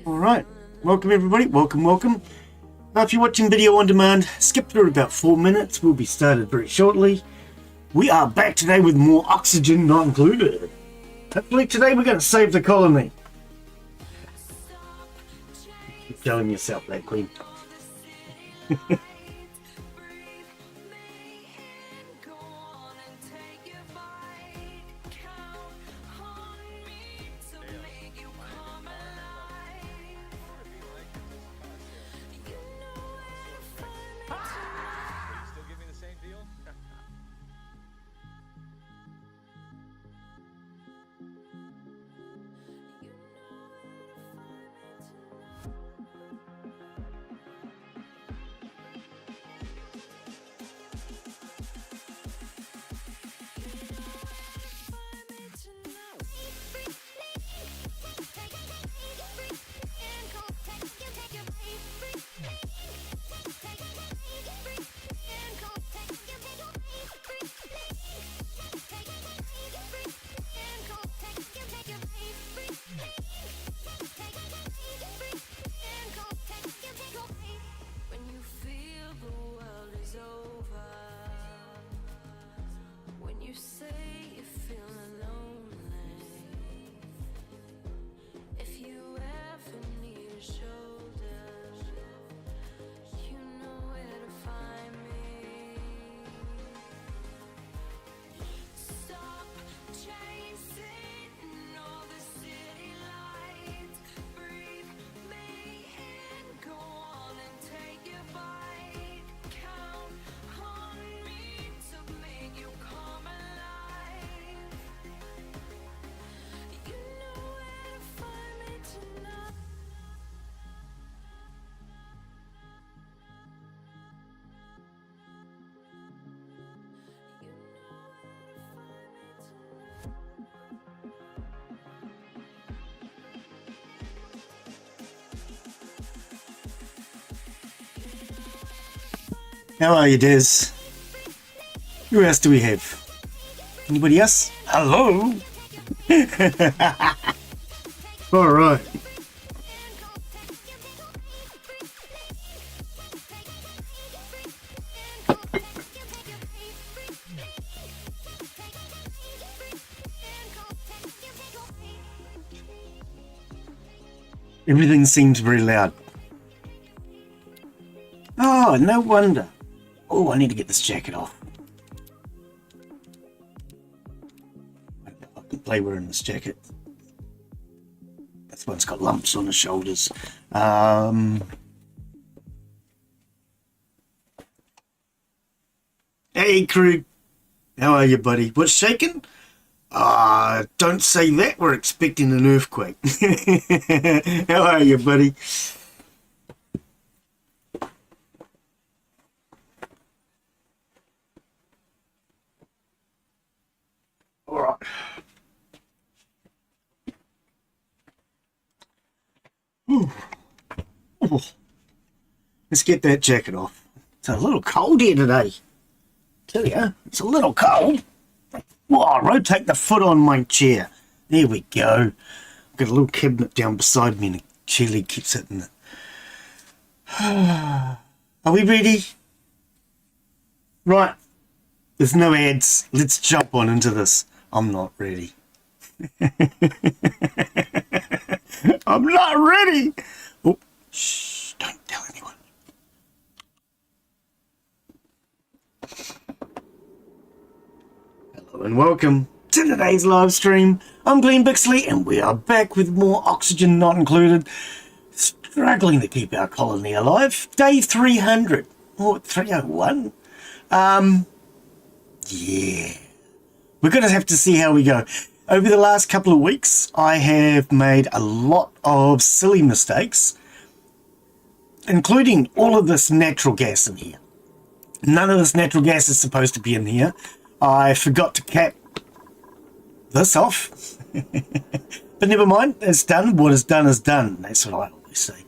Alright, welcome everybody, welcome. If you're watching video on demand, skip through about 4 minutes, we'll be started very shortly. We are back today with more oxygen not included. Hopefully today we're going to save the colony. Keep telling yourself that, Queen. How are you, Des? Who else do we have? Anybody else? Hello? Alright. Everything seems very loud. Oh, no wonder. Oh, I need to get this jacket off. I can play wearing this jacket. This one's got lumps on the shoulders. Hey, crew. How are you, buddy? What's shaking? Don't say that. We're expecting an earthquake. How are you, buddy? All right. Ooh. Ooh. Let's get that jacket off. It's a little cold here today. Tell you, it's a little cold. Whoa, rotate the foot on my chair. There we go. I've got a little cabinet down beside me and the chair leg keeps hitting it. Are we ready? Right. There's no ads. Let's jump on into this. I'm not ready. I'm not ready. Oh, shh, don't tell anyone. Hello and welcome to today's live stream. I'm Glen Bixley and we are back with more oxygen not included. Struggling to keep our colony alive. Day 300. Or 301. Yeah. We're going to have to see how we go. Over the last couple of weeks, I have made a lot of silly mistakes, including all of this natural gas in here. None of this natural gas is supposed to be in here. I forgot to cap this off. But never mind, it's done. What is done is done. That's what I always say.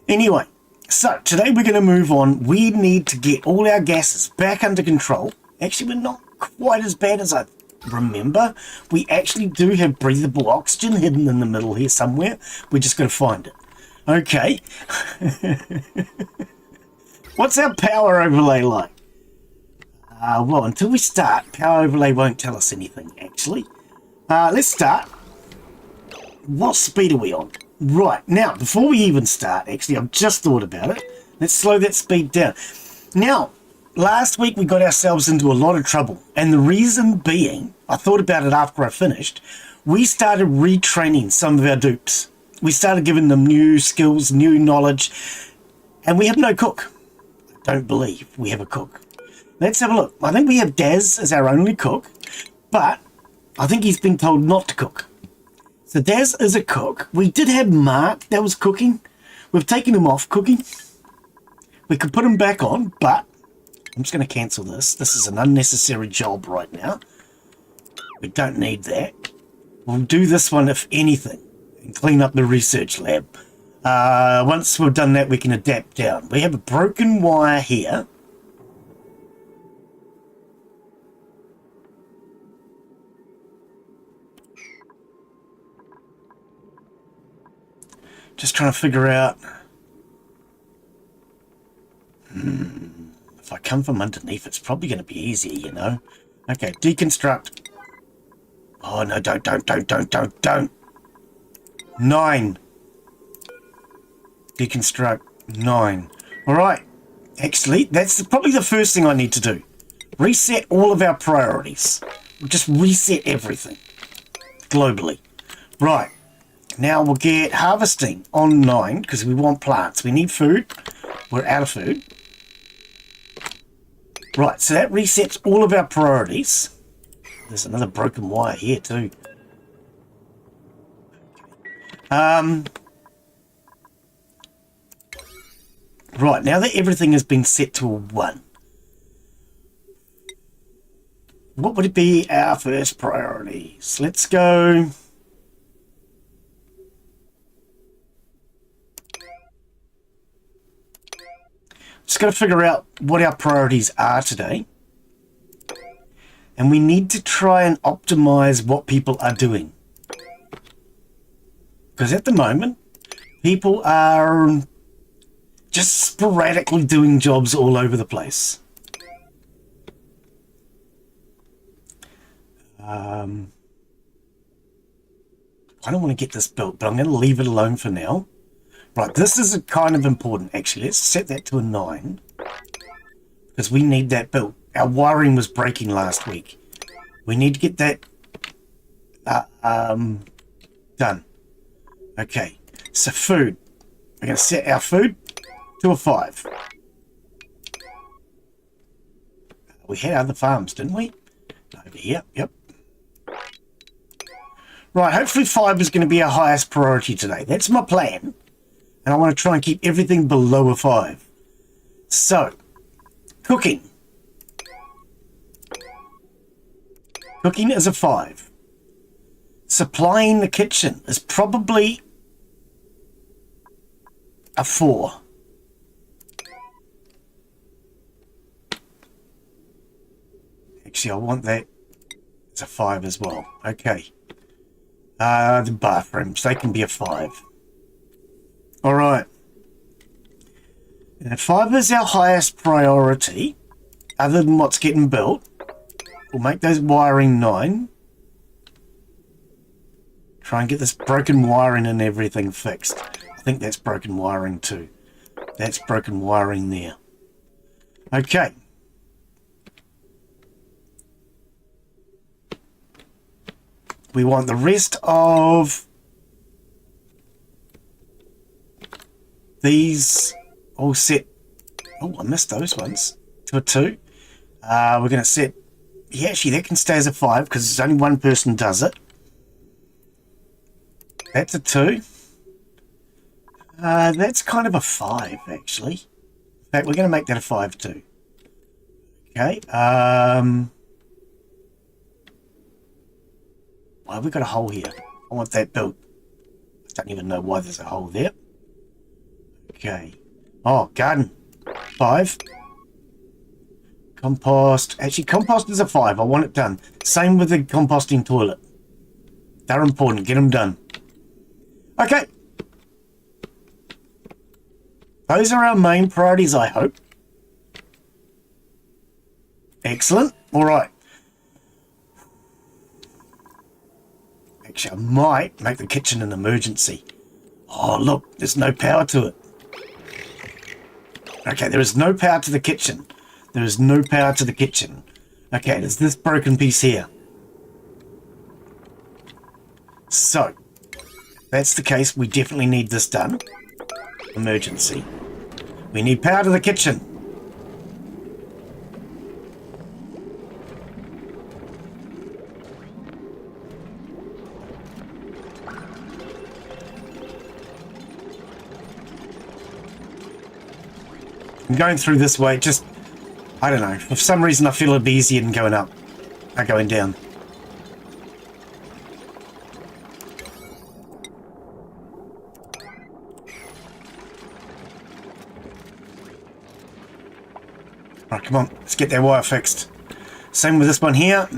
Anyway, so today we're going to move on. We need to get all our gases back under control. Actually, we're not quite as bad as I remember. We actually do have breathable oxygen hidden in the middle here somewhere. We're just going to find it. Okay. What's our power overlay like? Well, until we start, power overlay won't tell us anything, actually. Let's start. What speed are we on? Right, now, before we even start, actually, I've just thought about it. Let's slow that speed down. Now, last week we got ourselves into a lot of trouble. And the reason being, I thought about it after I finished, we started retraining some of our dupes. We started giving them new skills, new knowledge, and we have no cook. I don't believe we have a cook. Let's have a look. I think we have Daz as our only cook, but I think he's been told not to cook. So Daz is a cook. We did have Mark that was cooking. We've taken him off cooking. We could put him back on, but I'm just going to cancel this. This is an unnecessary job right now. We don't need that. We'll do this one, if anything, and clean up the research lab. Once we've done that, we can adapt down. We have a broken wire here. Just trying to figure out... If I come from underneath, it's probably going to be easier, you know. Okay, deconstruct. Oh, no, don't. 9. Deconstruct 9. All right. Actually, that's probably the first thing I need to do. Reset all of our priorities. Just reset everything globally. Right. Now we'll get harvesting on 9 because we want plants. We need food. We're out of food. Right, so that resets all of our priorities. There's another broken wire here too. Right, now that everything has been set to a 1, what would it be our first priorities? Let's go... Just got to figure out what our priorities are today. And we need to try and optimize what people are doing. Because at the moment, people are just sporadically doing jobs all over the place. I don't want to get this built, but I'm going to leave it alone for now. Right, this is kind of important, actually. Let's set that to a 9. Because we need that built. Our wiring was breaking last week. We need to get that done. Okay, so food. We're going to set our food to a 5. We had other farms, didn't we? Over here, yep. Right, hopefully 5 is going to be our highest priority today. That's my plan. And I want to try and keep everything below a 5. So, cooking. Cooking is a 5. Supplying the kitchen is probably a 4. Actually, I want that as a 5 as well. Okay. The bathrooms, they can be a 5. All right. Now, 5 is our highest priority, other than what's getting built. We'll make those wiring 9. Try and get this broken wiring and everything fixed. I think that's broken wiring too. That's broken wiring there. Okay. We want the rest of these all set. Oh, I missed those ones. To a 2. We're going to set... Yeah, actually, that can stay as a 5 because only one person does it. That's a 2. That's kind of a 5, actually. In fact, we're going to make that a 5 too. Okay. Why have we got a hole here? I want that built. I don't even know why there's a hole there. Okay. Oh, garden. 5. Compost. Actually, compost is a 5. I want it done. Same with the composting toilet. They're important. Get them done. Okay. Those are our main priorities, I hope. Excellent. All right. Actually, I might make the kitchen an emergency. Oh, look, there's no power to it. Okay, there is no power to the kitchen. There is no power to the kitchen. Okay, there's this broken piece here. So, if that's the case, we definitely need this done. Emergency. We need power to the kitchen. I'm going through this way, just, I don't know, for some reason I feel it'd be easier than going up, going down. Alright, come on, let's get that wire fixed. Same with this one here.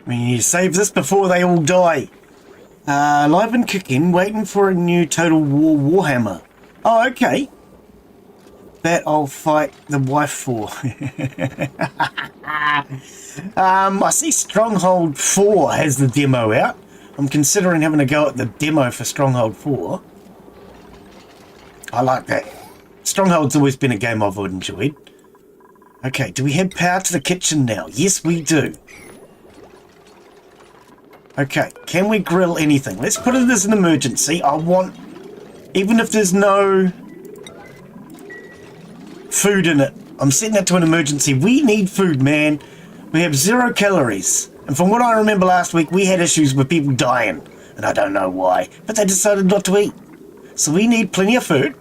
We need to save this before they all die. Live and kicking, waiting for a new Total War Warhammer. Oh, okay. That I'll fight the wife for. I see Stronghold 4 has the demo out. I'm considering having a go at the demo for Stronghold 4. I like that. Stronghold's always been a game I've enjoyed. Okay, do we have power to the kitchen now? Yes, we do. Okay, can we grill anything? Let's put it as an emergency. I want, even if there's no food in it, I'm setting that to an emergency. We need food, man. We have 0 calories. And from what I remember last week, we had issues with people dying. And I don't know why, but they decided not to eat. So we need plenty of food.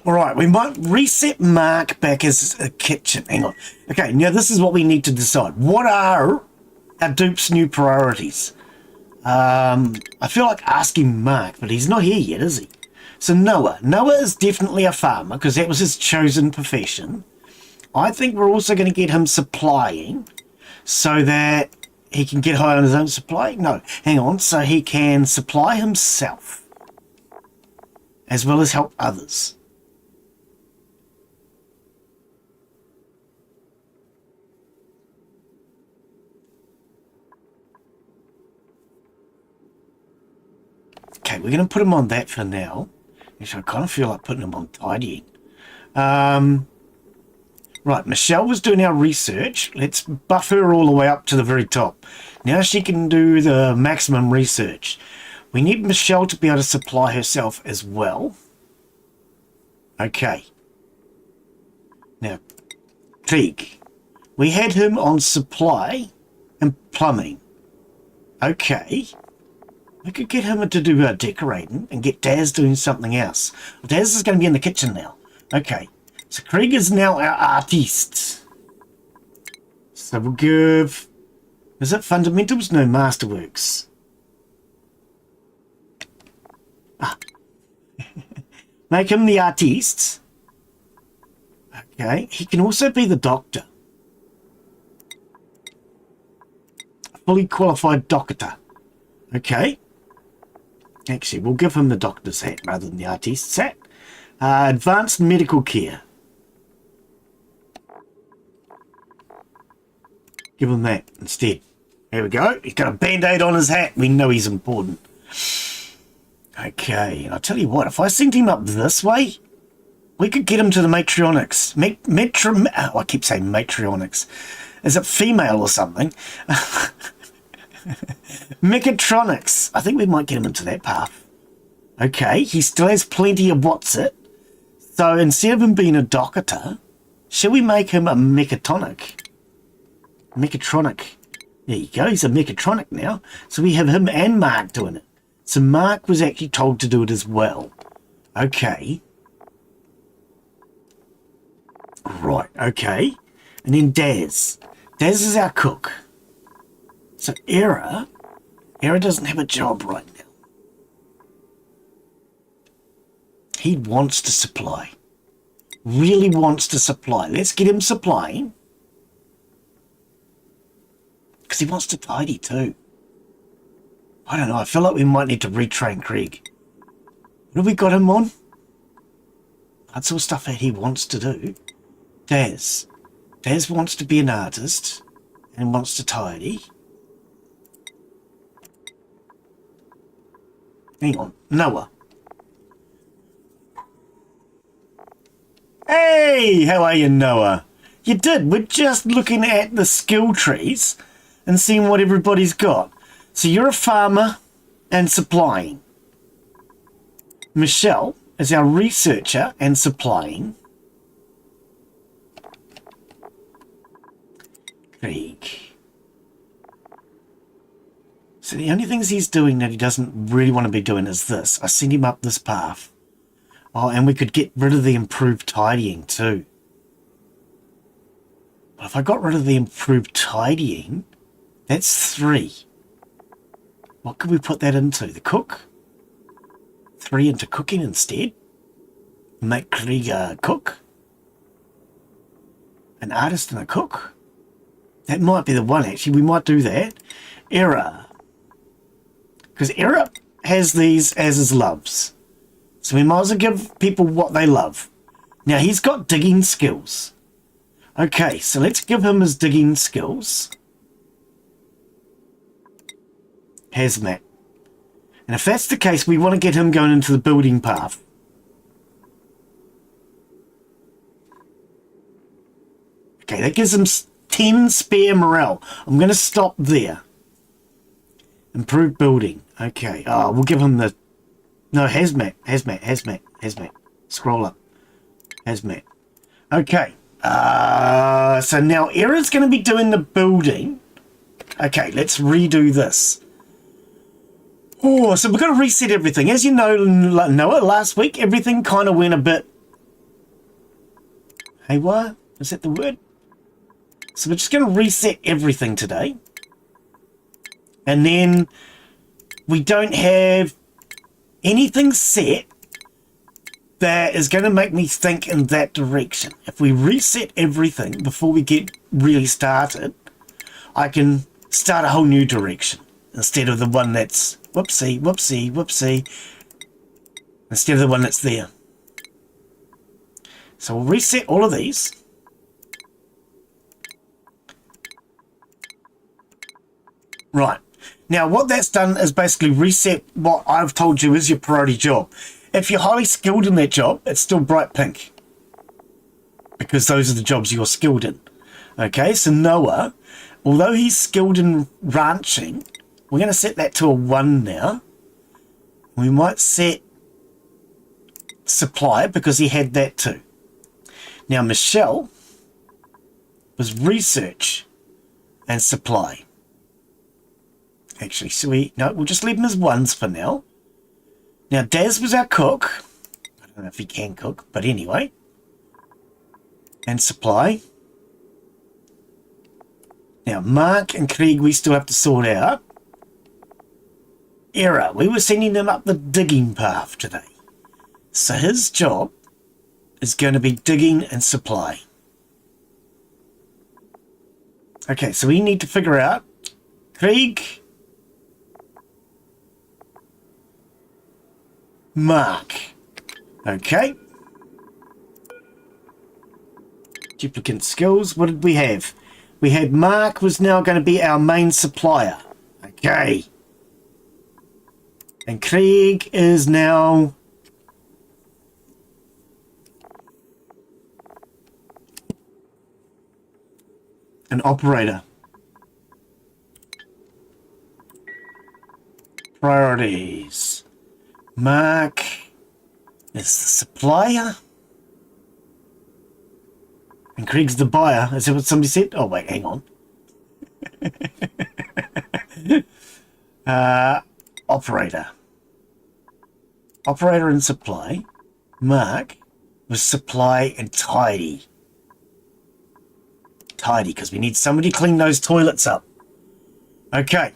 Alright, we might reset Mark back as a kitchen. Hang on. Okay, now this is what we need to decide. What are our Dupe's new priorities? I feel like asking Mark, but he's not here yet, is he? So Noah. Noah is definitely a farmer, because that was his chosen profession. I think we're also going to get him supplying, so that he can get high on his own supply. No, hang on. So he can supply himself, as well as help others. Okay, we're going to put him on that for now. Actually, I kind of feel like putting him on tidying. Right, Michelle was doing our research. Let's buff her all the way up to the very top. Now she can do the maximum research. We need Michelle to be able to supply herself as well. Okay. Now, Teague. We had him on supply and plumbing. Okay. We could get him to do decorating and get Daz doing something else. Well, Daz is going to be in the kitchen now. Okay. So Craig is now our artiste. So we'll give... Is it Fundamentals? No, Masterworks. Ah. Make him the artiste. Okay. He can also be the doctor. A fully qualified doctor. Okay. Actually, we'll give him the doctor's hat rather than the artiste's hat. Advanced medical care. Give him that instead. There we go. He's got a band-aid on his hat. We know he's important. Okay, and I'll tell you what, if I sent him up this way, we could get him to the matrionics. I keep saying matrionics. Is it female or something? Mechatronics. I think we might get him into that path. Okay, he still has plenty of what's it. So instead of him being a doctor, shall we make him a mechatronic? Mechatronic. There you go, he's a mechatronic now. So we have him and Mark doing it. So Mark was actually told to do it as well. Okay. Right, okay. And then Daz. Daz is our cook. So Era doesn't have a job right now. He wants to supply. Really wants to supply. Let's get him supplying. Because he wants to tidy too. I don't know. I feel like we might need to retrain Krieg. What have we got him on? That's all stuff that he wants to do. Daz. Daz wants to be an artist and wants to tidy. Hang on. Noah. Hey, how are you, Noah? You did. We're just looking at the skill trees and seeing what everybody's got. So you're a farmer and supplying. Michelle is our researcher and supplying. Krieg. So the only things he's doing that he doesn't really want to be doing is this. I sent him up this path. Oh, and we could get rid of the improved tidying too. But if I got rid of the improved tidying, that's 3. What could we put that into? The cook? 3 into cooking instead. Make Krieg a cook. An artist and a cook. That might be the one, actually. We might do that. Error. Because Error has these as his loves. So we might as well give people what they love. Now, he's got digging skills. Okay, so let's give him his digging skills. Hazmat. And if that's the case, we want to get him going into the building path. Okay, that gives him 10 spare morale. I'm going to stop there. Improve building. Okay. Oh, we'll give him the... No, hazmat. Scroll up. Hazmat. Okay. So now Era's going to be doing the building. Okay, let's redo this. Oh, so we're going to reset everything. As you know, Noah, last week, everything kind of went a bit haywire. Is that the word? So we're just going to reset everything today. And then we don't have anything set that is going to make me think in that direction. If we reset everything before we get really started, I can start a whole new direction instead of the one that's whoopsie, instead of the one that's there. So we'll reset all of these. Right. Now, what that's done is basically reset what I've told you is your priority job. If you're highly skilled in that job, it's still bright pink. Because those are the jobs you're skilled in. Okay, so Noah, although he's skilled in ranching, we're going to set that to a 1 now. We might set supply because he had that too. Now, Michelle was research and supply. Actually, so we'll just leave him as 1s for now. Now, Daz was our cook. I don't know if he can cook, but anyway. And supply. Now, Mark and Krieg, we still have to sort out. Error. We were sending him up the digging path today. So his job is going to be digging and supply. Okay, so we need to figure out Krieg, Mark. Okay. Duplicant skills. What did we have? We had Mark was now going to be our main supplier. Okay. And Krieg is now an operator. Priorities. Mark is the supplier. And Krieg's the buyer. Is that what somebody said? Oh, wait, hang on. Operator. Operator and supply. Mark was supply and tidy. Tidy, because we need somebody to clean those toilets up. Okay.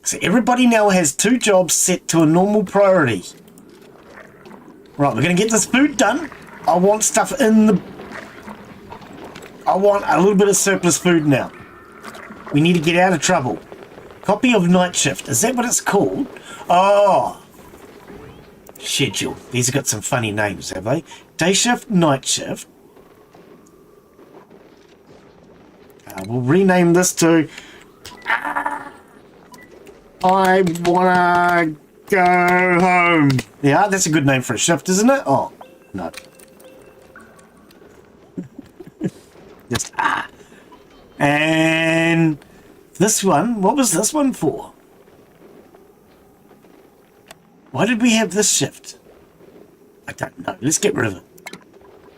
So everybody now has 2 jobs set to a normal priority. Right, we're going to get this food done. I want stuff in the... I want a little bit of surplus food now. We need to get out of trouble. Copy of night shift. Is that what it's called? Oh. Schedule. These have got some funny names, have they? Day shift, night shift. We'll rename this to... I wanna go home. Yeah, that's a good name for a shift, isn't it? Oh, no. Just And this one, what was this one for? Why did we have this shift? I don't know. Let's get rid of it.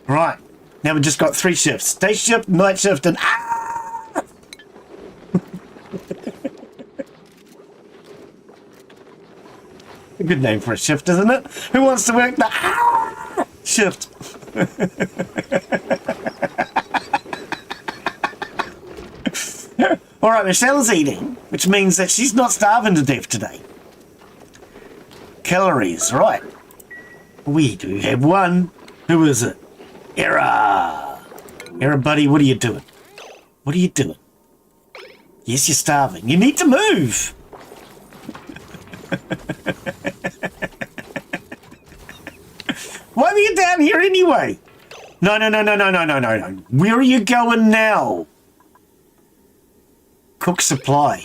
Right. Now we've just got 3 shifts. Day shift, night shift, and a good name for a shift, isn't it? Who wants to work the shift? All right, Michelle is eating, which means that she's not starving to death today. Calories, right. We do have one. Who is it? Error. Error, buddy, what are you doing? What are you doing? Yes, you're starving. You need to move. Why are you down here anyway? No. Where are you going now? Cook supply.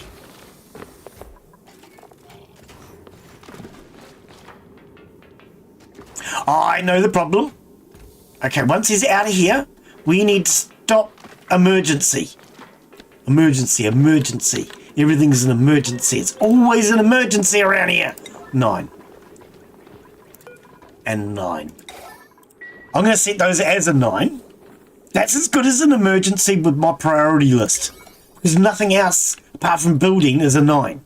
Oh, I know the problem. Okay, once he's out of here, we need to stop emergency. Emergency. Everything's an emergency. It's always an emergency around here. 9. And 9. I'm going to set those as a 9. That's as good as an emergency with my priority list. Because nothing else, apart from building, is a 9.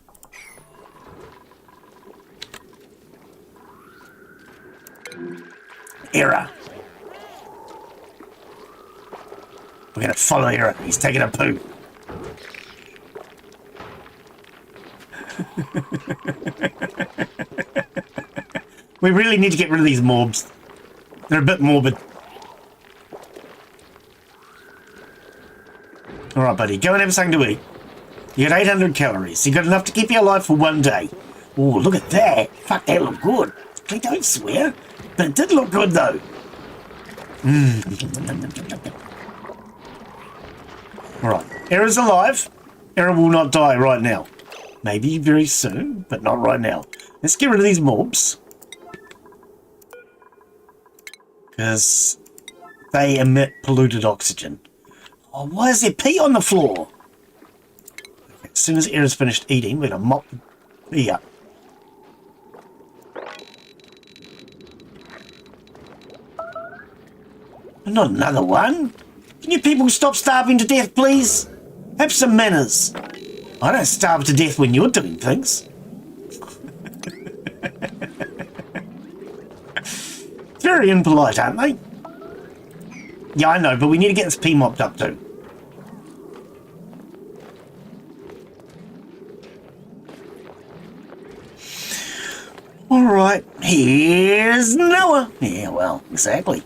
Error. We're going to follow Error. He's taking a poo. We really need to get rid of these mobs. They're a bit morbid. Alright, buddy. Go and have something to eat. You got 800 calories. You got enough to keep you alive for 1 day. Oh, look at that. Fuck, that looked good. Please don't swear. But it did look good, though. Alright. Error's alive. Error will not die right now. Maybe very soon, but not right now. Let's get rid of these mobs. Because they emit polluted oxygen. Oh, why is there pee on the floor? Okay, as soon as Error's finished eating, we're going to mop the pee up. Not another one. Can you people stop starving to death, please? Have some manners. I don't starve to death when you're doing things. Very impolite, aren't they? Yeah, I know, but we need to get this pee mopped up too. Alright, here's Noah. Yeah, well, exactly.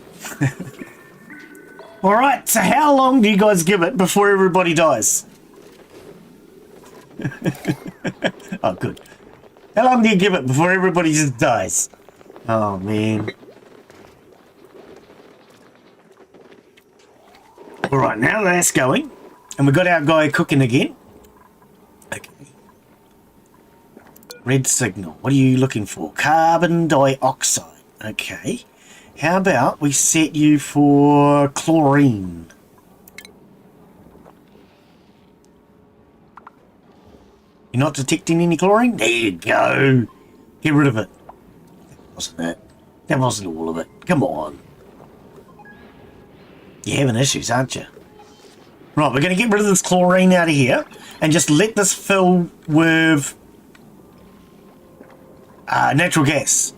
Alright, so how long do you guys give it before everybody dies? Oh, good. How long do you give it before everybody just dies? Oh, man. Alright, now that's going. And we've got our guy cooking again. Okay. Red signal. What are you looking for? Carbon dioxide. Okay. How about we set you for chlorine? You're not detecting any chlorine? There you go. Get rid of it. That wasn't it. That wasn't all of it. Come on. You're having issues, aren't you? Right, we're going to get rid of this chlorine out of here and just let this fill with natural gas.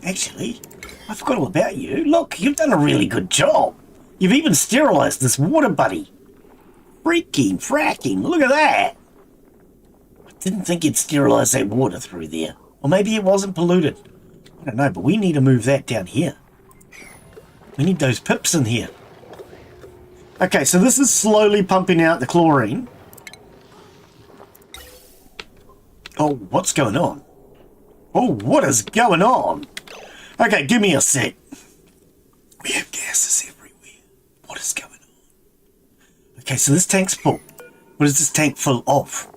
Actually, I forgot all about you. Look, you've done a really good job. You've even sterilized this water, buddy. Freaking fracking. Look at that. I didn't think you'd sterilize that water through there. Or maybe it wasn't polluted. I don't know, but we need to move that down here. We need those pips in here. Okay, so this is slowly pumping out the chlorine. Oh, what's going on? Oh, what is going on? Okay, give me a sec. We have gases everywhere. What is going on? Okay, so this tank's full. What is this tank full of?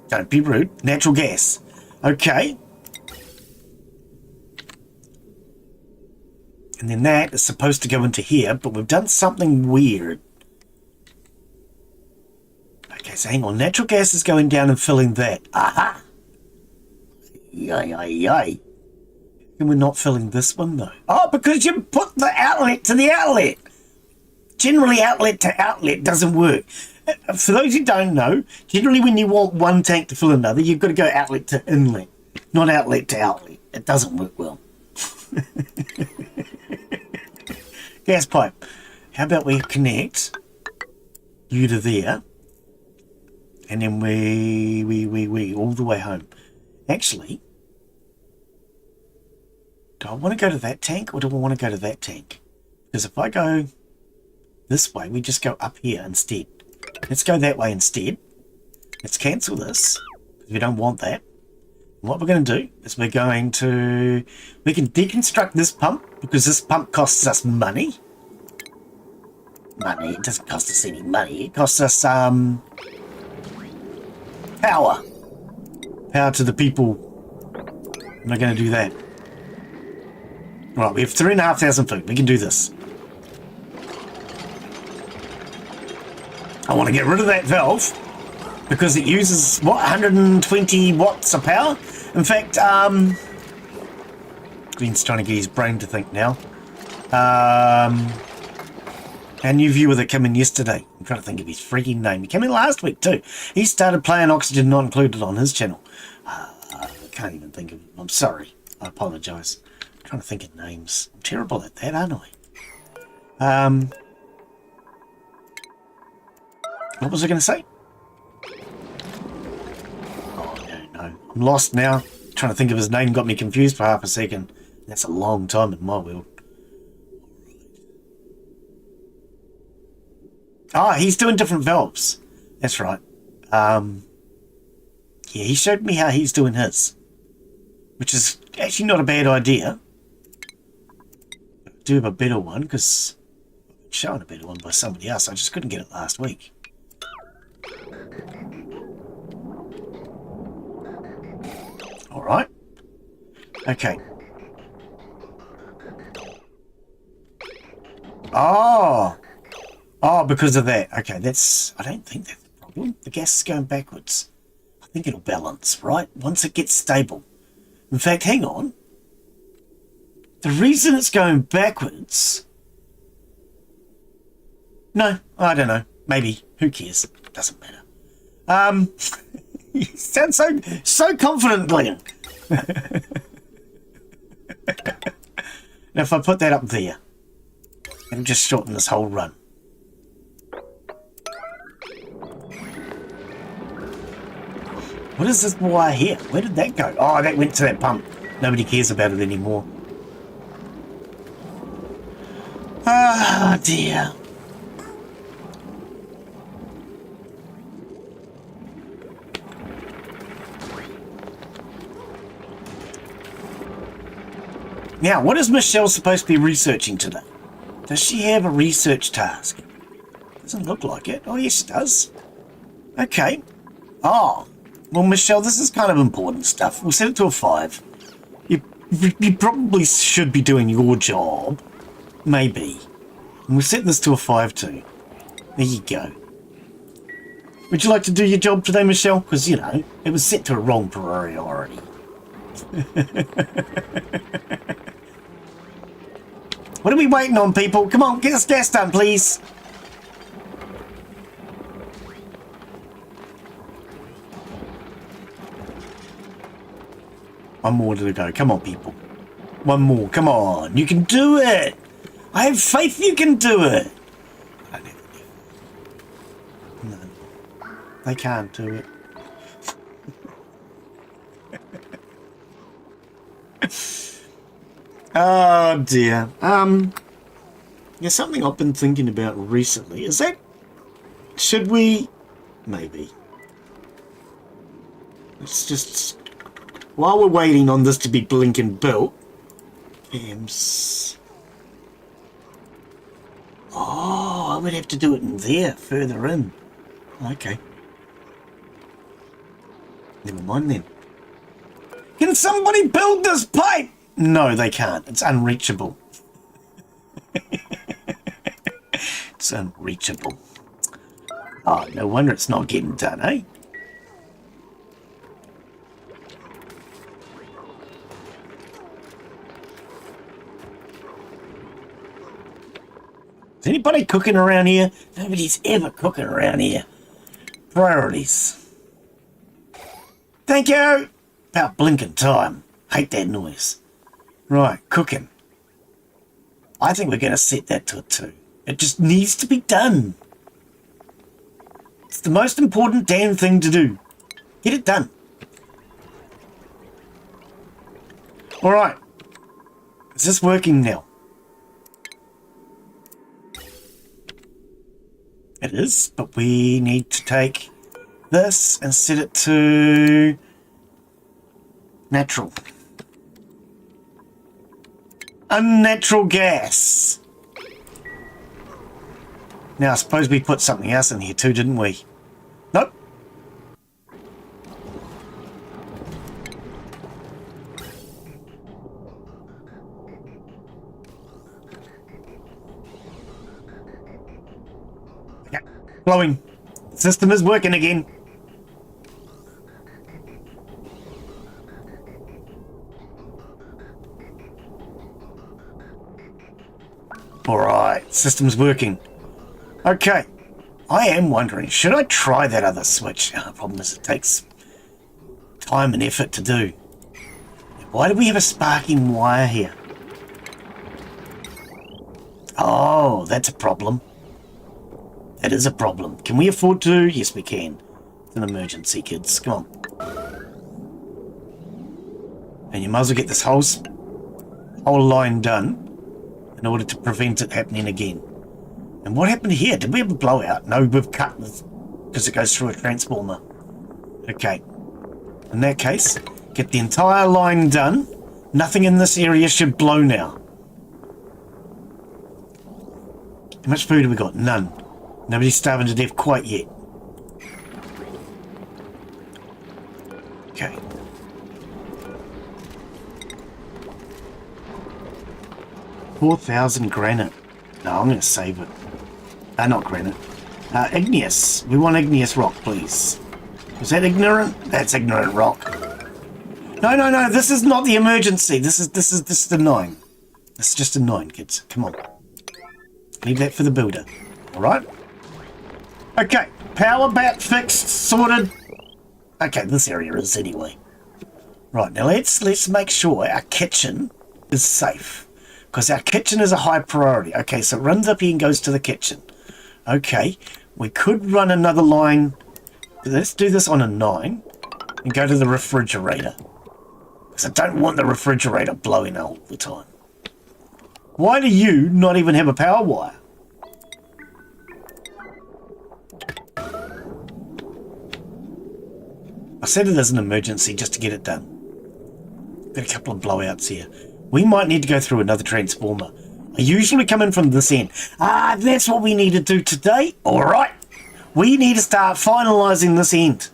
Don't be rude. Natural gas. Okay. And then that is supposed to go into here, but we've done something weird. Okay, so hang on. Natural gas is going down and filling that. Aha! Yay, yay, yay. And we're not filling this one, though. Oh, because you put the outlet to the outlet. Generally, outlet to outlet doesn't work. For those who don't know, generally when you want one tank to fill another, you've got to go outlet to inlet, not outlet to outlet. It doesn't work well. Gas pipe. How about we connect you to there, and then we all the way home. Actually, do I want to go to that tank or do I want to go to that tank? Because if I go this way, we just go up here instead. Let's go that way instead. Let's cancel this because we don't want that. And what we're going to do is we can deconstruct this pump because this pump costs us money. It doesn't cost us any money. It costs us power. Power to the people. I'm not going to do that. Right, we have 3,500 food. We can do this. I want to get rid of that valve because it uses, what, 120 watts of power? In fact, Glen's trying to get his brain to think now. Our new viewer that came in yesterday, I'm trying to think of his freaking name. He came in last week too. He started playing Oxygen Not Included on his channel. I can't even think of it. I'm sorry. I apologise. I'm trying to think of names. I'm terrible at that, aren't I? What was I going to say? Oh, no. I'm lost now. Trying to think of his name got me confused for half a second. That's a long time in my world. Ah, he's doing different valves. That's right. Yeah, he showed me how he's doing his. Which is actually not a bad idea. I do have a better one, because I've shown a better one by somebody else. I just couldn't get it last week. Alright. Okay. Oh! Oh, because of that. Okay, that's... I don't think that's the problem. The gas is going backwards. I think it'll balance, right? Once it gets stable. In fact, hang on. The reason it's going backwards... No, I don't know. Maybe. Who cares? Doesn't matter. You sound so confident, Glen. Now, if I put that up there, it'll just shorten this whole run. What is this wire here? Where did that go? Oh, that went to that pump. Nobody cares about it anymore. Ah, dear. Now, what is Michelle supposed to be researching today? Does she have a research task? Doesn't look like it. Oh, yes, it does. Okay. Oh. Well, Michelle, this is kind of important stuff. We'll set it to a 5. You probably should be doing your job. Maybe. And we'll set this to a 5 too. There you go. Would you like to do your job today, Michelle? Because, you know, it was set to a wrong priority. What are we waiting on, people? Come on, get this gas done, please. One more to go. Come on, people. One more. Come on. You can do it. I have faith you can do it. I never do. No. They can't do it. Oh dear. Yeah, something I've been thinking about recently is that should we maybe let's just while we're waiting on this to be blinking built. Oh, I would have to do it in there, further in. Okay. Never mind then. Can somebody build this pipe? No, they can't. It's unreachable. It's unreachable. Oh, no wonder it's not getting done, eh? Is anybody cooking around here? Nobody's ever cooking around here. Priorities. Thank you! About blinking time. Hate that noise. Right, cooking. I think we're going to set that to a 2. It just needs to be done. It's the most important damn thing to do. Get it done. Alright. Is this working now? It is, but we need to take this and set it to natural. Unnatural gas. Now, I suppose we put something else in here too, didn't we? Nope. Okay. Glowing. System is working again. Alright, system's working. Okay, I am wondering, should I try that other switch? The problem is it takes time and effort to do. Why do we have a sparking wire here? Oh, that's a problem. That is a problem. Can we afford to? Yes, we can. It's an emergency, kids. Come on. And you might as well get this whole line done in order to prevent it happening again. And what happened here? Did we have a blowout? No, we've cut this because it goes through a transformer. Okay. In that case, get the entire line done. Nothing in this area should blow now. How much food have we got? None. Nobody's starving to death quite yet. Okay. $4,000 granite. No, I'm going to save it. Not granite. Igneous. We want igneous rock, please. Is that ignorant? That's ignorant rock. No. This is not the emergency. This is the 9. This is just a 9, kids. Come on. Leave that for the builder. All right. Okay. Power back fixed. Sorted. Okay. This area is anyway. Right. Now let's make sure our kitchen is safe. Because our kitchen is a high priority. Okay, so it runs up here and goes to the kitchen. Okay, we could run another line. Let's do this on a 9 and go to the refrigerator. Because I don't want the refrigerator blowing all the time. Why do you not even have a power wire? I said it as an emergency just to get it done. Got a couple of blowouts here. We might need to go through another transformer. I usually come in from this end. That's what we need to do today. All right. We need to start finalising this end.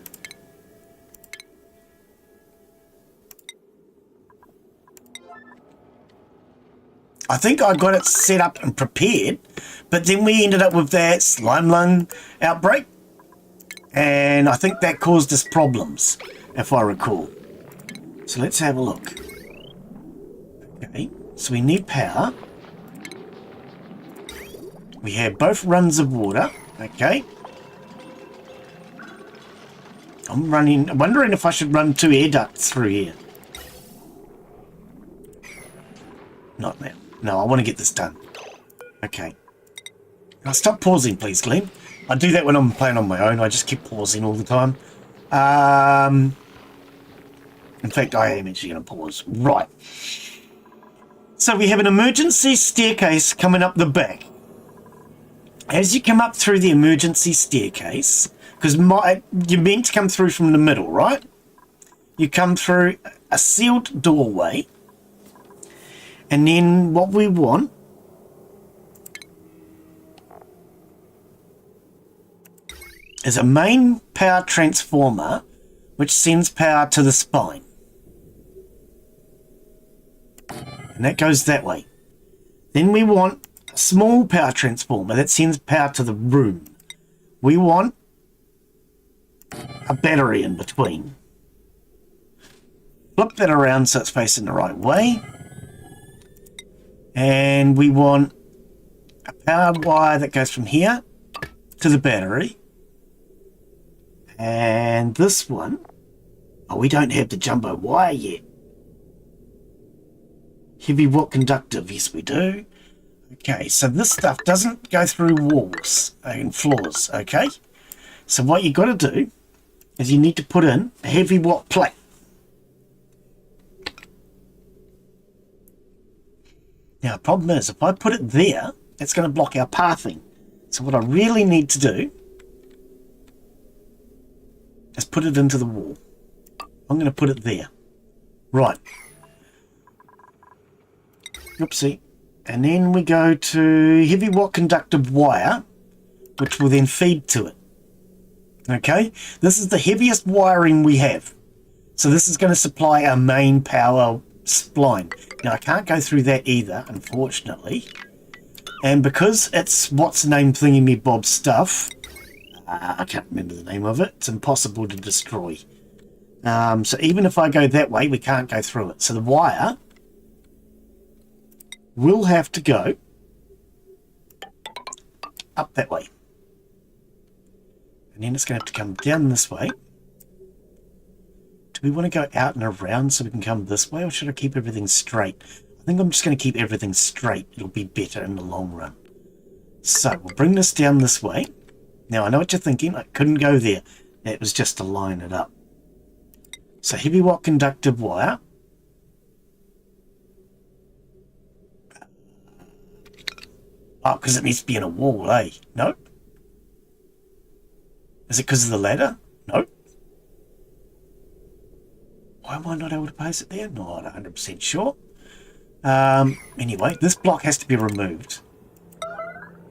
I think I got it set up and prepared, but then we ended up with that slime lung outbreak. And I think that caused us problems, if I recall. So let's have a look. Okay, so we need power. We have both runs of water. Okay. I'm wondering if I should run 2 air ducts through here. Not now. No, I want to get this done. Okay. Now stop pausing, please, Glen. I do that when I'm playing on my own. I just keep pausing all the time. In fact, I am actually going to pause. Right. So we have an emergency staircase coming up the back. As you come up through the emergency staircase, because you're meant to come through from the middle, right? You come through a sealed doorway, and then what we want is a main power transformer which sends power to the spine. And that goes that way. Then we want a small power transformer that sends power to the room. We want a battery in between. Flip that around so it's facing the right way. And we want a power wire that goes from here to the battery. And this one, oh, we don't have the jumbo wire yet. Heavy watt conductive, yes we do. Okay, so this stuff doesn't go through walls and floors, okay? So what you got to do is you need to put in a heavy watt plate. Now the problem is, if I put it there, it's going to block our pathing. So what I really need to do is put it into the wall. I'm going to put it there. Right. Oopsie. And then we go to heavy watt conductive wire, which will then feed to it. Okay, this is the heaviest wiring we have. So this is going to supply our main power spline. Now I can't go through that either, unfortunately. And because it's what's the name thingy me bob stuff, I can't remember the name of it. It's impossible to destroy. So even if I go that way, we can't go through it. So the wire will have to go up that way. And then it's going to have to come down this way. Do we want to go out and around so we can come this way, or should I keep everything straight? I think I'm just going to keep everything straight. It'll be better in the long run. So we'll bring this down this way. Now I know what you're thinking. I couldn't go there. That was just to line it up. So heavy watt conductive wire. Oh, because it needs to be in a wall, eh? No? Is it because of the ladder? No. Why am I not able to place it there? Not 100% sure. Anyway, this block has to be removed.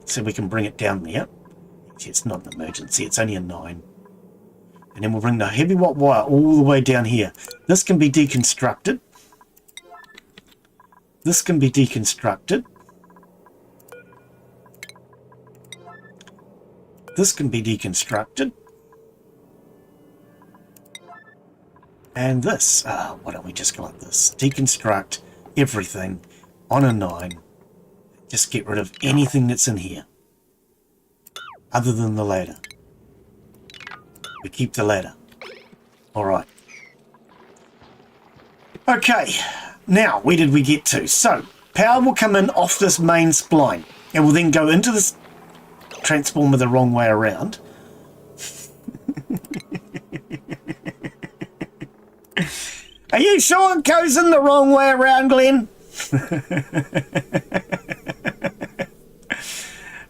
So we can bring it down there. Actually, it's not an emergency. It's only a 9. And then we'll bring the heavy watt wire all the way down here. This can be deconstructed. This can be deconstructed. This can be deconstructed. And this, why don't we just go like this? Deconstruct everything on a 9. Just get rid of anything that's in here. Other than the ladder. We keep the ladder. Alright. Okay, now where did we get to? So, power will come in off this main spline. It will then go into this transformer the wrong way around. Are you sure it goes in the wrong way around, Glen?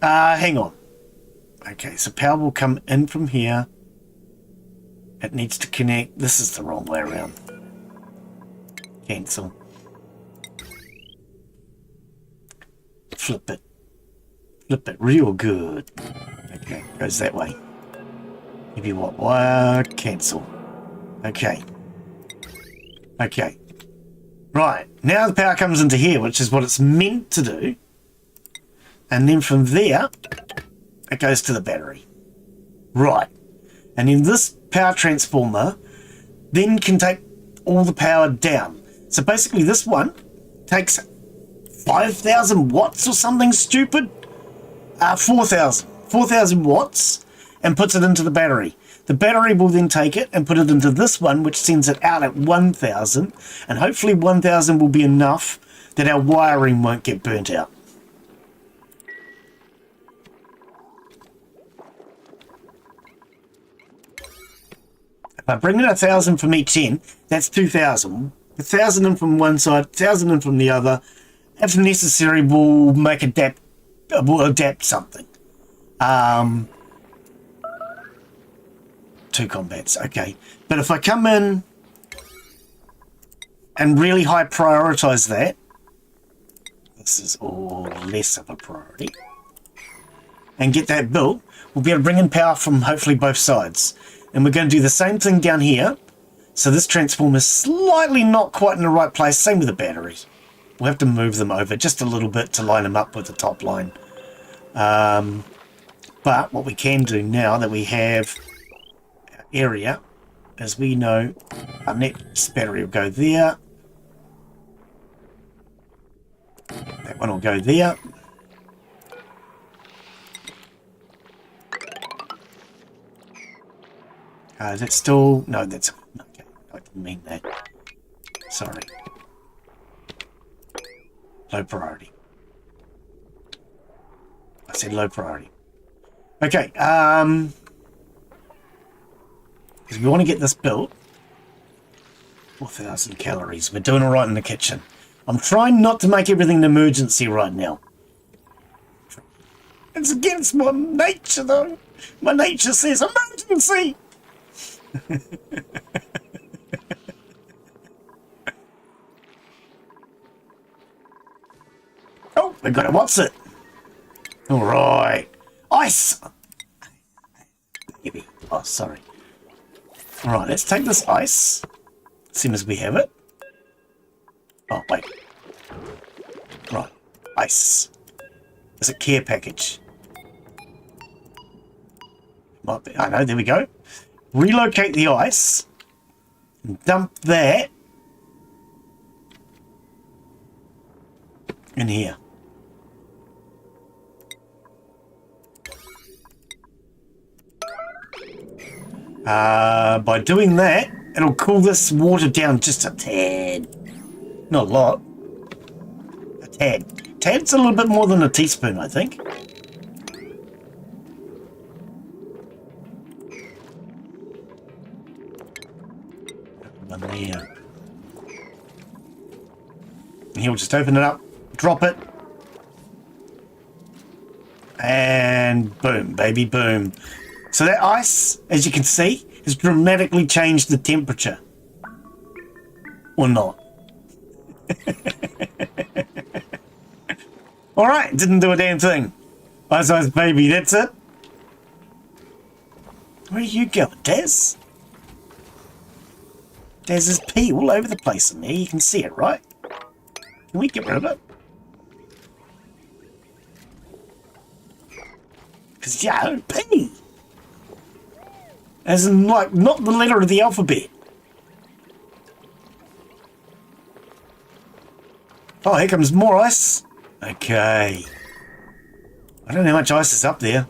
Hang on. Okay, so power will come in from here. It needs to connect. This is the wrong way around. Cancel. Flip it. Flip it real good. Okay, goes that way. Heavy watt wire, cancel. Okay. Okay. Right, now the power comes into here, which is what it's meant to do. And then from there, it goes to the battery. Right. And then this power transformer then can take all the power down. So basically this one takes 5,000 watts or something stupid. 4,000 watts, and puts it into the battery. The battery will then take it and put it into this one, which sends it out at 1,000, and hopefully 1,000 will be enough that our wiring won't get burnt out. If I bring in 1,000 from each end, that's 2,000. 1,000 in from one side, 1,000 in from the other. if necessary, we'll adapt something. 2 combats, okay. But if I come in and really high prioritize that, this is all less of a priority, and get that built, we'll be able to bring in power from hopefully both sides. And we're going to do the same thing down here. So this transformer's slightly not quite in the right place. Same with the batteries. We'll have to move them over just a little bit to line them up with the top line. But what we can do now that we have our area, as we know, our next battery will go there. That one will go there. Is it still... No, that's... Okay, I didn't mean that. Sorry. Low priority. I said low priority. Okay, because we want to get this built. 4,000 calories. We're doing all right in the kitchen. I'm trying not to make everything an emergency right now. It's against my nature, though. My nature says emergency. Oh, we got it. What's it? All right. Ice. Oh, sorry. All right, let's take this ice. Same as we have it. Oh, wait. Right. Ice. Is it care package? Might be. I know, there we go. Relocate the ice. And dump that in here. By doing that, it'll cool this water down just a tad. Not a lot. A tad. Tad's a little bit more than a teaspoon, I think. One there. And he'll just open it up, drop it. And boom, baby, boom. So that ice, as you can see, has dramatically changed the temperature. Or not. Alright, didn't do a damn thing. Ice ice baby, that's it. Where are you going, Daz? Daz's pee all over the place in there. You can see it, right? Can we get rid of it? Because, yeah, pee. As in, like, not the letter of the alphabet. Oh, here comes more ice. Okay. I don't know how much ice is up there.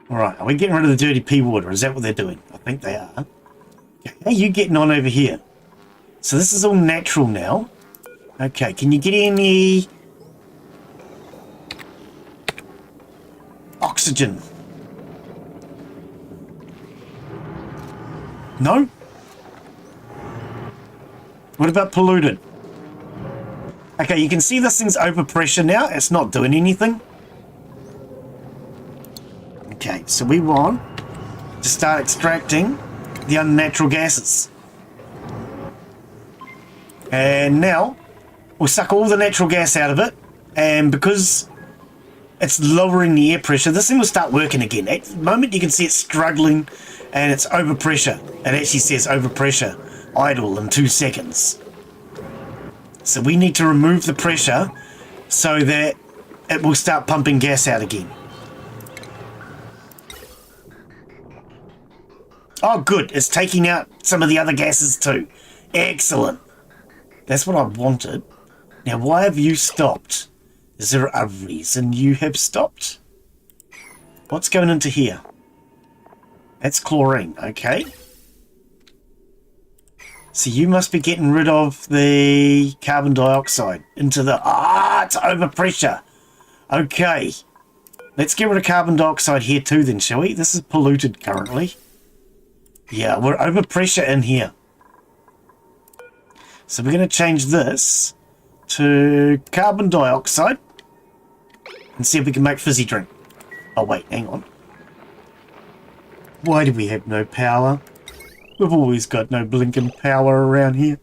Alright, are we getting rid of the dirty pea water? Is that what they're doing? I think they are. How are you getting on over here? So this is all natural now. Okay, can you get any oxygen? No? What about polluted? Okay, you can see this thing's over pressure now. It's not doing anything. Okay, so we want to start extracting the unnatural gases. And now we'll suck all the natural gas out of it, and because it's lowering the air pressure, this thing will start working again. At the moment you can see it's struggling and it's over pressure. It actually says over pressure, idle in 2 seconds. So we need to remove the pressure so that it will start pumping gas out again. Oh good, it's taking out some of the other gases too. Excellent. That's what I wanted. Now why have you stopped? Is there a reason you have stopped? What's going into here? That's chlorine, okay. So you must be getting rid of the carbon dioxide into the... it's over pressure. Okay. Let's get rid of carbon dioxide here too then, shall we? This is polluted currently. Yeah, we're over pressure in here. So we're going to change this to carbon dioxide and see if we can make fizzy drink. Oh, wait, hang on. Why do we have no power? We've always got no blinking power around here.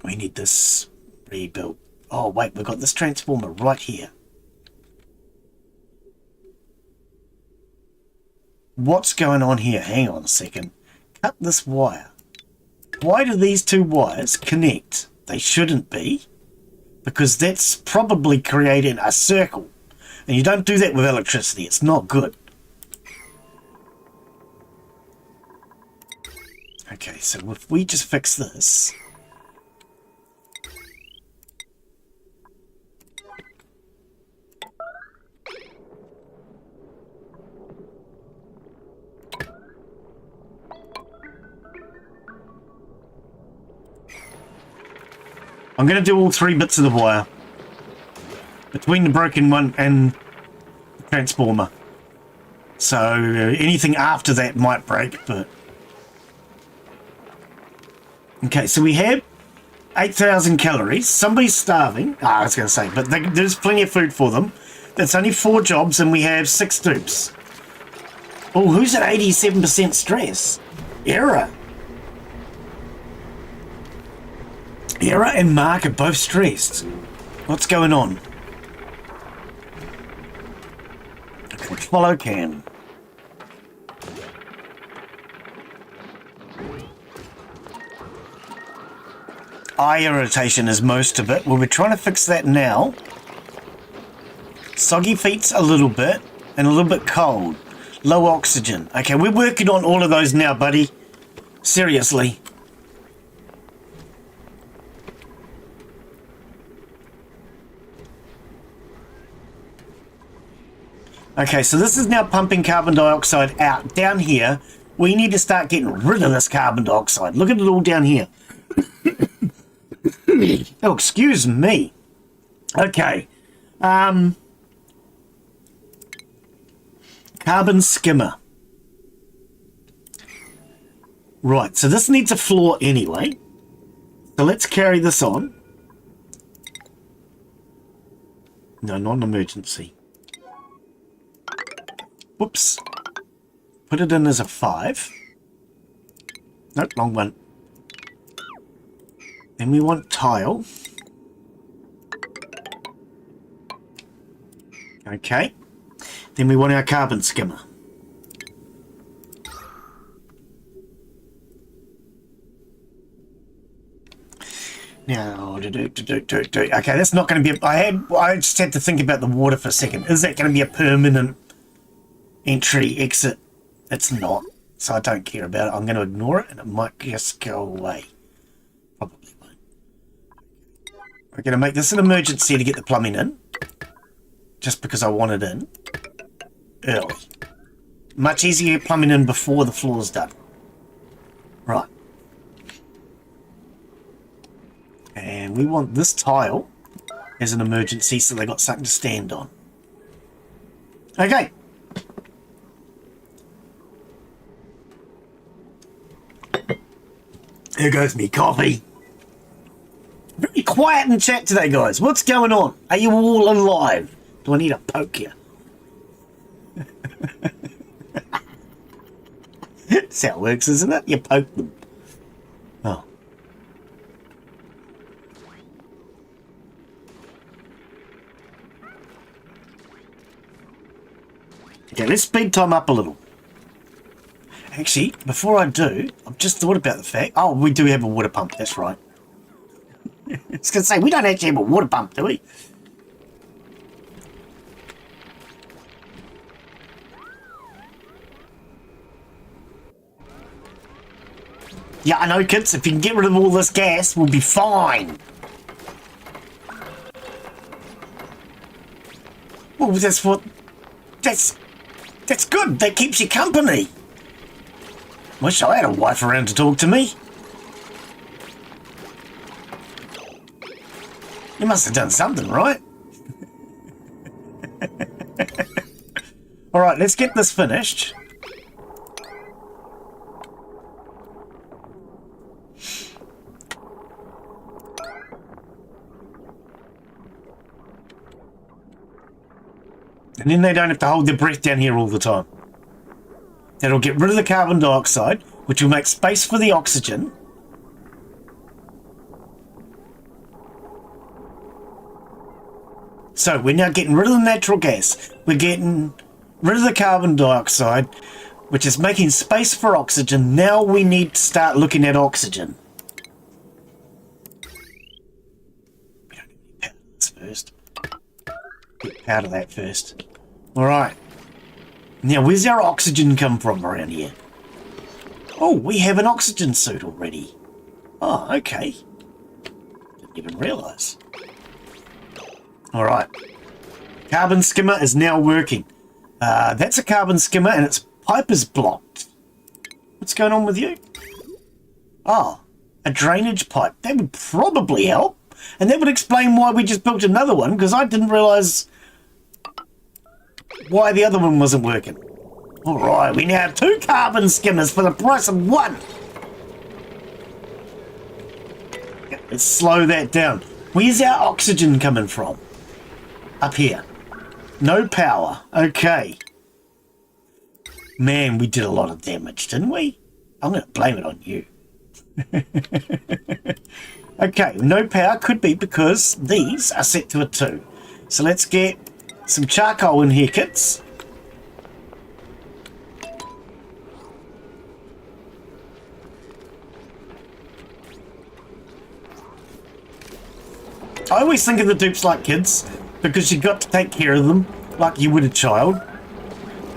We need this rebuilt. Oh, wait, we've got this transformer right here. What's going on here? Hang on a second. Cut this wire. Why do these two wires connect? They shouldn't be, because that's probably creating a circle. And you don't do that with electricity. It's not good. Okay, so if we just fix this. I'm going to do all 3 bits of the wire between the broken one and the transformer. So anything after that might break, but... Okay, so we have 8,000 calories. Somebody's starving. I was going to say, but there's plenty of food for them. That's only 4 jobs, and we have 6 dupes. Oh, who's at 87% stress? Error. Error and Mark are both stressed. What's going on? Follow can. Eye irritation is most of it. Well, we're trying to fix that now. Soggy feet's a little bit, and a little bit cold. Low oxygen. Okay, we're working on all of those now, buddy. Seriously. Okay, so this is now pumping carbon dioxide out. Down here, we need to start getting rid of this carbon dioxide. Look at it all down here. Oh, excuse me. Okay. Carbon skimmer. Right, so this needs a floor anyway. So let's carry this on. No, not an emergency. Whoops. Put it in as a 5. Nope, wrong one. Then we want tile. Okay. Then we want our carbon skimmer. Now, okay, that's not going to be... I just had to think about the water for a second. Is that going to be a permanent entry, exit? It's not, so I don't care about it. I'm going to ignore it, and it might just go away. Probably won't. We're going to make this an emergency to get the plumbing in, just because I want it in early. Much easier to get plumbing in before the floor's done. Right. And we want this tile as an emergency so they got something to stand on. Okay. Here goes me coffee. Very quiet in chat today, guys. What's going on? Are you all alive? Do I need to poke you? That's how it works, isn't it? You poke them. Oh. Okay, let's speed time up a little. Actually, before I do, I've just thought about the fact... Oh, we do have a water pump, that's right. I was going to say, we don't actually have a water pump, do we? Yeah, I know, kids. If you can get rid of all this gas, we'll be fine. Well, that's what... That's good. That keeps you company. Wish I had a wife around to talk to me. You must have done something, right? All right, let's get this finished. And then they don't have to hold their breath down here all the time. That'll get rid of the carbon dioxide, which will make space for the oxygen. So we're now getting rid of the natural gas. We're getting rid of the carbon dioxide, which is making space for oxygen. Now we need to start looking at oxygen. We don't need powder this first. Get powder that first. Alright. Now where's our oxygen come from around here? Oh, we have an oxygen suit already. Oh, okay. Didn't even realise. Alright. Carbon skimmer is now working. That's a carbon skimmer and its pipe is blocked. What's going on with you? Oh, a drainage pipe. That would probably help. And that would explain why we just built another one, because I didn't realise why the other one wasn't working. Alright, we now have 2 carbon skimmers for the price of 1. Let's slow that down. Where's our oxygen coming from? Up here. No power. Okay. Man, we did a lot of damage, didn't we? I'm going to blame it on you. Okay, no power could be because these are set to a 2. So let's get some charcoal in here, kids. I always think of the dupes like kids because you've got to take care of them like you would a child.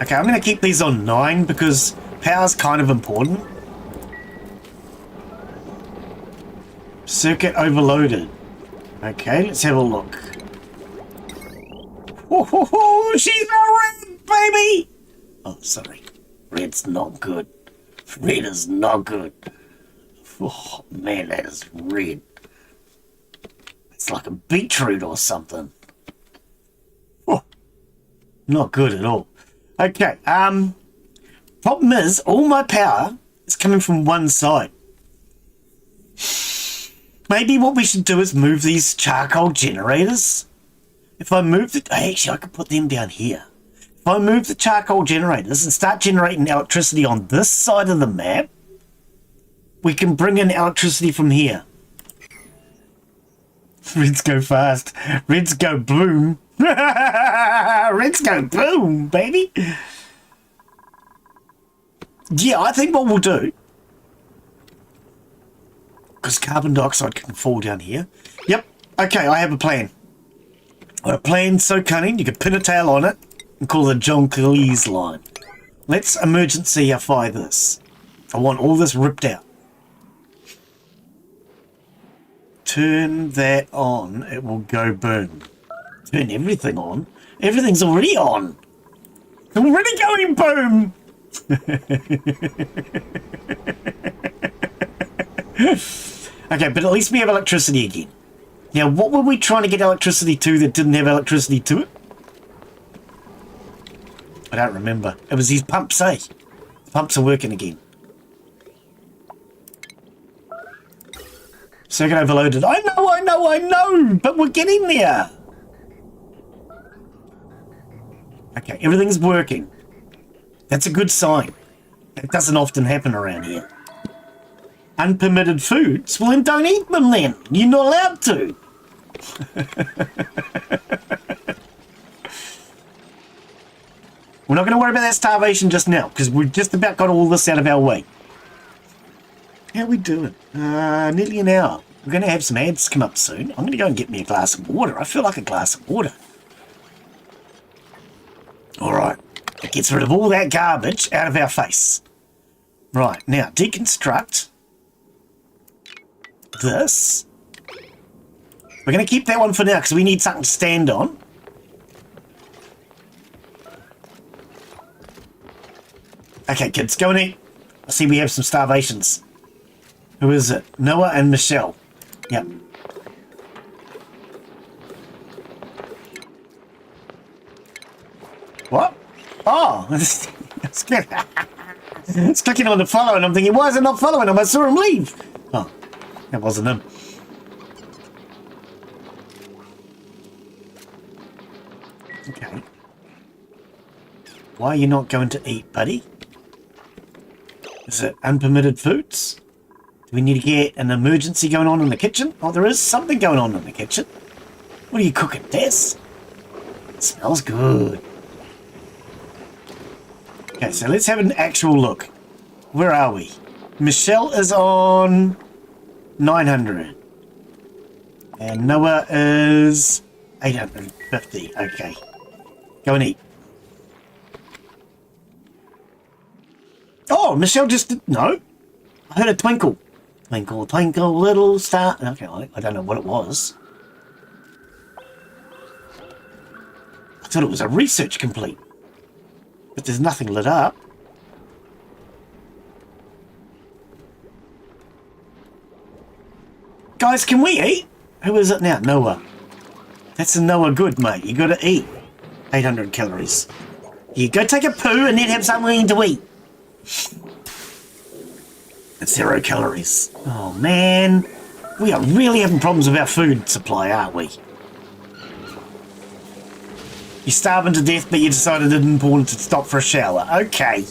Okay, I'm going to keep these on 9 because power's kind of important. Circuit overloaded. Okay, let's have a look. Oh, she's a red, baby! Oh, sorry. Red's not good. Red is not good. Oh, man, that is red. It's like a beetroot or something. Oh, not good at all. Okay, problem is, all my power is coming from one side. Maybe what we should do is move these charcoal generators. If I move the... Actually, I could put them down here. If I move the charcoal generators and start generating electricity on this side of the map, we can bring in electricity from here. Reds go fast. Reds go boom. Reds go boom, baby. Yeah, I think what we'll do... Because carbon dioxide can fall down here. Yep. Okay, I have a plan. A plan so cunning, you can pin a tail on it and call it John Cleese line. Let's emergency-ify this. I want all this ripped out. Turn that on, it will go boom. Turn everything on. Everything's already on. It's already going boom. Okay, but at least we have electricity again. Now, what were we trying to get electricity to that didn't have electricity to it? I don't remember. It was these pumps, eh? The pumps are working again. Circuit overloaded. I know! But we're getting there! Okay, everything's working. That's a good sign. That doesn't often happen around here. Unpermitted foods? Well, then don't eat them then. You're not allowed to. We're not going to worry about that starvation just now because we've just about got all this out of our way. How are we doing? Nearly an hour. We're going to have some ads come up soon. I'm going to go and get me a glass of water. I feel like a glass of water. Alright. It gets rid of all that garbage out of our face. Right. Now, deconstruct this. We're going to keep that one for now because we need something to stand on. Okay, kids, go and eat. I see we have some starvations. Who is it? Noah and Michelle. Yep. What? Oh, it's clicking on the follow, and I'm thinking, why is it not following him? I saw him leave. Oh, that wasn't him. Okay. Why are you not going to eat, buddy? Is it unpermitted foods? Do we need to get an emergency going on in the kitchen? Oh, there is something going on in the kitchen. What are you cooking, Des? It smells good. Okay, so let's have an actual look. Where are we? Michelle is on 900. And Noah is 850. Okay. Go and eat. Oh, Michelle just did, no. I heard a twinkle. Twinkle, twinkle, little star. Okay, I don't know what it was. I thought it was a research complete. But there's nothing lit up. Guys, can we eat? Who is it now? Noah. That's a Noah good, mate. You gotta eat. 800 calories. You go take a poo and then have something to eat. It's 0 calories. Oh, man. We are really having problems with our food supply, aren't we? You're starving to death, but you decided it important to stop for a shower. Okay.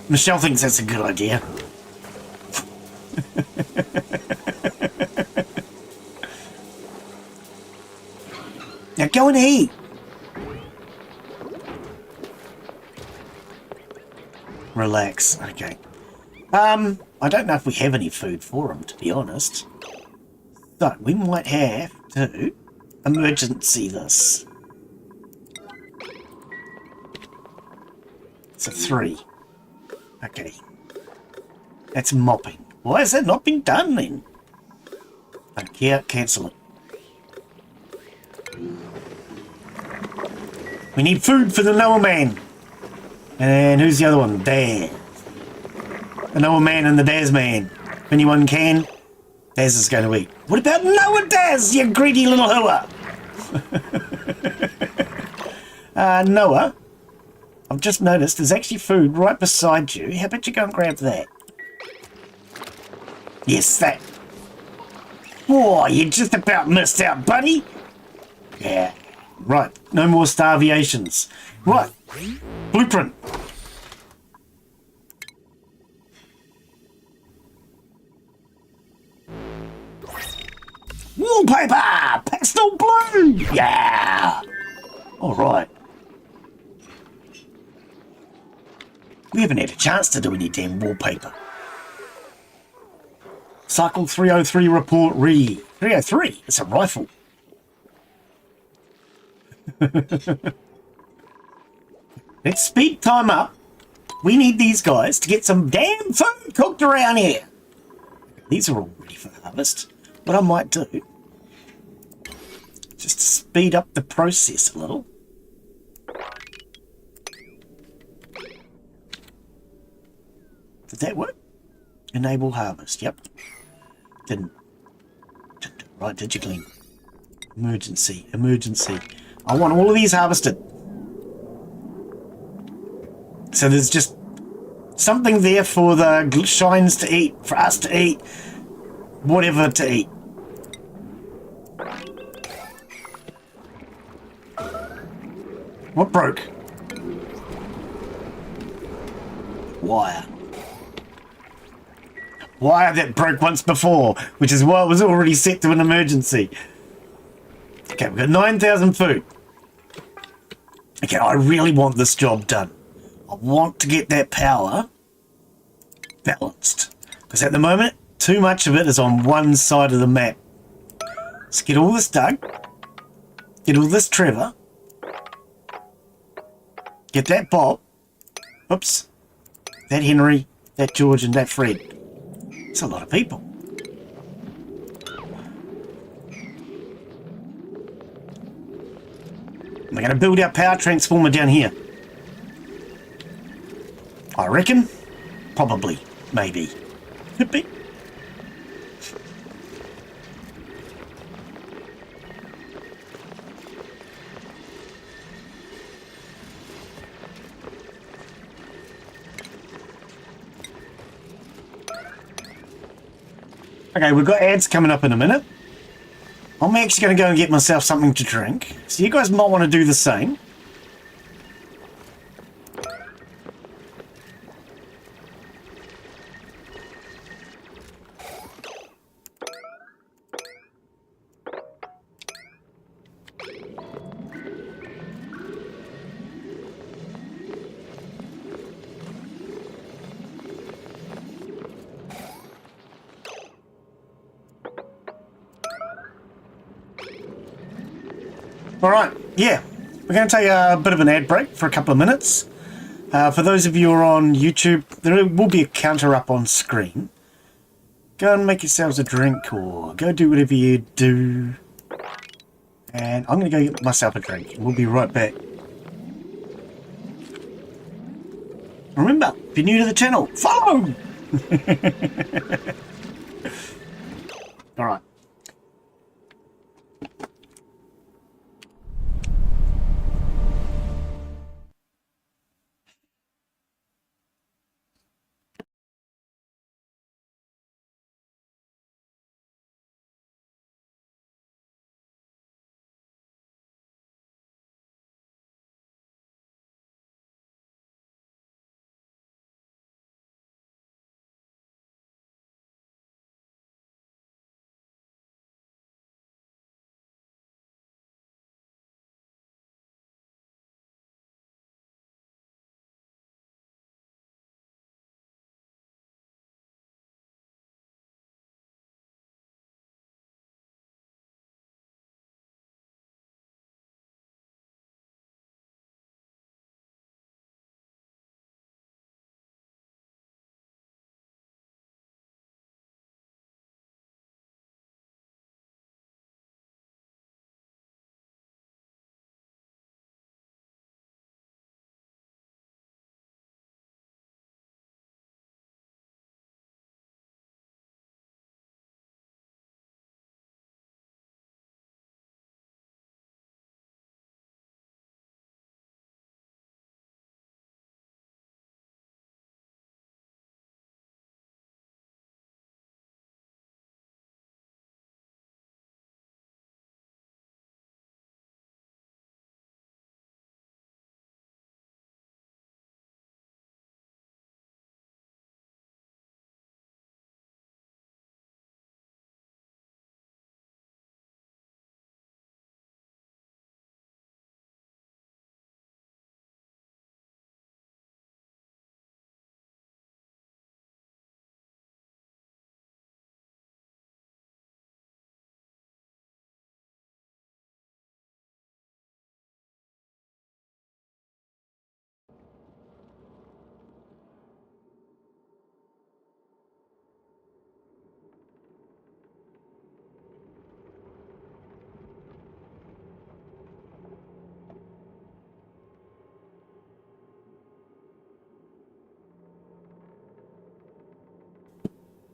Michelle thinks that's a good idea. Now go and eat. Relax. Okay. I don't know if we have any food for him, to be honest. So, we might have to emergency this. It's a 3. Okay. That's mopping. Why has that not been done then? Don't care, cancel it. We need food for the Noah man. And who's the other one? Daz. The Noah man and the Daz man. If anyone can, Daz is going to eat. What about Noah Daz, you greedy little hooah? Noah, I've just noticed there's actually food right beside you. How about you go and grab that? Yes, that. Oh, you just about missed out, buddy. Yeah. Right. No more starvations. Right. Blueprint. Wallpaper! Pastel blue! Yeah! Alright. We haven't had a chance to do any damn wallpaper. Cycle 303 report read. 303? It's a rifle. Let's speed time up. We need these guys to get some damn food cooked around here. These are all ready for harvest. What I might do, just to speed up the process a little. Did that work? Enable harvest, yep. Didn't. Right, did you, Glen? Emergency, emergency. I want all of these harvested. So there's just something there for the shines to eat, for us to eat, whatever to eat. What broke? Wire. Wire that broke once before, which is why it was already set to an emergency. Okay, we've got 9,000 food. Okay, I really want this job done. I want to get that power balanced. Because at the moment, too much of it is on one side of the map. Let's get all this Doug. Get all this Trevor. Get that Bob. Oops. That Henry, that George, and that Fred. It's a lot of people. We're going to build our power transformer down here. I reckon. Probably. Maybe. Could be. Okay, we've got ads coming up in a minute. I'm actually going to go and get myself something to drink. So you guys might want to do the same. All right, yeah, we're going to take a bit of an ad break for a couple of minutes. For those of you who are on YouTube, there will be a counter up on screen. Go and make yourselves a drink or go do whatever you do. And I'm going to go get myself a drink. We'll be right back. Remember, if you're new to the channel, follow! All right.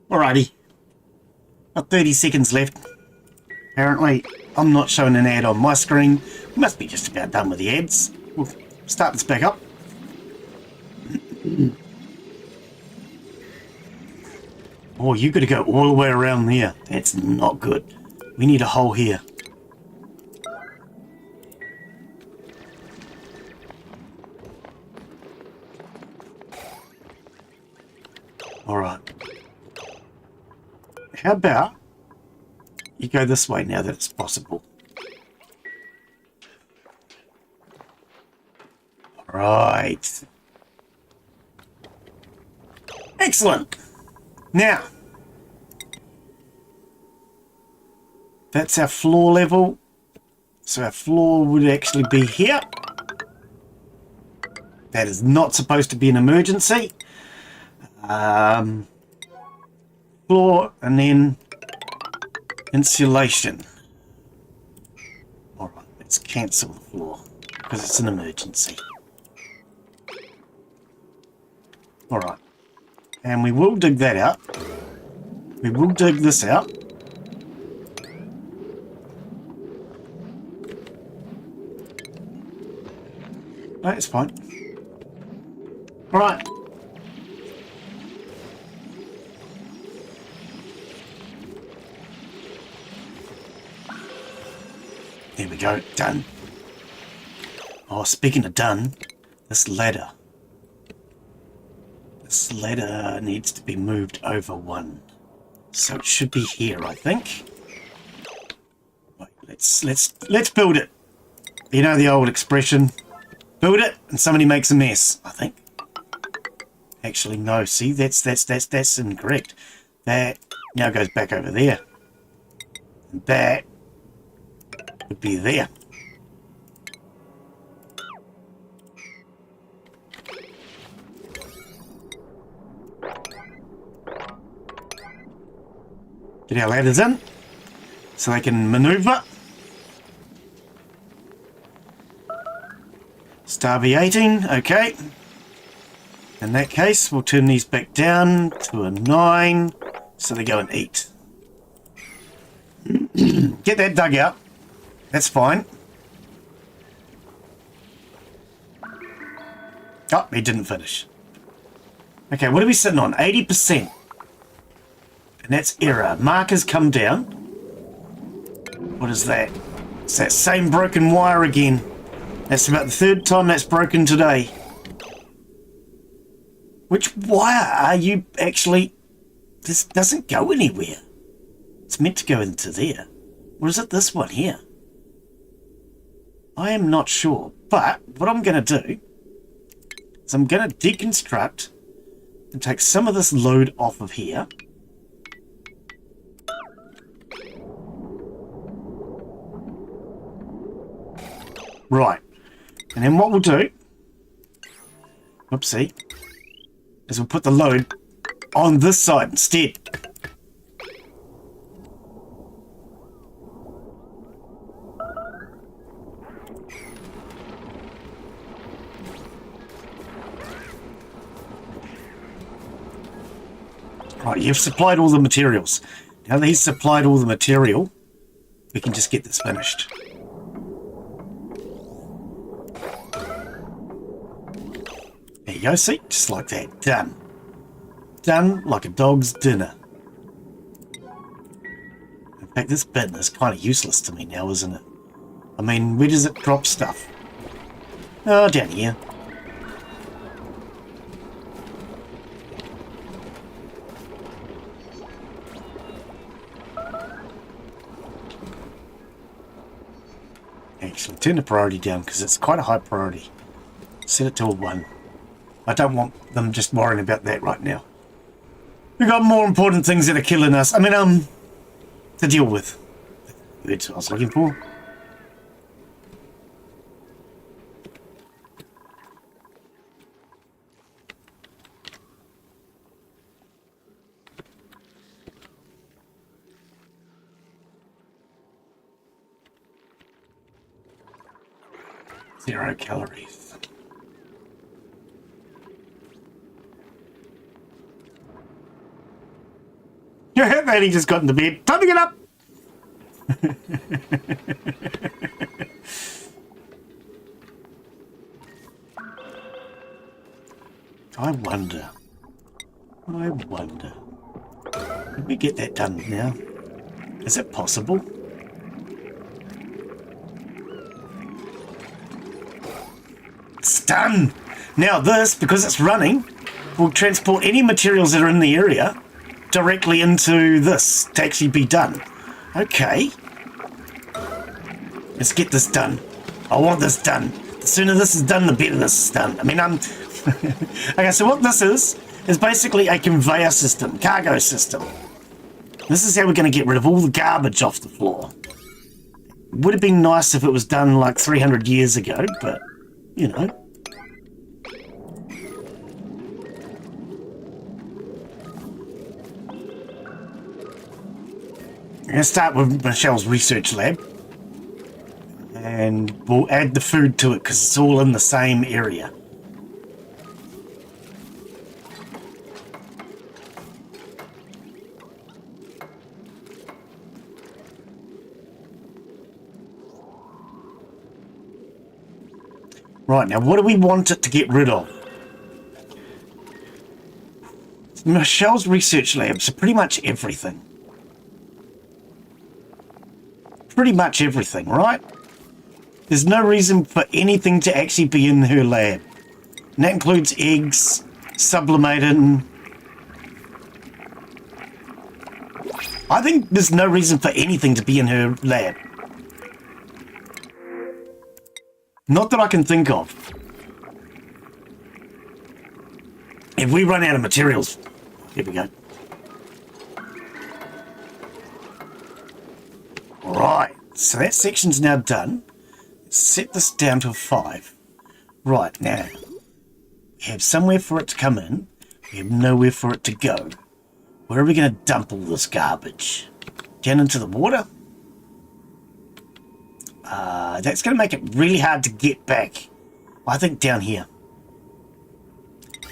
Alrighty. Got 30 seconds left. Apparently, I'm not showing an ad on my screen. We must be just about done with the ads. We'll start this back up. Oh, you got to go all the way around there. That's not good. We need a hole here. Alright. How about you go this way now that it's possible? Right. Excellent. Now, that's our floor level. So our floor would actually be here. That is not supposed to be an emergency. Floor and then insulation. Alright, let's cancel the floor because it's an emergency. Alright. And we will dig that out. We will dig this out. No, it's fine. Alright. There we go, done. Oh, speaking of done, this ladder needs to be moved over one. So it should be here, I think. Right, let's build it. You know the old expression, build it and somebody makes a mess, I think. Actually, no, see, that's incorrect. That now goes back over there. And that would be there. Get our ladders in so they can maneuver. Star V18, okay. In that case, we'll turn these back down to a 9 so they go and eat. Get that dug out. That's fine. Oh, he didn't finish. Okay, what are we sitting on? 80%. And that's error. Markers come down. What is that? It's that same broken wire again. That's about the third time that's broken today. Which wire are you actually... This doesn't go anywhere. It's meant to go into there. Or is it this one here? I am not sure. But what I'm going to do is I'm going to deconstruct and take some of this load off of here. Right. And then what we'll do, oopsie, is we'll put the load on this side instead. Right, you've supplied all the materials. Now that he's supplied all the material, we can just get this finished. There you go, see? Just like that. Done. Done like a dog's dinner. In fact, this bin is kind of useless to me now, isn't it? I mean, where does it drop stuff? Oh, down here. Actually, turn the priority down because it's quite a high priority. Set it to a 1. I don't want them just worrying about that right now. We've got more important things that are killing us. I mean, to deal with. That's what I was looking for. Zero calories. That he just got into bed. Time to get up! I wonder. Can we get that done now? Is it possible? It's done! Now this, because it's running, will transport any materials that are in the area directly into this to actually be done. Okay. Let's get this done. I want this done. The sooner this is done, the better this is done. I mean, okay, so what this is basically a conveyor system, cargo system. This is how we're going to get rid of all the garbage off the floor. Would have been nice if it was done like 300 years ago, but, you know. I'm going to start with Michelle's research lab. And we'll add the food to it because it's all in the same area. Right, now what do we want it to get rid of? Michelle's research lab, so pretty much everything. Pretty much everything, right? There's no reason for anything to actually be in her lab. And that includes eggs, sublimating. I think there's no reason for anything to be in her lab. Not that I can think of. If we run out of materials, here we go. Right, so that section's now done. Let's set this down to a 5. Right, now, we have somewhere for it to come in. We have nowhere for it to go. Where are we going to dump all this garbage? Down into the water? That's going to make it really hard to get back. I think down here.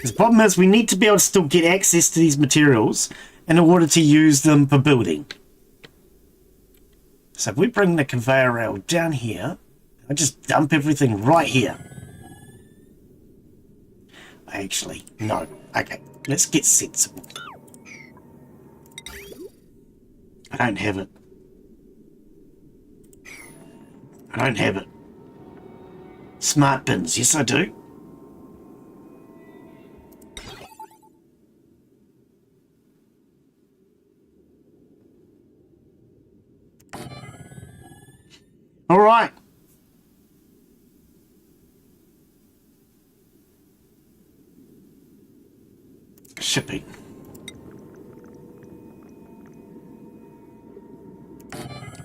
The problem is we need to be able to still get access to these materials in order to use them for building. So if we bring the conveyor rail down here, I just dump everything right here. Actually, no. Okay, let's get sensible. I don't have it. I don't have it. Smart bins, yes I do. All right. Shipping.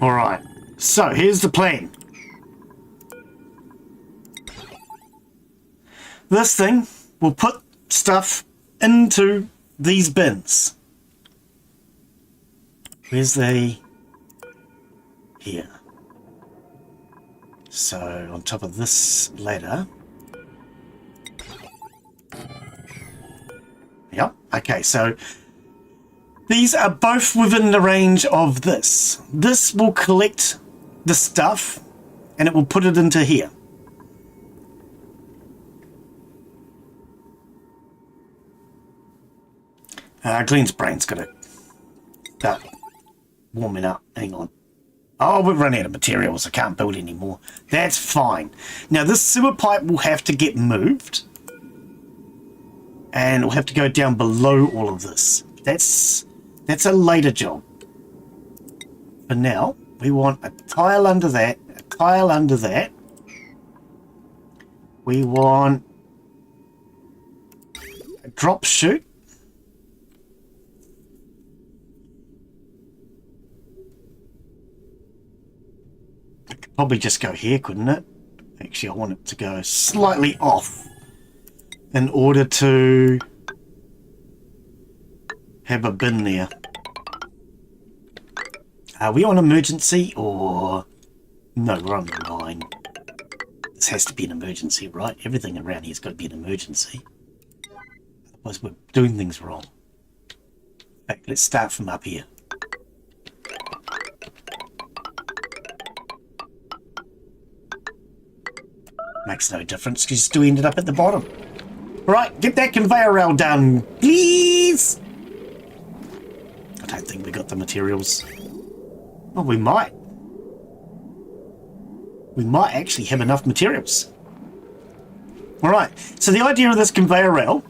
All right. So here's the plan. This thing will put stuff into these bins. Where's the... Here. So on top of this ladder. Yep. Okay, so these are both within the range of this. This will collect the stuff and it will put it into here. Glen's brain's got to start warming up. Hang on. Oh, we've run out of materials. I can't build anymore. That's fine. Now, this sewer pipe will have to get moved. And it'll have to go down below all of this. That's a later job. For now, we want a tile under that, a tile under that. We want a drop chute. Probably just go here, couldn't it? Actually, I want it to go slightly off in order to have a bin there. Are we on emergency or... No, we're on the line. This has to be an emergency, right? Everything around here's got to be an emergency. Otherwise we're doing things wrong. In fact, let's start from up here. Makes no difference because you still ended up at the bottom. Right, get that conveyor rail done, please. I don't think we got the materials. Well, we might. We might actually have enough materials. All right, so the idea of this conveyor rail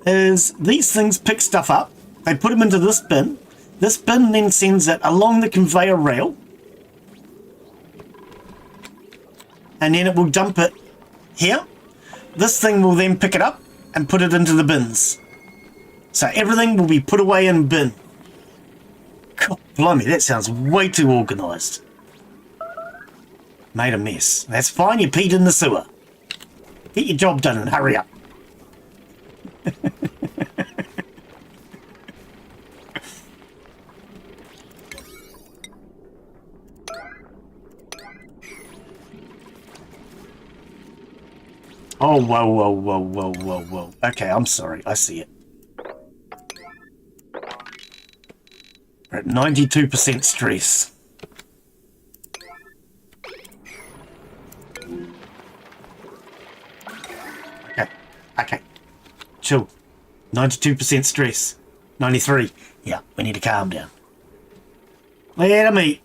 is these things pick stuff up. They put them into this bin. This bin then sends it along the conveyor rail. And then it will dump it here. This thing will then pick it up and put it into the bins. So everything will be put away in bin. God, blimey, that sounds way too organised. Made a mess. That's fine, you peed in the sewer. Get your job done and hurry up. Oh, whoa, whoa, whoa, whoa, whoa, whoa. Okay, I'm sorry. I see it. We're at 92% stress. Okay, okay. Chill. 92% stress. 93. Yeah, we need to calm down. Let him eat.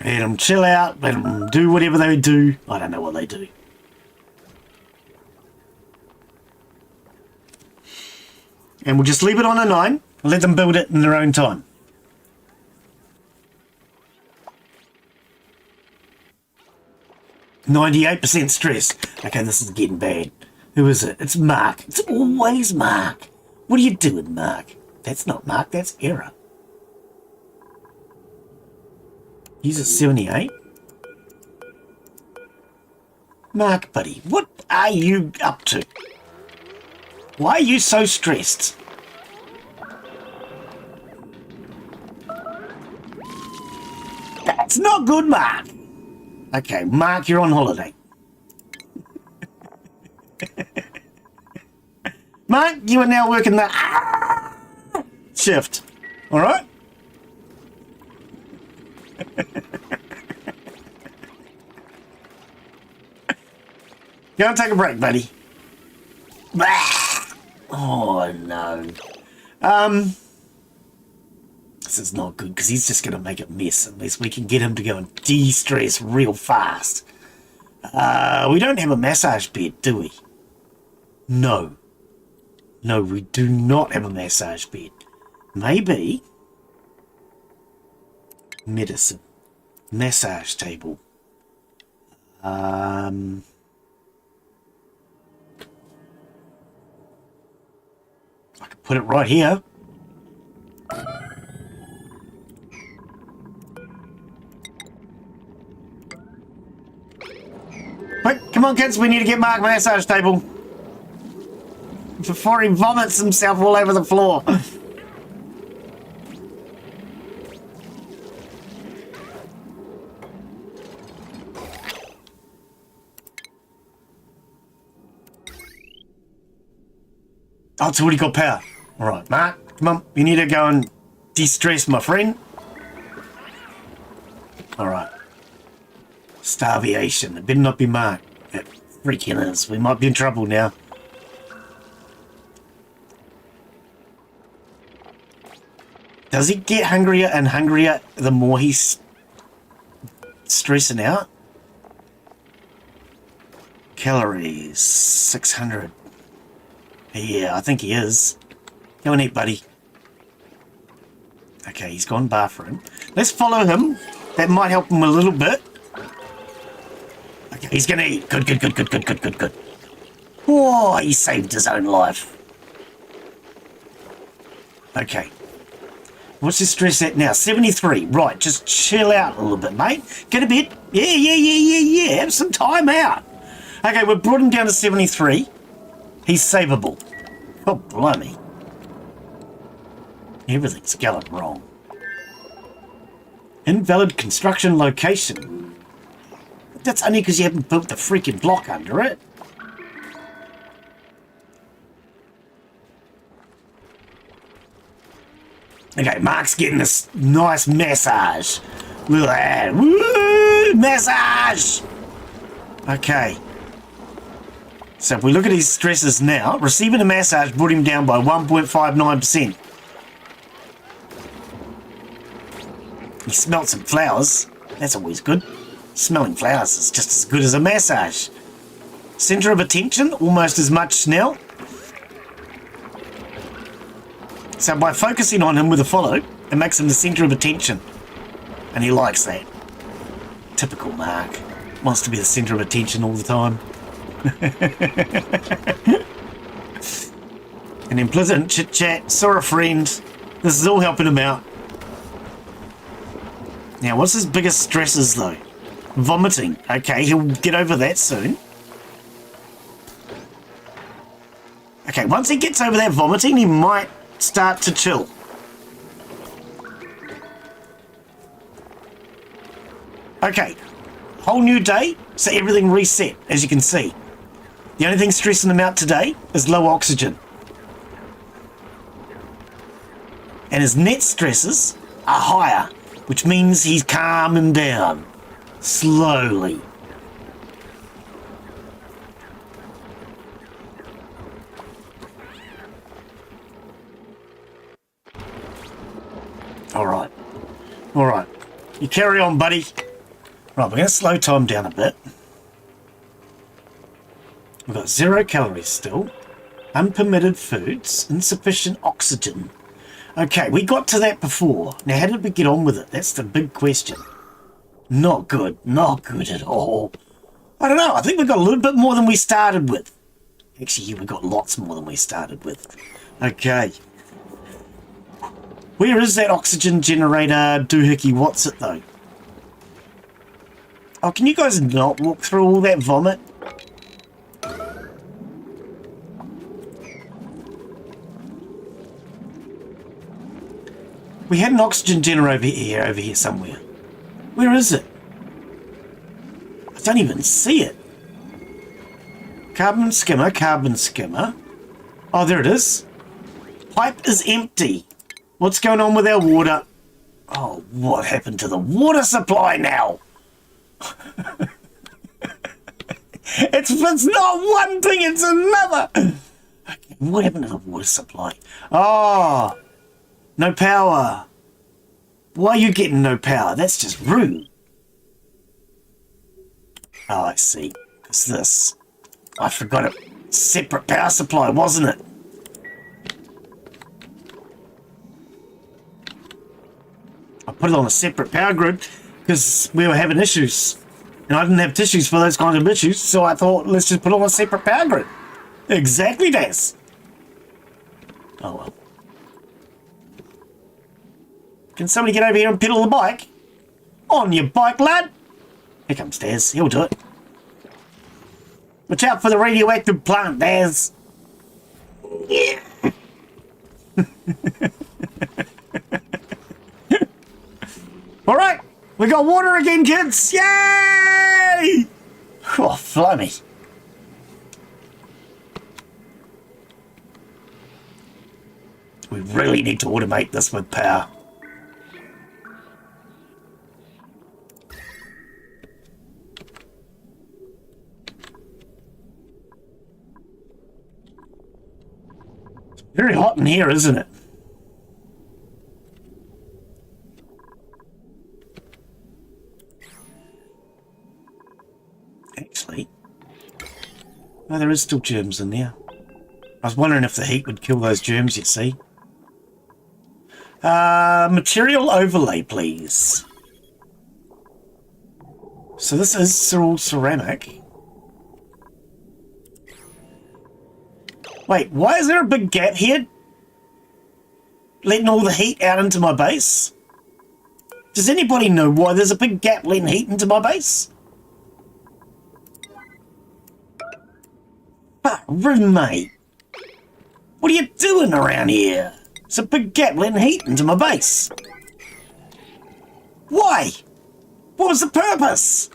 Let them chill out, let them do whatever they do. I don't know what they do. And we'll just leave it on a 9 and let them build it in their own time. %98 stress. Okay, this is getting bad. Who is it? It's Mark. It's always Mark. What are you doing, Mark? That's not Mark, that's Error. He's at 78. Mark, buddy, what are you up to? Why are you so stressed? That's not good, Mark. Okay, Mark, you're on holiday. Mark, you are now working the shift. All right? Go and take a break, buddy. Oh, no. This is not good because he's just going to make a mess unless we can get him to go and de-stress real fast. We don't have a massage bed, do we? No. No, we do not have a massage bed. Maybe medicine. Massage table. I could put it right here. Quick, come on kids, we need to get Mark a massage table before he vomits himself all over the floor. Oh, it's already got power. All right, Mark, come on. You need to go and de-stress, my friend. All right. Starvation. It better not be Mark. It freaking is. We might be in trouble now. Does he get hungrier and hungrier the more he's stressing out? Calories, 600. Yeah, I think he is. Go and eat, buddy. Okay, he's gone bathroom. Let's follow him. That might help him a little bit. Okay, he's gonna eat. Good, good, good, good, good, good, good, good. Oh, he saved his own life. Okay. What's his stress at now? 73. Right, just chill out a little bit, mate. Get a bit. Yeah. Have some time out. Okay, we've brought him down to 73. He's savable. Oh, blimey. Everything's going wrong. Invalid construction location. That's only because you haven't built the freaking block under it. Okay, Mark's getting this nice massage. Look at that. Woo! Massage! Okay. So if we look at his stresses now, receiving a massage brought him down by 1.59%. He smelt some flowers. That's always good. Smelling flowers is just as good as a massage. Centre of attention, almost as much now. So by focusing on him with a follow, it makes him the centre of attention. And he likes that. Typical Mark. Wants to be the centre of attention all the time. An unpleasant chit-chat, saw a friend. This is all helping him out. Now, what's his biggest stresses, though? Vomiting. Okay, he'll get over that soon. Okay, once he gets over that vomiting, he might start to chill. Okay, whole new day, so everything reset, as you can see. The only thing stressing him out today is low oxygen. And his net stresses are higher, which means he's calming down slowly. All right. You carry on, buddy. Right, we're going to slow time down a bit. We've got 0 calories still. Unpermitted foods. Insufficient oxygen. Okay, we got to that before. Now, how did we get on with it? That's the big question. Not good. Not good at all. I don't know. I think we got a little bit more than we started with. Actually, yeah, we got lots more than we started with. Okay. Where is that oxygen generator doohickey? What's it, though? Oh, can you guys not walk through all that vomit? We had an oxygen generator over here somewhere. Where is it? I don't even see it. Carbon skimmer, carbon skimmer. Oh, there it is. Pipe is empty. What's going on with our water? Oh, what happened to the water supply now? It's not one thing, it's another. Okay, what happened to the water supply? Oh, no power. Why are you getting no power? That's just rude. Oh, I see. It's this. I forgot it. Separate power supply, wasn't it? I put it on a separate power grid because we were having issues. And I didn't have tissues for those kinds of issues, so I thought, let's just put on a separate power grid. Exactly, Daz. Oh, well. Can somebody get over here and pedal the bike? On your bike, lad. Here comes Daz. He'll do it. Watch out for the radioactive plant, Daz. Yeah. All right. We got water again, kids. Yay! Oh, blimey. We really need to automate this with power. It's very hot in here, isn't it? Actually, no, there is still germs in there. I was wondering if the heat would kill those germs, you see. Material overlay, please. So this is all ceramic. Wait, why is there a big gap here? Letting all the heat out into my base? Does anybody know why there's a big gap letting heat into my base? But, roommate, what are you doing around here? It's a big gap letting heat into my base. Why? What was the purpose?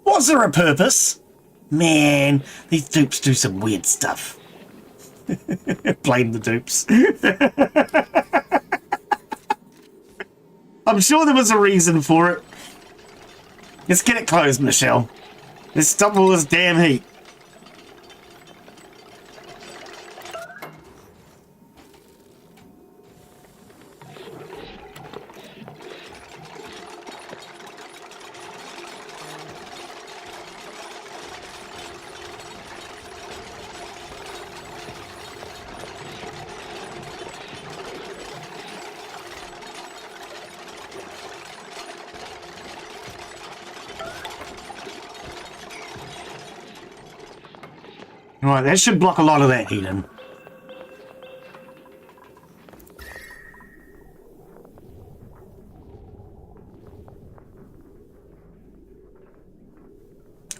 Was there a purpose? Man, these dupes do some weird stuff. Blame the dupes. I'm sure there was a reason for it. Let's get it closed, Michelle. Let's stop all this damn heat. Right, that should block a lot of that heat in.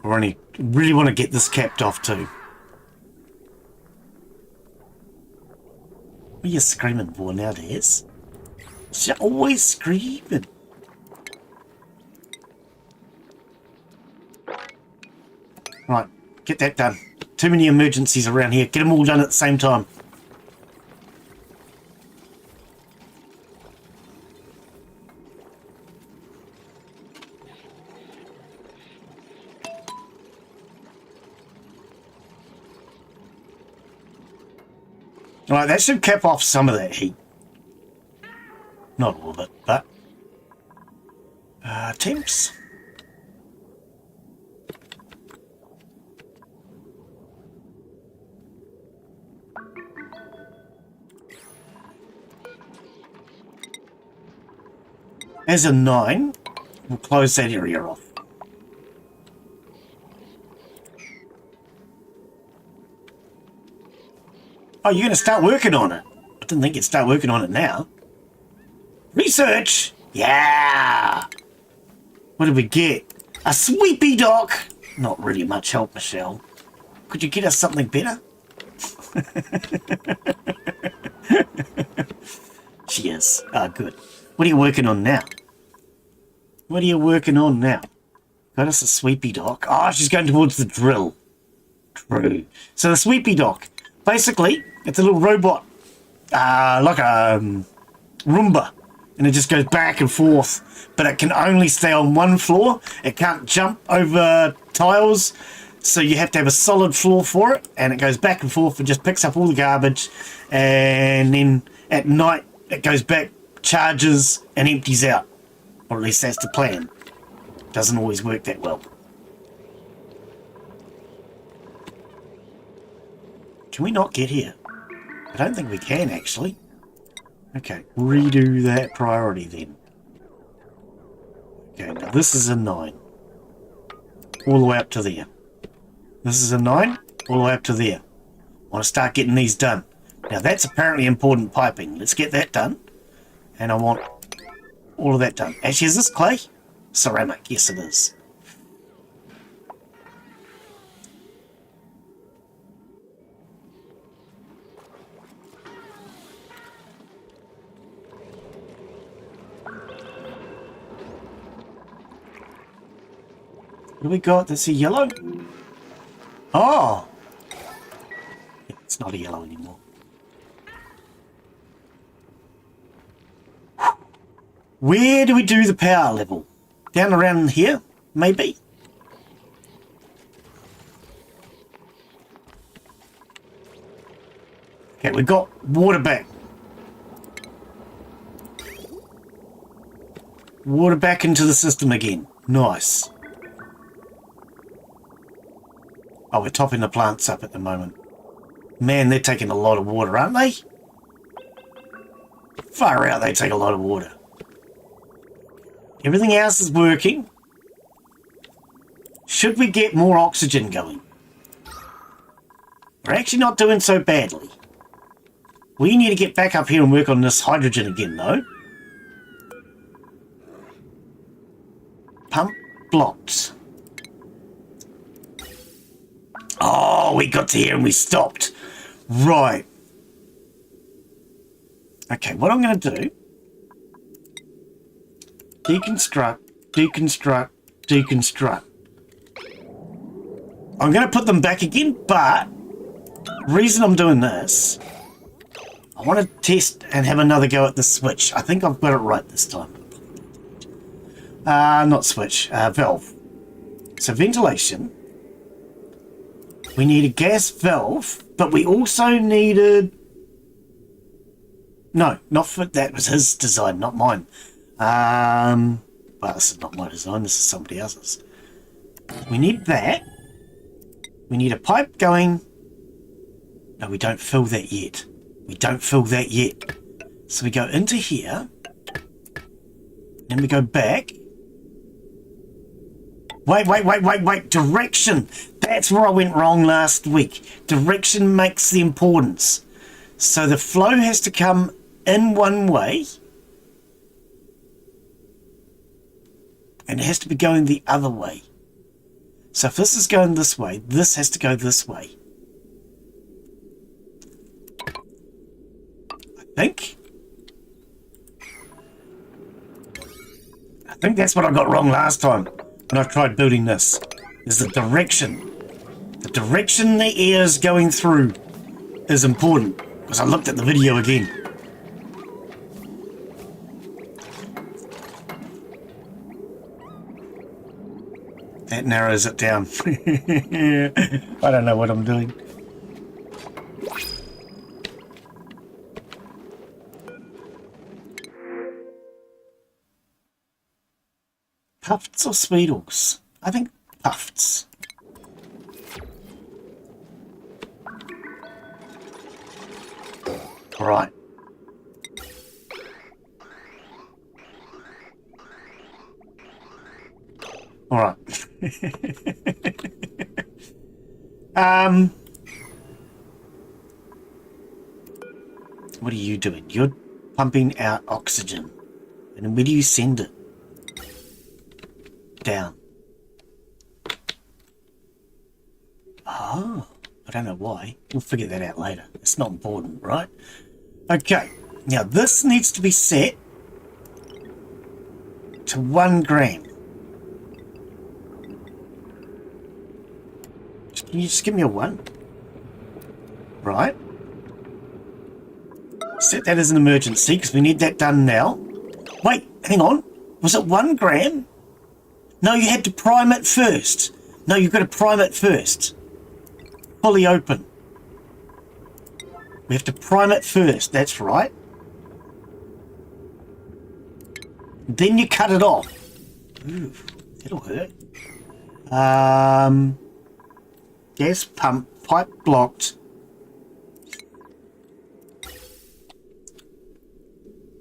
I really want to get this capped off too. What are you screaming for nowadays? She's always screaming. Right, get that done. Too many emergencies around here. Get them all done at the same time. Alright, that should cap off some of that heat. Not all of it, but... temps. As a 9, we'll close that area off. Oh, you're going to start working on it. I didn't think you'd start working on it now. Research! Yeah! What did we get? A sweepy dock! Not really much help, Michelle. Could you get us something better? She is. Ah, good. What are you working on now? What are you working on now? Got us a sweepy dock. Oh, she's going towards the drill. True. So the sweepy dock, basically, it's a little robot, like a Roomba, and it just goes back and forth, but it can only stay on one floor. It can't jump over tiles, so you have to have a solid floor for it, and it goes back and forth and just picks up all the garbage, and then at night it goes back, charges, and empties out. Or at least that's the plan. Doesn't always work that well. Can we not get here? I don't think we can, actually. Okay, redo that priority then. Okay, now this is a 9. All the way up to there. This is a 9, all the way up to there. I want to start getting these done. Now that's apparently important piping. Let's get that done. And I want all of that done. Actually, is this clay? Ceramic, yes it is. What do we got? That's a yellow? Oh! It's not a yellow anymore. Where do we do the power level? Down around here, maybe? Okay, we've got water back. Water back into the system again. Nice. Oh, we're topping the plants up at the moment. Man, they're taking a lot of water, aren't they? Far out, they take a lot of water. Everything else is working. Should we get more oxygen going? We're actually not doing so badly. We need to get back up here and work on this hydrogen again, though. Pump blocked. Oh, we got to here and we stopped. Right. Okay, what I'm going to do... Deconstruct, deconstruct, deconstruct. I'm going to put them back again, but the reason I'm doing this, I want to test and have another go at the switch. I think I've got it right this time. Not switch, valve. So ventilation. We need a gas valve, but we also needed... No, not for... That was his design, not mine. Well, this is not my design, this is somebody else's. We need that. We need a pipe going. No, we don't fill that yet. We don't fill that yet. So we go into here. Then we go back. Wait. Direction. That's where I went wrong last week. Direction makes the importance. So the flow has to come in one way. And it has to be going the other way. So if this is going this way, this has to go this way. I think that's what I got wrong last time when I tried building this. Is the direction. The direction the air is going through is important. Because I looked at the video again. That narrows it down. I don't know what I'm doing. Puffs or Sweetles? I think puffs. right. All right. What are you doing? You're pumping out oxygen. And where do you send it? Down. Oh, I don't know why. We'll figure that out later. It's not important, right? Okay. Now this needs to be set to 1 gram. Can you just give me a 1? Right. Set that as an emergency because we need that done now. Wait, hang on. Was it 1 gram? No, you had to prime it first. No, you've got to prime it first. Fully open. We have to prime it first. That's right. Then you cut it off. Ooh, that'll hurt. Gas pump, pipe blocked.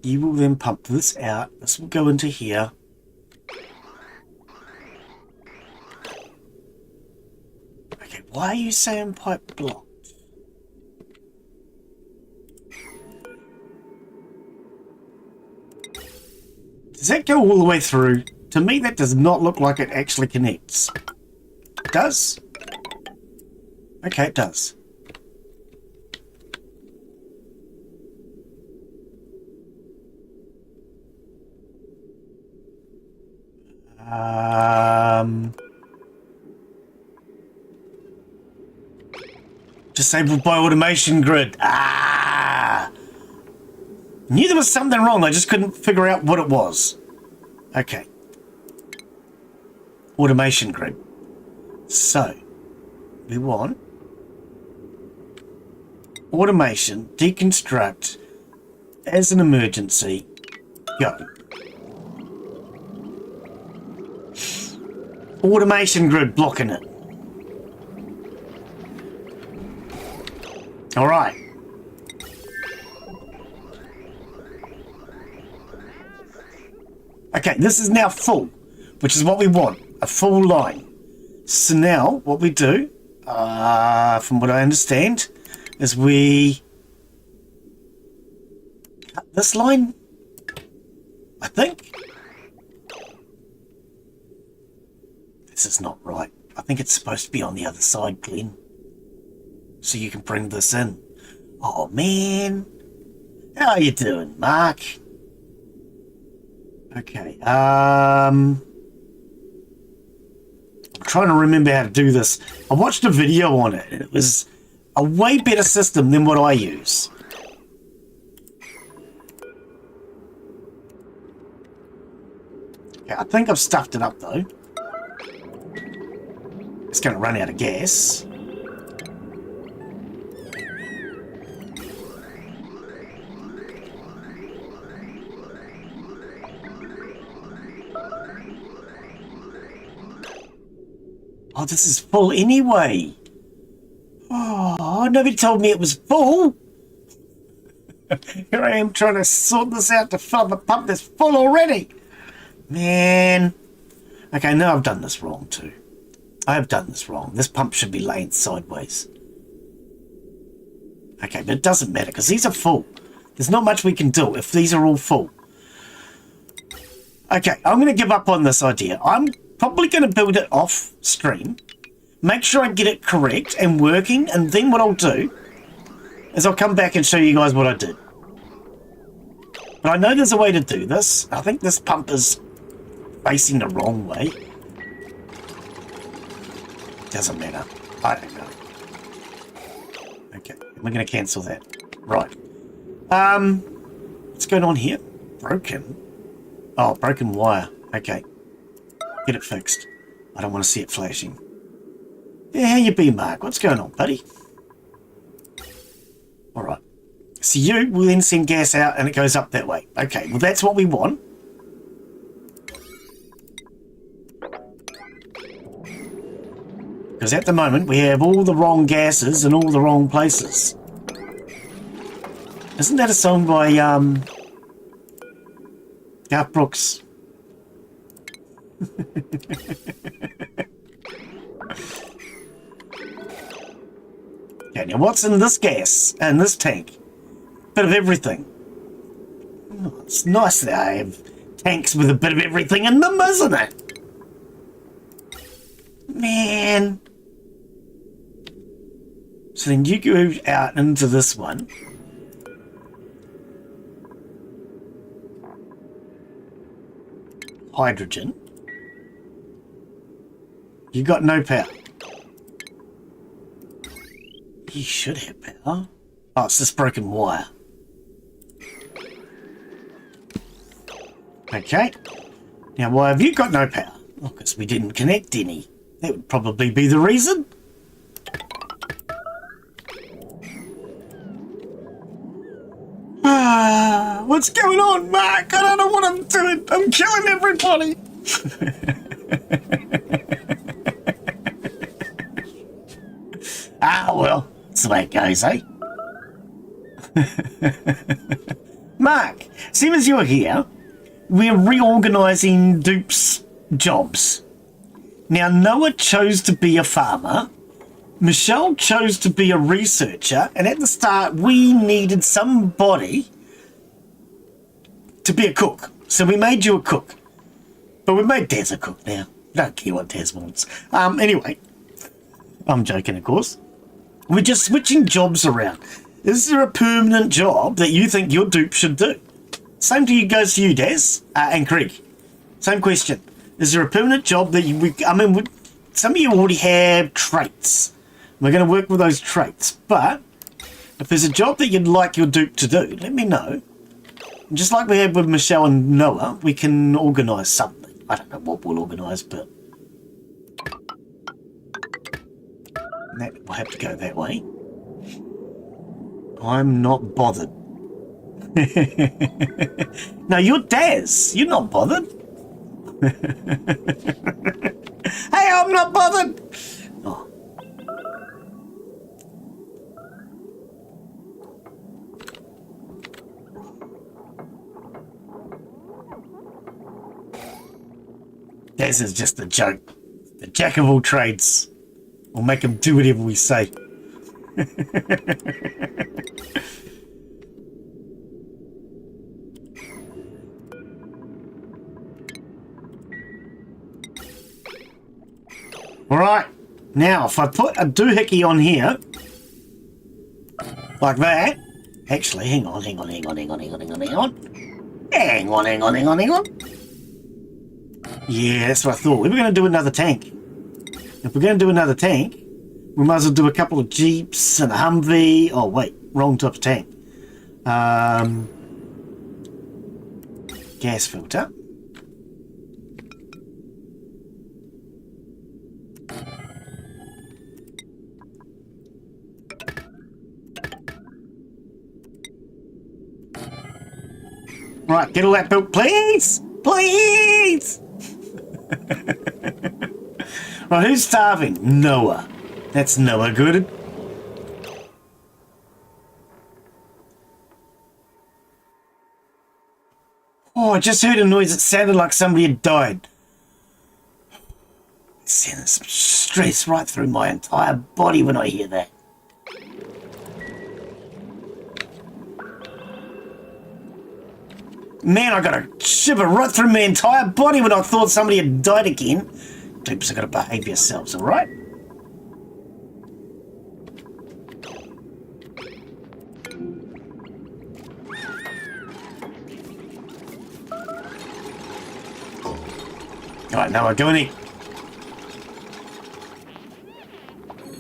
You will then pump this out. This will go into here. Okay, why are you saying pipe blocked? Does that go all the way through? To me, that does not look like it actually connects. It does? Okay, it does. Disabled by automation grid. Knew there was something wrong. I just couldn't figure out what it was. Okay. Automation grid. So, we want automation, deconstruct, as an emergency, go. Automation grid blocking it. All right. Okay, this is now full, which is what we want, a full line. So now what we do, from what I understand, is we cut this line, I think. This is not right. I think it's supposed to be on the other side, Glen. So you can bring this in. Oh, man. How are you doing, Mark? Okay, I'm trying to remember how to do this. I watched a video on it, and it was a way better system than what I use. Okay, I think I've stuffed it up, though. It's going to run out of gas. Oh, this is full anyway. Oh, nobody told me it was full. Here I am trying to sort this out to fill the pump that's full already. Man. Okay, now I've done this wrong too. I have done this wrong. This pump should be laying sideways. Okay, but it doesn't matter because these are full. There's not much we can do if these are all full. Okay, I'm going to give up on this idea. I'm probably going to build it off stream, make sure I get it correct and working, and then what I'll do is I'll come back and show you guys what I did. But I know there's a way to do this. I think this pump is facing the wrong way. Doesn't matter. I don't know. Okay, we're going to cancel that. Right. What's going on here? Broken? Oh, broken wire. Okay. Get it fixed. I don't want to see it flashing. Yeah, how you been, Mark? What's going on, buddy? Alright. So you will then send gas out and it goes up that way. Okay, well that's what we want. Because at the moment we have all the wrong gases in all the wrong places. Isn't that a song by Garth Brooks? Okay, now what's in this gas and this tank? Bit of everything. Oh, it's nice that I have tanks with a bit of everything in them, isn't it? Man. So then you go out into this one. Hydrogen. You got no power. You should have power. Oh, it's this broken wire. Okay. Now, why have you got no power? Well, because we didn't connect any. That would probably be the reason. What's going on, Mark? I don't know what I'm doing. I'm killing everybody. Well, that's the way it goes, eh? Mark, seeing as you're here, we're reorganising Dupe's jobs. Now, Noah chose to be a farmer, Michelle chose to be a researcher, and at the start we needed somebody to be a cook. So we made you a cook. But we made Daz a cook now. Don't care what Daz wants. Anyway, I'm joking, of course. We're just switching jobs around. Is there a permanent job that you think your dupe should do? Same to you goes to you, Daz, and Craig. Same question. Is there a permanent job that some of you already have traits. We're going to work with those traits. But if there's a job that you'd like your dupe to do, let me know. And just like we had with Michelle and Noah, we can organise something. I don't know what we'll organise, but that will have to go that way. I'm not bothered. No, you're Daz. You're not bothered. Hey, I'm not bothered. Oh. Daz is just a joke. The jack of all trades. We'll make him do whatever we say. Alright, now if I put a doohickey on here, like that, actually, hang on. Yeah, that's what I thought. We were going to do another tank. If we're going to do another tank, we might as well do a couple of Jeeps and a Humvee. Oh, wait, wrong type of tank. Gas filter. Right, get all that built, please! Please! Right, who's starving? Noah. That's Noah good. Oh, I just heard a noise that sounded like somebody had died. It sends some stress right through my entire body when I hear that. Man, I got a shiver right through my entire body when I thought somebody had died again. Dupes, I gotta behave yourselves, alright? Alright, now I go in here.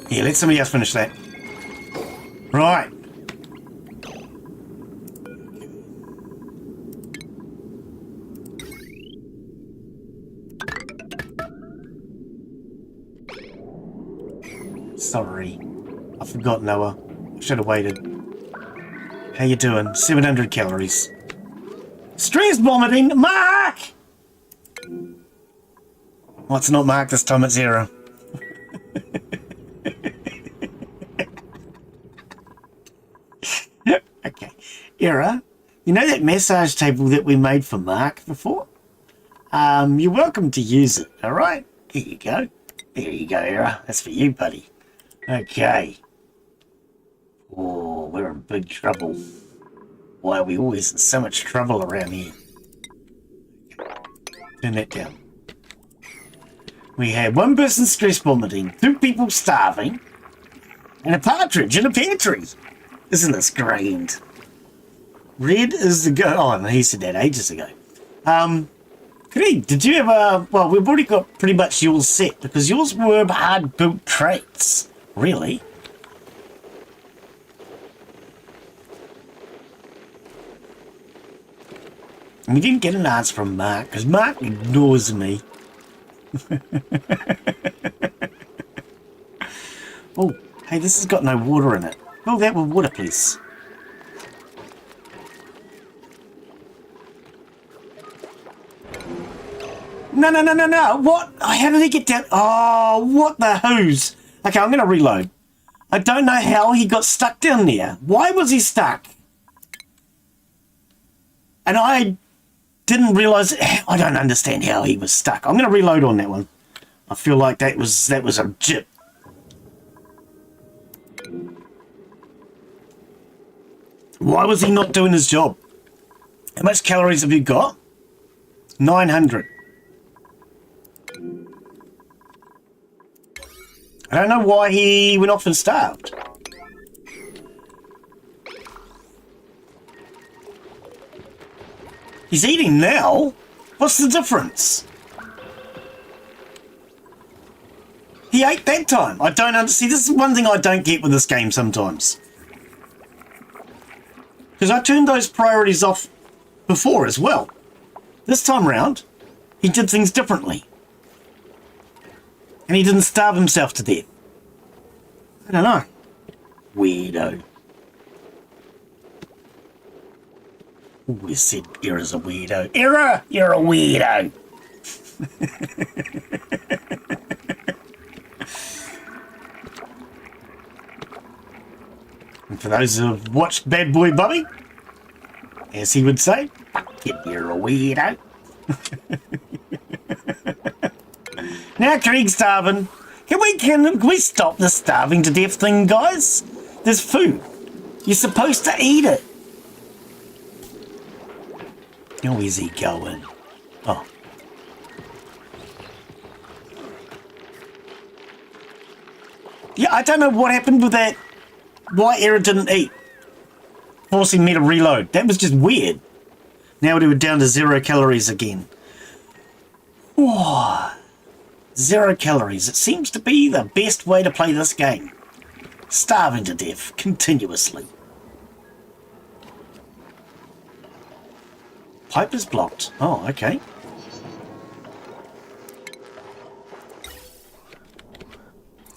Here, let somebody else finish that. Right. Sorry. I forgot, Noah. I should have waited. How you doing? 700 calories. Stress vomiting! Mark! Oh, it's not Mark this time, it's Zero. Okay. Era, you know that massage table that we made for Mark before? You're welcome to use it, all right? Here you go. There you go, Era. That's for you, buddy. Okay. Oh, we're in big trouble. Why are we always in so much trouble around here? Turn that down. We had one person stress vomiting, 2 people starving, and a partridge in a pear tree. Isn't this grand? Red is the go. Oh, no, he said that ages ago. Craig, did you ever... Well, we've already got pretty much yours set, because yours were hard-built traits, really. And we didn't get an answer from Mark, because Mark ignores me. Oh, hey, this has got no water in it. Fill that with water, please. No. What? How did he get down? Oh, what the who's? Okay, I'm going to reload. I don't know how he got stuck down there. Why was he stuck? And I didn't realise... I don't understand how he was stuck. I'm going to reload on that one. I feel like that was a jip. Why was he not doing his job? How much calories have you got? 900. I don't know why he went off and starved. He's eating now? What's the difference? He ate that time. I don't understand. This is one thing I don't get with this game sometimes. Because I turned those priorities off before as well. This time round, he did things differently. And he didn't starve himself to death. I don't know. Weirdo. We said Era's a weirdo. Era, you're a weirdo. And for those who have watched Bad Boy Bobby, as he would say, fuck it, you're a weirdo. Now Craig's starving. Can we stop the starving to death thing, guys? There's food. You're supposed to eat it. Oh, is he going? Oh. Yeah, I don't know what happened with that. Why Era didn't eat. Forcing me to reload. That was just weird. Now we're down to 0 calories again. Whoa. 0 calories. It seems to be the best way to play this game. Starving to death continuously. Pipe is blocked. Oh, okay.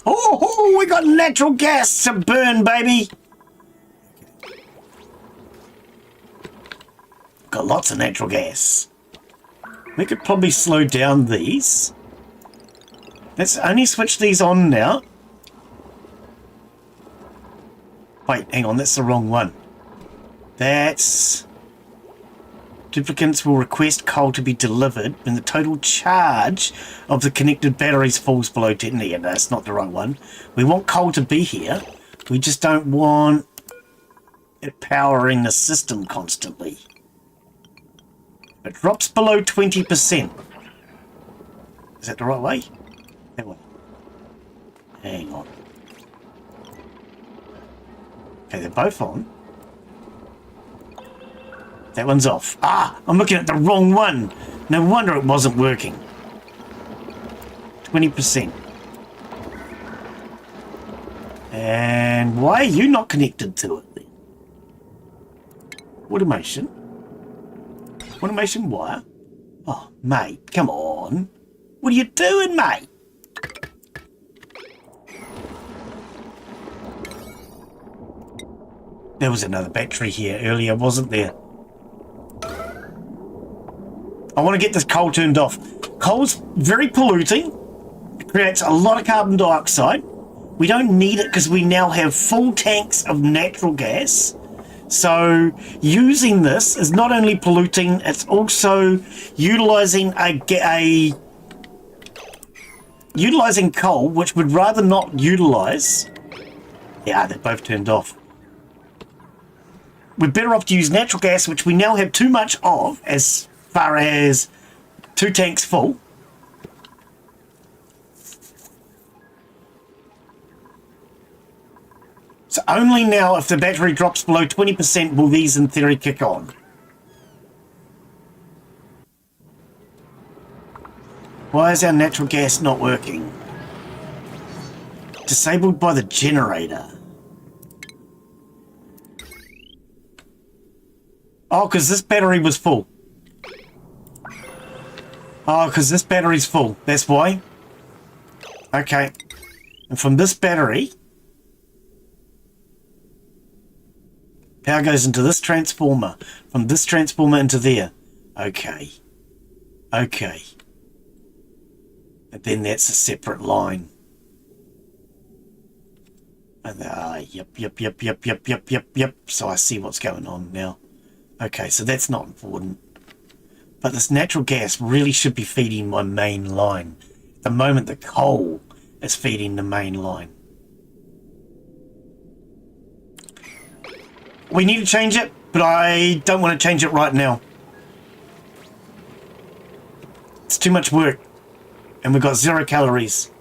Oh, we got natural gas to burn, baby. Got lots of natural gas. We could probably slow down these. Let's only switch these on now. Wait, hang on, that's the wrong one. That's... Duplicants will request coal to be delivered when the total charge of the connected batteries falls below 10. Yeah, no, that's not the right one. We want coal to be here. We just don't want it powering the system constantly. It drops below 20%. Is that the right way? That way. Hang on. Okay, they're both on. That one's off. Ah, I'm looking at the wrong one. No wonder it wasn't working. 20%. And why are you not connected to it then? Automation. Automation wire. Oh, mate, come on. What are you doing, mate? There was another battery here earlier, wasn't there? I want to get this coal turned off. Coal's very polluting. It creates a lot of carbon dioxide. We don't need it because we now have full tanks of natural gas. So using this is not only polluting, it's also utilizing utilizing coal, which we'd rather not utilize. Yeah, they're both turned off. We're better off to use natural gas, which we now have too much of, as far as 2 tanks full. So only now, if the battery drops below 20%, will these in theory kick on. Why is our natural gas not working? Disabled by the generator. Oh, because this battery was full. Oh, because this battery's full. That's why. Okay. And from this battery, power goes into this transformer. From this transformer into there. Okay. Okay. And then that's a separate line. And yep. So I see what's going on now. Okay, so that's not important. But this natural gas really should be feeding my main line. At the moment, the coal is feeding the main line. We need to change it, but I don't want to change it right now. It's too much work. And we've got 0 calories.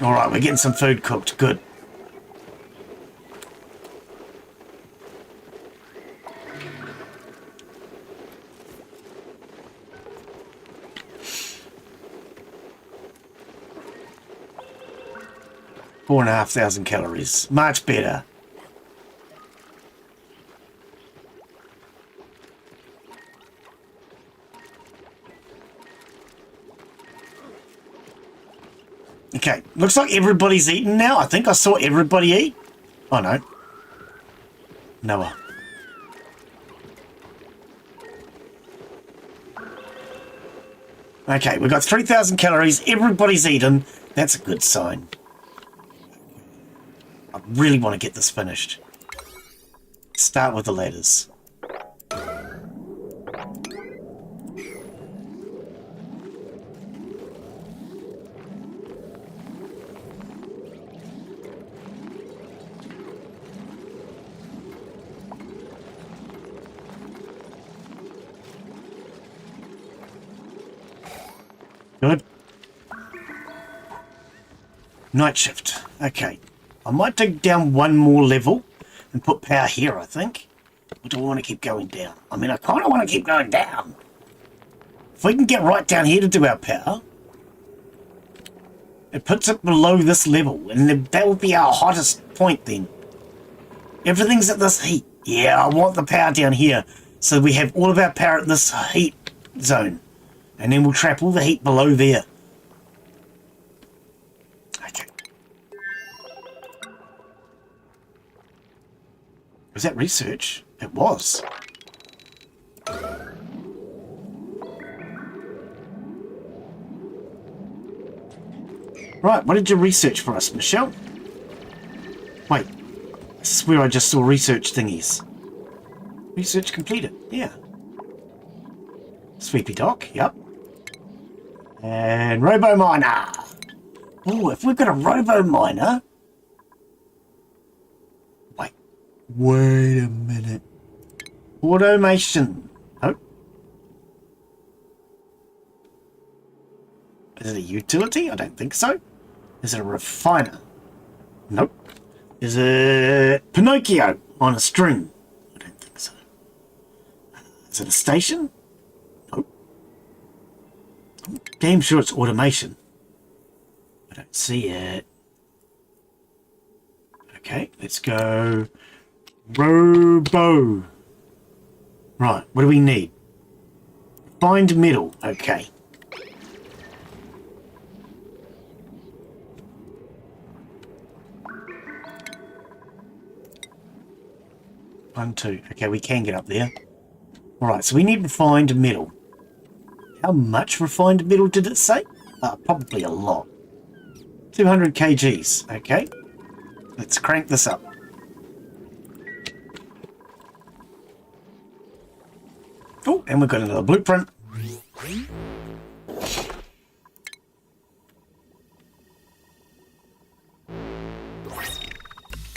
All right, we're getting some food cooked. Good. Four and a half thousand calories. Much better. Okay, looks like everybody's eaten now. I think I saw everybody eat. Oh, no. Noah. Okay, we've got 3,000 calories. Everybody's eaten. That's a good sign. I really want to get this finished. Start with the ladders. Good. Night shift. Okay. I might dig down one more level and put power here, I think. Or do I want to keep going down? I mean, I kind of want to keep going down. If we can get right down here to do our power, it puts it below this level, and that will be our hottest point then. Everything's at this heat. Yeah, I want the power down here, so we have all of our power at this heat zone. And then we'll trap all the heat below there. Okay. Was that research? It was. Right, what did you research for us, Michelle? Wait, I swear I just saw research thingies. Research completed, yeah. Sweepy Dock, yep. And Robo Miner. Oh, if we've got a Robo Miner. Wait a minute. Automation. Oh. Is it a utility? I don't think so. Is it a refiner? Nope. Is it Pinocchio on a string? I don't think so. Is it a station? Nope. I'm damn sure it's automation. I don't see it. Okay, let's go Robo. Right, what do we need? Find metal. Okay. One, two. Okay, we can get up there. Alright, so we need refined metal. How much refined metal did it say? Probably a lot. 200 kgs. Okay. Let's crank this up. Oh, and we've got another blueprint.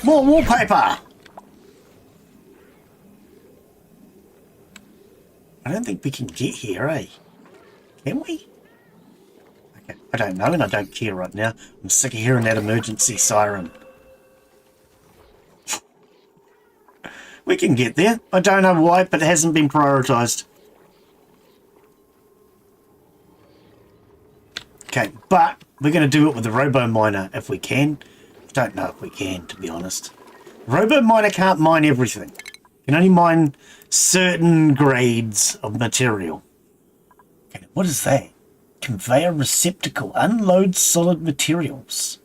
More wallpaper! I don't think we can get here, eh? Can we? Okay, I don't know, and I don't care right now. I'm sick of hearing that emergency siren. We can get there. I don't know why, but it hasn't been prioritised. Okay, but we're going to do it with the robo miner if we can. I don't know if we can, to be honest. Robo miner can't mine everything. You can only mine certain grades of material. Okay, what is that? Conveyor receptacle. Unload solid materials.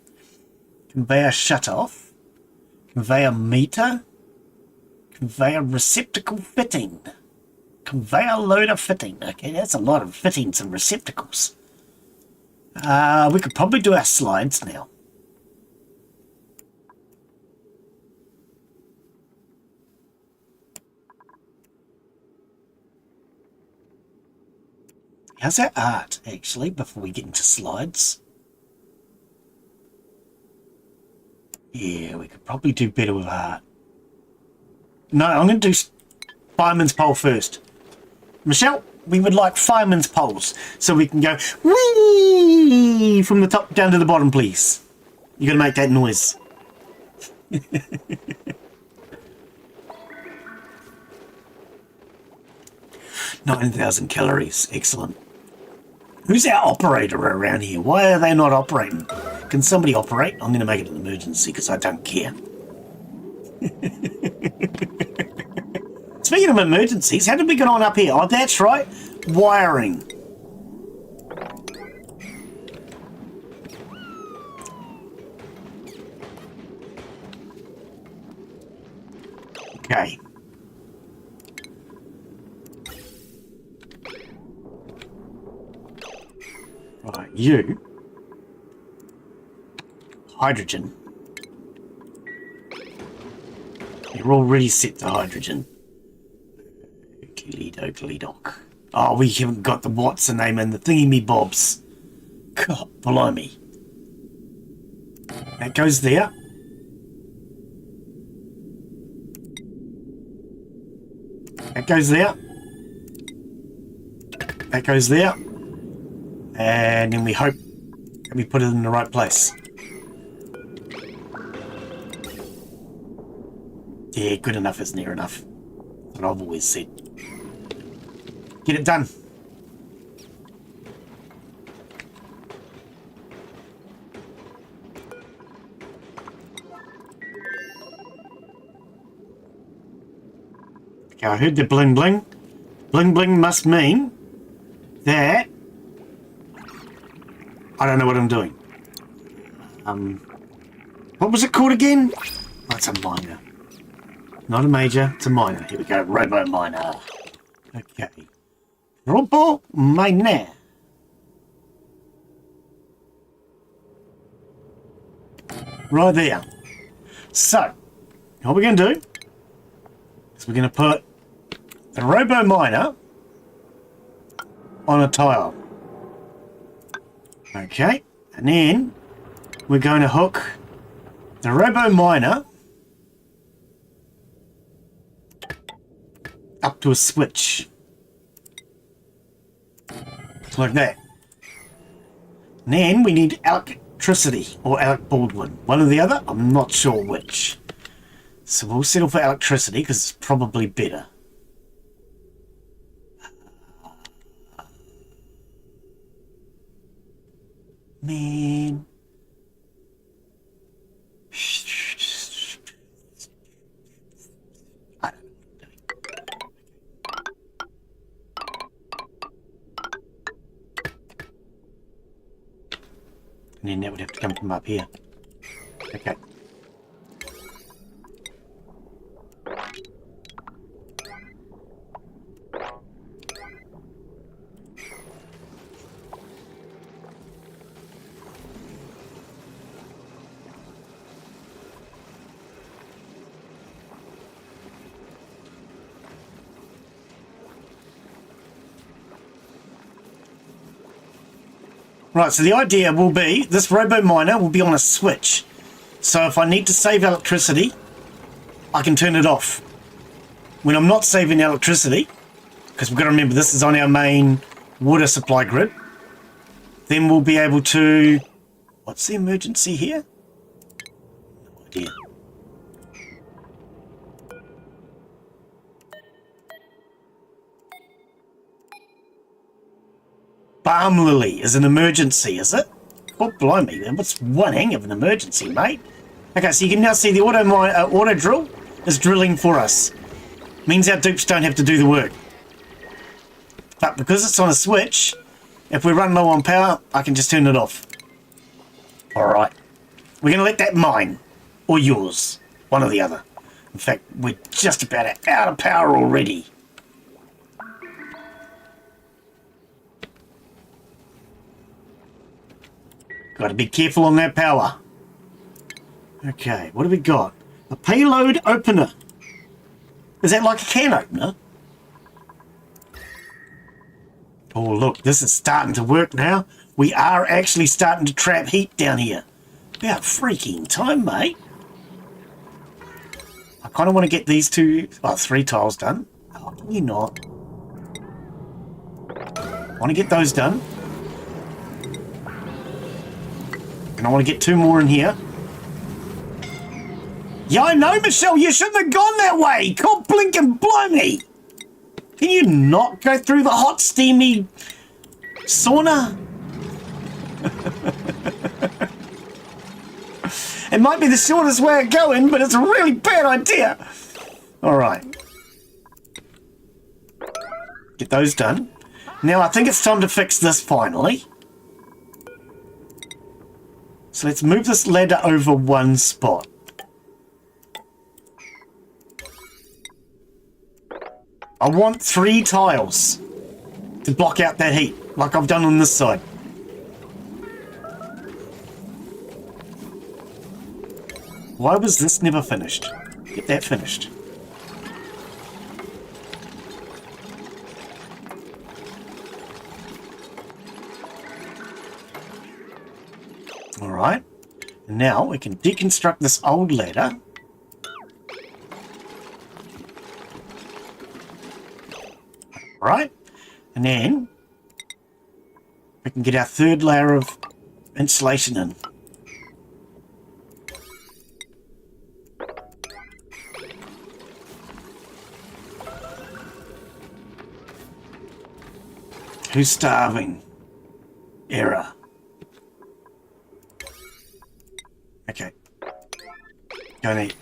Conveyor shut off. Conveyor meter. Conveyor receptacle fitting. Conveyor loader fitting. Okay, that's a lot of fittings and receptacles. We could probably do our slides now. How's our art, actually, before we get into slides? Yeah, we could probably do better with art. No, I'm going to do fireman's pole first. Michelle, we would like fireman's poles, so we can go whee from the top down to the bottom, please. You're going to make that noise. 9,000 calories. Excellent. Who's our operator around here? Why are they not operating? Can somebody operate? I'm going to make it an emergency because I don't care. Speaking of emergencies, how did we get on up here? Oh, that's right. Wiring. Okay. Right, you. Hydrogen. You're already set to hydrogen. Okey doke. Oh, we haven't got the what's the name and the thingy-me-bobs. God, blimey. That goes there. That goes there. That goes there. And then we hope that we put it in the right place. Yeah, good enough is near enough. That's what I've always said. Get it done. Okay, I heard the bling bling. Bling bling must mean that I don't know what I'm doing. What was it called again? Oh, it's a minor. Not a major, it's a minor. Here we go, robo miner. Okay. Robo miner. Right there. So, what we're going to do is we're going to put the robo miner on a tile. Okay, and then we're going to hook the robo miner up to a switch. Like that. And then we need electricity or Alec Baldwin. One or the other, I'm not sure which. So we'll settle for electricity because it's probably better. Man. I don't know what I'm doing. And then that would have to come from up here. Okay. Right, so the idea will be, this robo miner will be on a switch. So if I need to save electricity, I can turn it off. When I'm not saving electricity, because we've got to remember this is on our main water supply grid, then we'll be able to... What's the emergency here? No idea. Balm lily is an emergency, is it? Oh, blimey, what's one hang of an emergency, mate? Okay, so you can now see the auto drill is drilling for us. Means our dupes don't have to do the work. But because it's on a switch, if we run low on power, I can just turn it off. Alright. We're going to let that mine. Or yours. One or the other. In fact, we're just about out of power already. Got to be careful on that power. Okay, what have we got? A payload opener. Is that like a can opener? Oh, look, this is starting to work now. We are actually starting to trap heat down here. About freaking time, mate. I kind of want to get these three tiles done. Oh, can you not? I want to get those done. And I want to get 2 more in here. Yeah, I know, Michelle, you shouldn't have gone that way. God blinking blimey. Can you not go through the hot, steamy sauna? It might be the shortest way of going, but it's a really bad idea. All right. Get those done. Now, I think it's time to fix this finally. So let's move this ladder over one spot. I want 3 tiles to block out that heat, like I've done on this side. Why was this never finished? Get that finished. Alright, and now we can deconstruct this old ladder. Right, and then we can get our 3rd layer of insulation in. Who's starving? Error. Okay. Go and eat.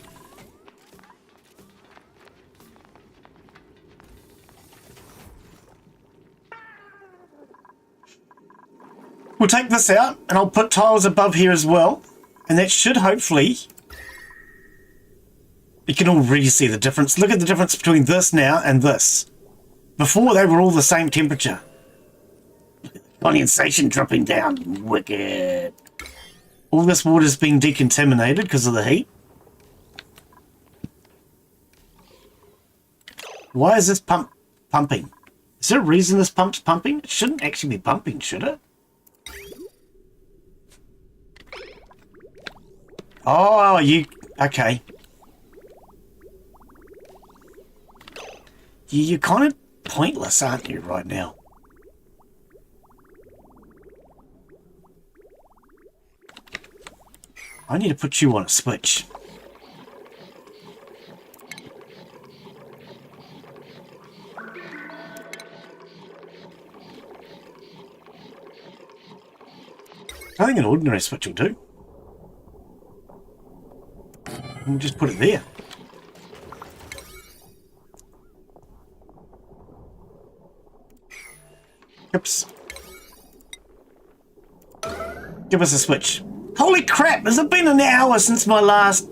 We'll take this out and I'll put tiles above here as well. And that should hopefully... You can already see the difference. Look at the difference between this now and this. Before they were all the same temperature. Condensation dropping down. Wicked. All this water's been decontaminated because of the heat. Why is this pump pumping? Is there a reason this pump's pumping? It shouldn't actually be pumping, should it? Oh, you... Okay. You're kind of pointless, aren't you, right now? I need to put you on a switch. I think an ordinary switch will do. We'll just put it there. Oops. Give us a switch. Holy crap, has it been an hour since my last...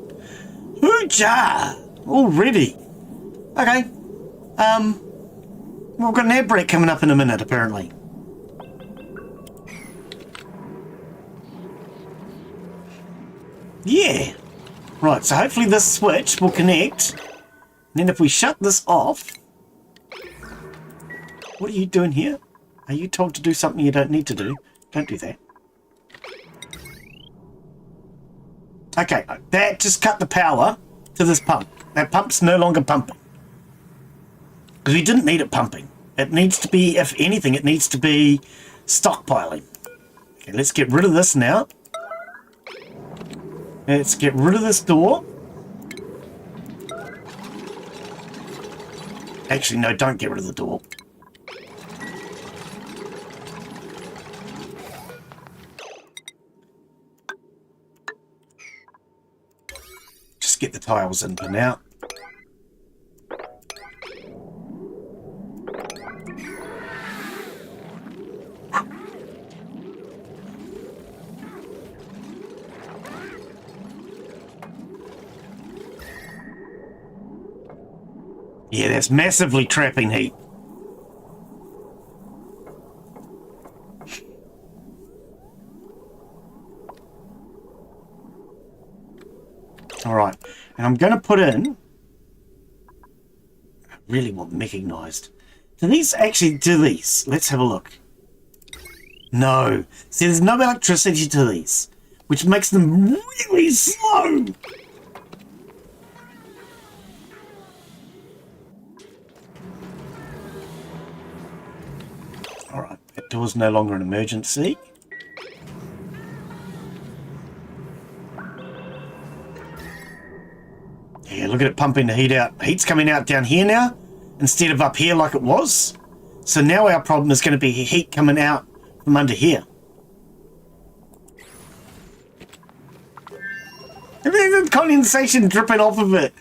Hoo-ja! Already. Okay. We've got an air break coming up in a minute, apparently. Yeah. Right, so hopefully this switch will connect. And then if we shut this off... What are you doing here? Are you told to do something you don't need to do? Don't do that. Okay, that just cut the power to this pump. That pump's no longer pumping. Because we didn't need it pumping. It needs to be, if anything, it needs to be stockpiling. Okay, let's get rid of this now. Let's get rid of this door. Actually, no, don't get rid of the door. Just get the tiles in for now. Yeah, that's massively trapping heat. All right, and I'm going to put in, I really want mechanized. Do these actually do these? Let's have a look. No. See, there's no electricity to these, which makes them really slow. All right, that door's no longer an emergency. Yeah, look at it pumping the heat out. Heat's coming out down here now instead of up here like it was. So now our problem is going to be heat coming out from under here. And there's the condensation dripping off of it.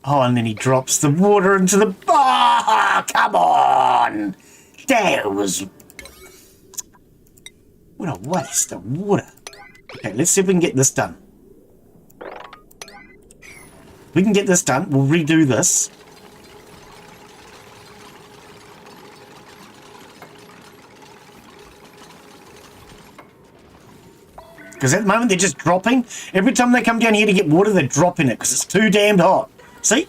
Oh, and then he drops the water into the... Oh, come on! That was... What a waste of water. Okay, let's see if we can get this done. If we can get this done, we'll redo this. Because at the moment they're just dropping. Every time they come down here to get water, they're dropping it because it's too damned hot. See?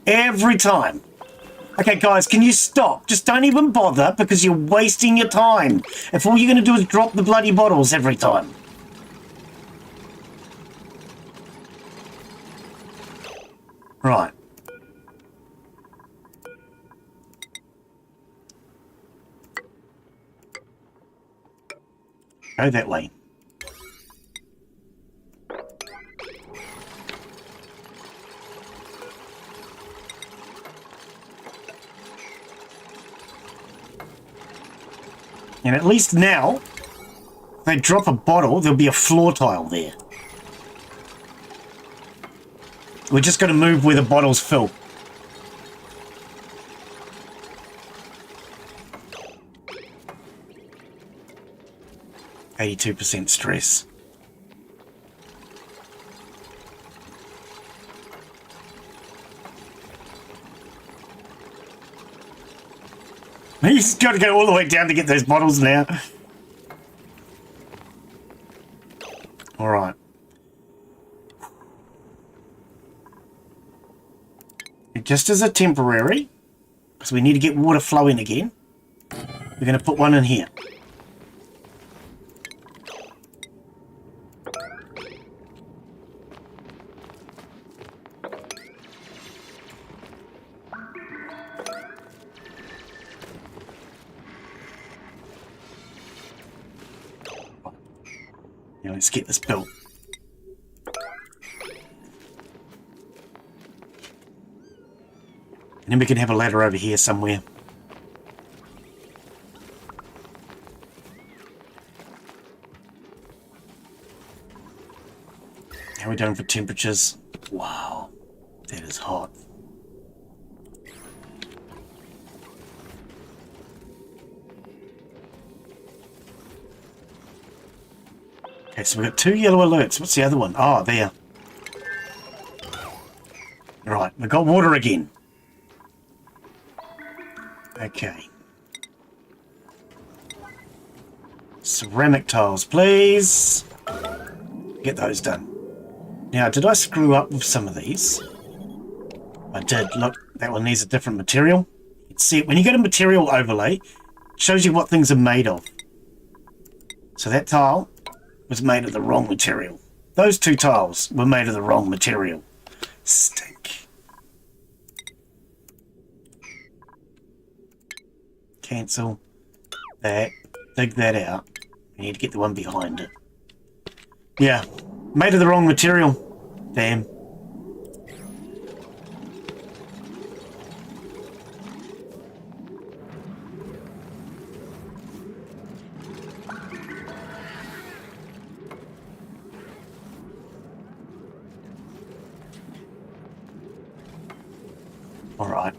Every time. Okay, guys, can you stop? Just don't even bother because you're wasting your time. If all you're going to do is drop the bloody bottles every time. Right. Go that way. And at least now, if they drop a bottle, there'll be a floor tile there. We're just going to move where the bottles fill. %, stress. He's got to go all the way down to get those bottles now. All right. Just as a temporary, because we need to get water flowing again, we're going to put one in here. Now let's get this built. And then we can have a ladder over here somewhere. How are we doing for temperatures? Wow, that is hot. Okay, so we've got 2 yellow alerts. What's the other one? Oh, there. Right, we've got water again. Okay. Ceramic tiles, please. Get those done. Now, did I screw up with some of these? I did. Look, that one needs a different material. See, when you get a material overlay, it shows you what things are made of. So that tile was made of the wrong material. Those 2 tiles were made of the wrong material. Stink. Cancel that. Dig that out. We need to get the one behind it. Yeah, made of the wrong material. Damn. All right.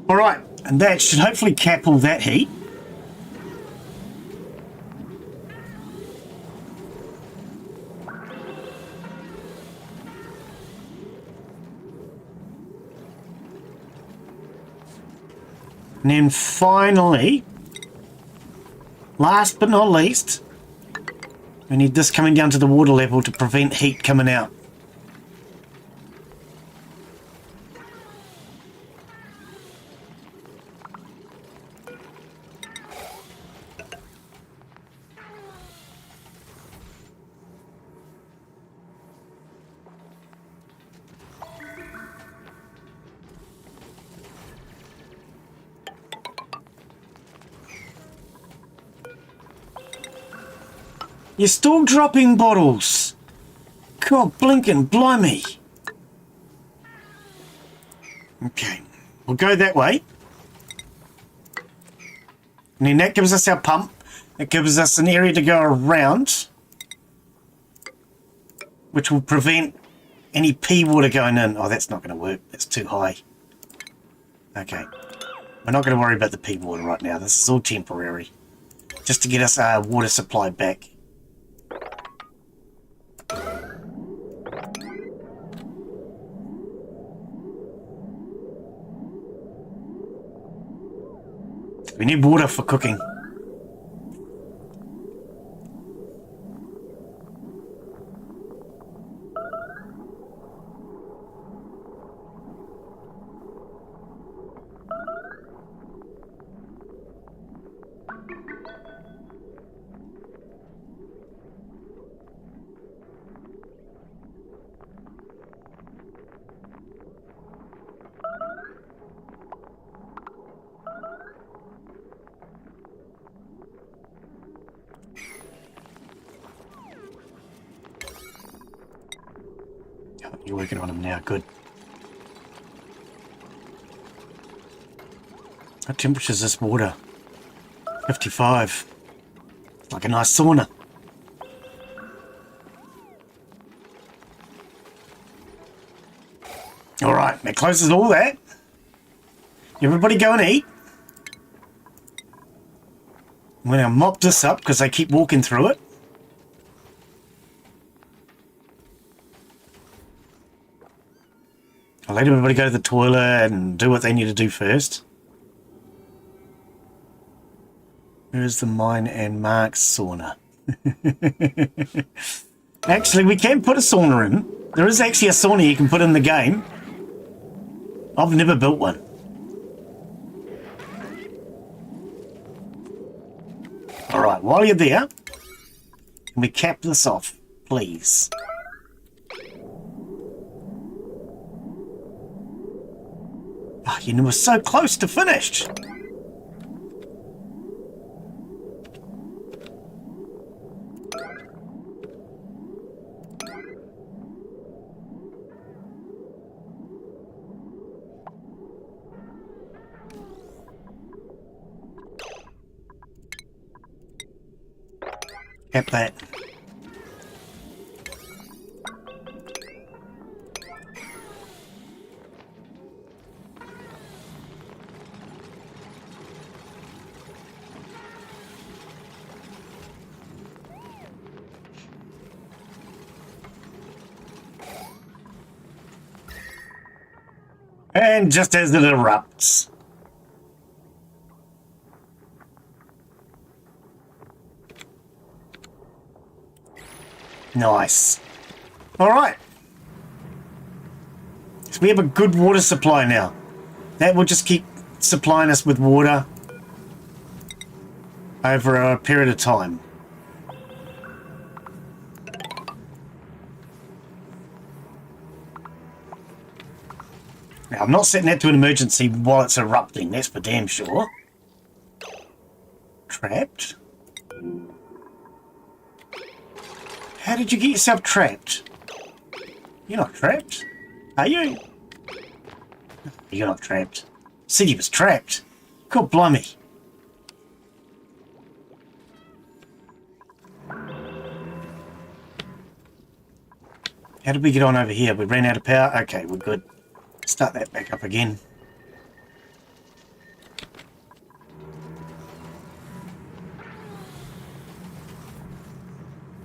All right, and that should hopefully cap all that heat. And then finally, last but not least, we need this coming down to the water level to prevent heat coming out. You're still dropping bottles. God, blinking, blimey. Okay, we'll go that way. And then that gives us our pump. It gives us an area to go around, which will prevent any pea water going in. Oh, that's not going to work. That's too high. Okay. We're not going to worry about the pea water right now. This is all temporary. Just to get us our water supply back. We need water for cooking. You're working on them now, good. What temperature is this water? 55. It's like a nice sauna. Alright, that closes all that. Everybody go and eat. I'm going to mop this up because they keep walking through it. I'll let everybody go to the toilet and do what they need to do first. Where's the mine and Mark's sauna? Actually, we can put a sauna in. There is actually a sauna you can put in the game. I've never built one. Alright, while you're there, can we cap this off, please? Oh, you were so close to finished. Cap that. And just as it erupts. Nice. All right. So we have a good water supply now. That will just keep supplying us with water over a period of time. Now, I'm not setting that to an emergency while it's erupting, that's for damn sure. Trapped? How did you get yourself trapped? You're not trapped, are you? You're not trapped. City was trapped. God blimey. How did we get on over here? We ran out of power? Okay, we're good. Start that back up again.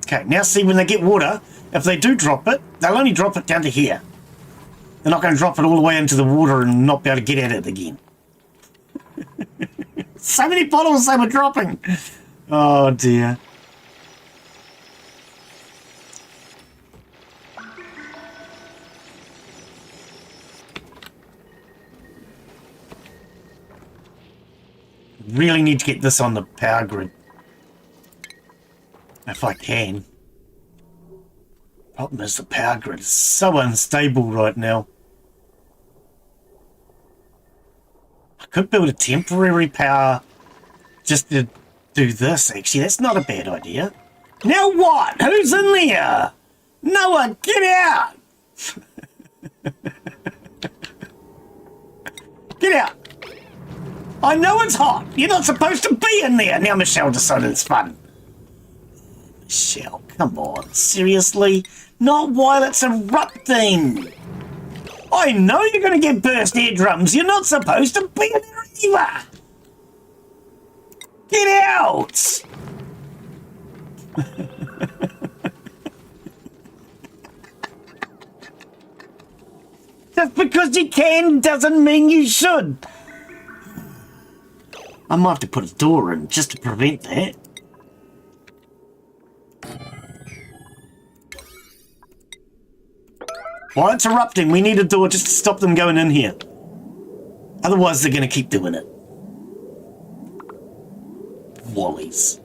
Okay, now see when they get water, if they do drop it, they'll only drop it down to here. They're not going to drop it all the way into the water and not be able to get at it again. So many bottles they were dropping. Oh dear. Really need to get this on the power grid. If I can. Problem is the power grid is so unstable right now. I could build a temporary power just to do this, actually. That's not a bad idea. Now what? Who's in there? No one, get out! Get out! I know it's hot. You're not supposed to be in there. Now Michelle decided it's fun. Michelle, come on. Seriously? Not while it's erupting. I know you're going to get burst eardrums. You're not supposed to be in there either. Get out! Just because you can doesn't mean you should. I might have to put a door in just to prevent that. While it's erupting, we need a door just to stop them going in here. Otherwise, they're going to keep doing it. Wallies.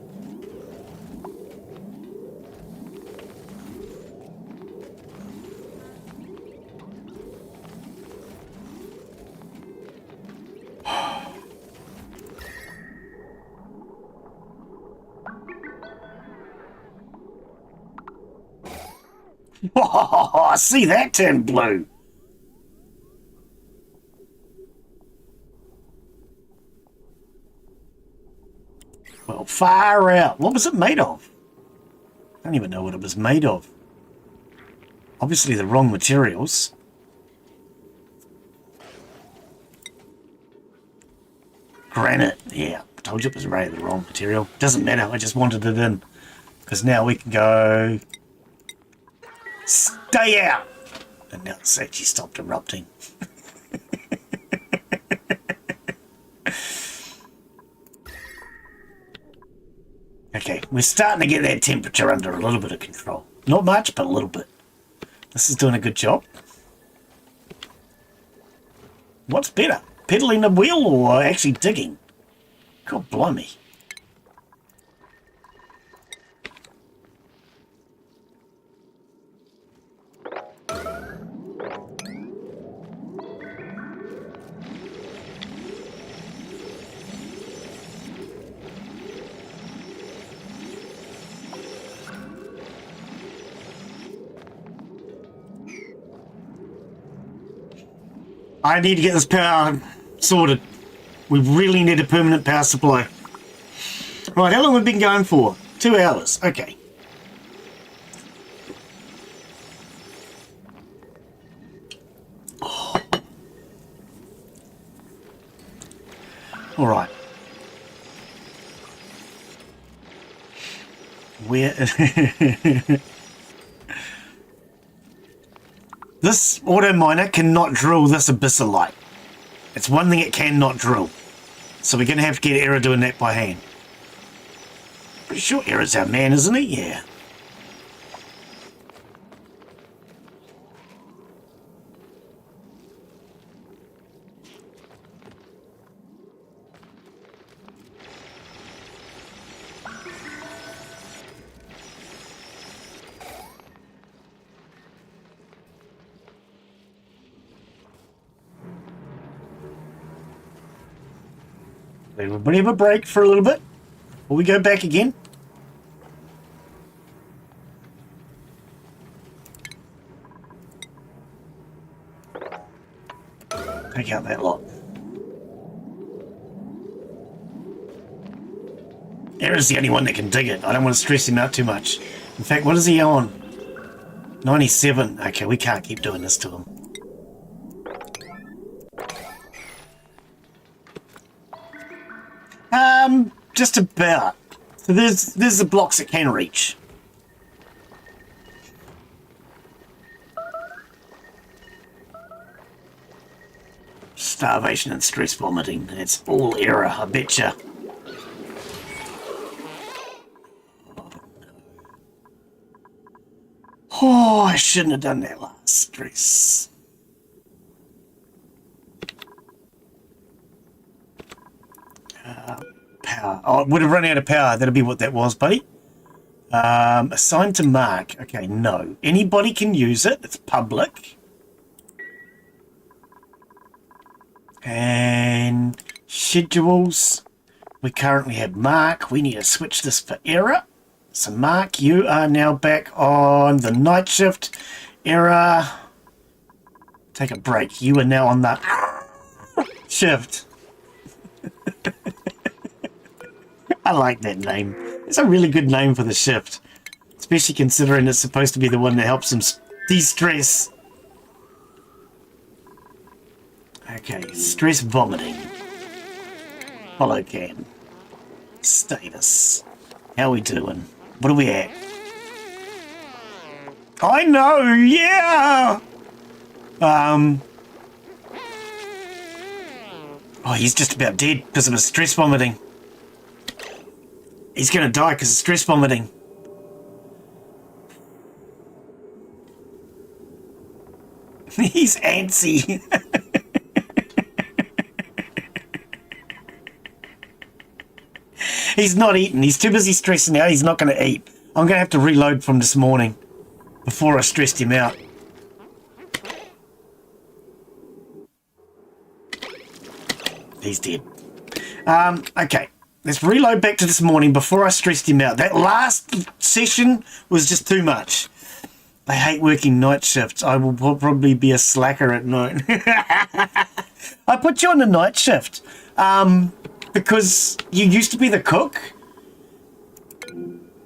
Oh, see that turn blue. Well, far out. What was it made of? I don't even know what it was made of. Obviously the wrong materials. Granite. Yeah, I told you it was right, the wrong material. Doesn't matter, I just wanted it in. Because now we can go... Stay out! And now it's actually stopped erupting. Okay, we're starting to get that temperature under a little bit of control. Not much, but a little bit. This is doing a good job. What's better? Pedaling the wheel or actually digging? God blimey. I need to get this power sorted. We really need a permanent power supply. Right, how long have we been going for? 2 hours. Okay. Oh. All right. Where... This auto miner cannot drill this abyssalite. It's one thing it cannot drill. So we're going to have to get Era doing that by hand. Pretty sure Era's our man, isn't he? Yeah. Let everybody have a break for a little bit before we go back again. Take out that lot. Era's the only one that can dig it. I don't want to stress him out too much. In fact, what is he on? 97. Okay, we can't keep doing this to him. Just about. So there's the blocks it can reach. Starvation and stress vomiting. It's all error, I betcha. Oh, I shouldn't have done that last stress. Power. Oh, it would have run out of power. That'll be what that was, buddy. Assigned to Mark. Okay, no. Anybody can use it. It's public. And schedules. We currently have Mark. We need to switch this for error. So Mark, you are now back on the night shift. Error. Take a break. You are now on the shift. I like that name. It's a really good name for the shift. Especially considering it's supposed to be the one that helps him de-stress. Okay, stress vomiting. Follow can. Status. How we doing? What are we at? I know, yeah! Oh, he's just about dead because of his stress vomiting. He's gonna die because of stress vomiting. He's antsy. He's not eating. He's too busy stressing out. He's not going to eat. I'm going to have to reload from this morning before I stressed him out. He's dead. Okay. Let's reload back to this morning before I stressed him out. That last session was just too much. I hate working night shifts. I will probably be a slacker at night. I put you on the night shift because you used to be the cook.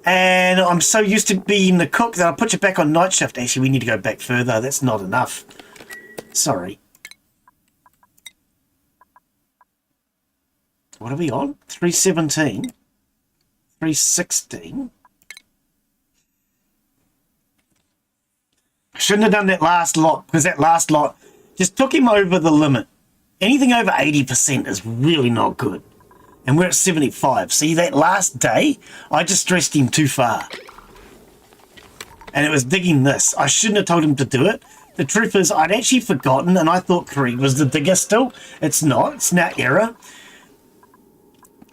And I'm so used to being the cook that I put you back on night shift. Actually, we need to go back further. That's not enough. Sorry. What are we on? 317. 316. I shouldn't have done that last lot because that last lot just took him over the limit. Anything over 80% is really not good. And we're at 75. See, that last day, I just stressed him too far. And it was digging this. I shouldn't have told him to do it. The truth is, I'd actually forgotten, and I thought Creed was the digger still. It's not. It's now error.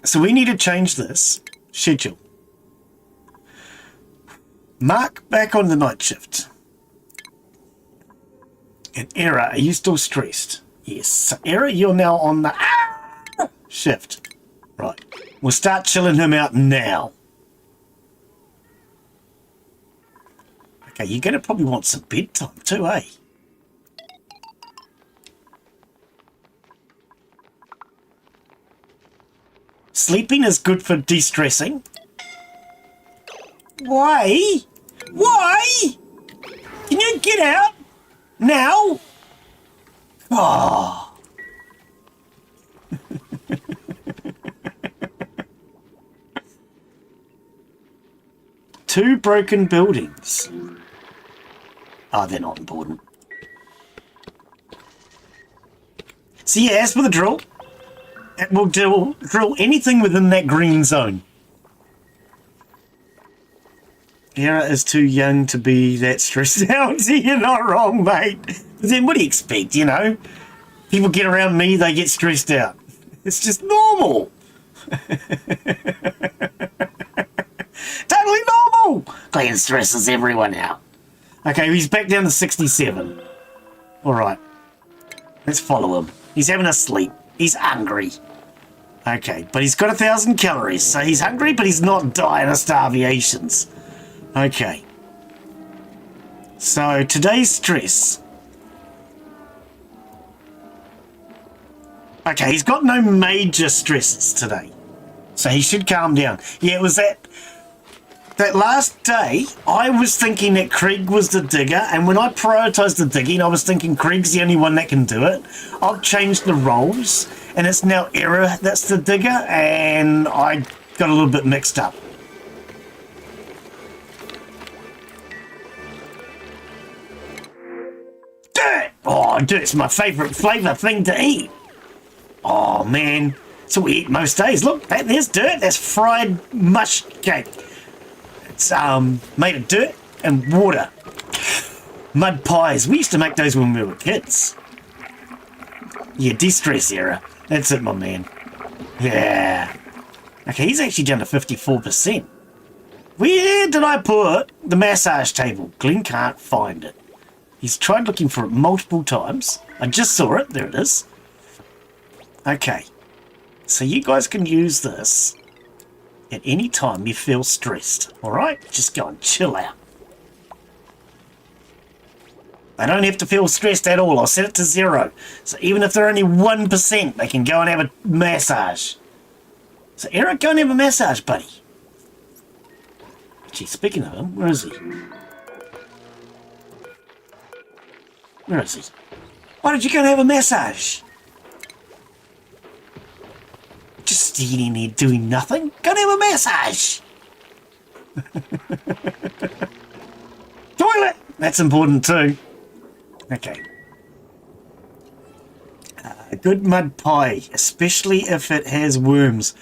So we need to change this. Schedule. Mark back on the night shift. And error, are you still stressed? Yes. So error, you're now on the shift. Right. We'll start chilling him out now. Okay, you're going to probably want some bedtime too, eh? Sleeping is good for de-stressing. Why? Why? Can you get out? Now? Oh. Two broken buildings. Oh, they're not important. So yeah, as for the drill, it will drill anything within that green zone. Era is too young to be that stressed out. You're not wrong, mate. But then what do you expect, you know? People get around me, they get stressed out. It's just normal. Totally normal. Glen stresses everyone out. Okay, he's back down to 67. All right. Let's follow him. He's having a sleep. He's hungry. Okay, but he's got 1,000 calories, so he's hungry, but he's not dying of starvations. Okay. So, today's stress. Okay, he's got no major stresses today. So he should calm down. Yeah, it was that last day, I was thinking that Craig was the digger, and when I prioritised the digging, I was thinking Craig's the only one that can do it. I've changed the roles, and it's now Era that's the digger, and I got a little bit mixed up. Dirt! Oh, dirt's my favourite flavour thing to eat. Oh, man. That's what we eat most days. Look, there's dirt. That's fried mush cake. It's made of dirt and water. Mud pies. We used to make those when we were kids. Yeah, de-stress Era. That's it, my man. Yeah. Okay, he's actually down to 54%. Where did I put the massage table? Glen can't find it. He's tried looking for it multiple times. I just saw it. There it is. Okay. So you guys can use this at any time you feel stressed. Alright? Just go and chill out. They don't have to feel stressed at all. I'll set it to 0. So even if they're only 1%, they can go and have a massage. So Eric, go and have a massage, buddy. Gee, speaking of him, where is he? Where is he? Why did you go and have a massage? Just sitting here doing nothing. Go and have a massage. Toilet! That's important too. Okay. Good mud pie, especially if it has worms.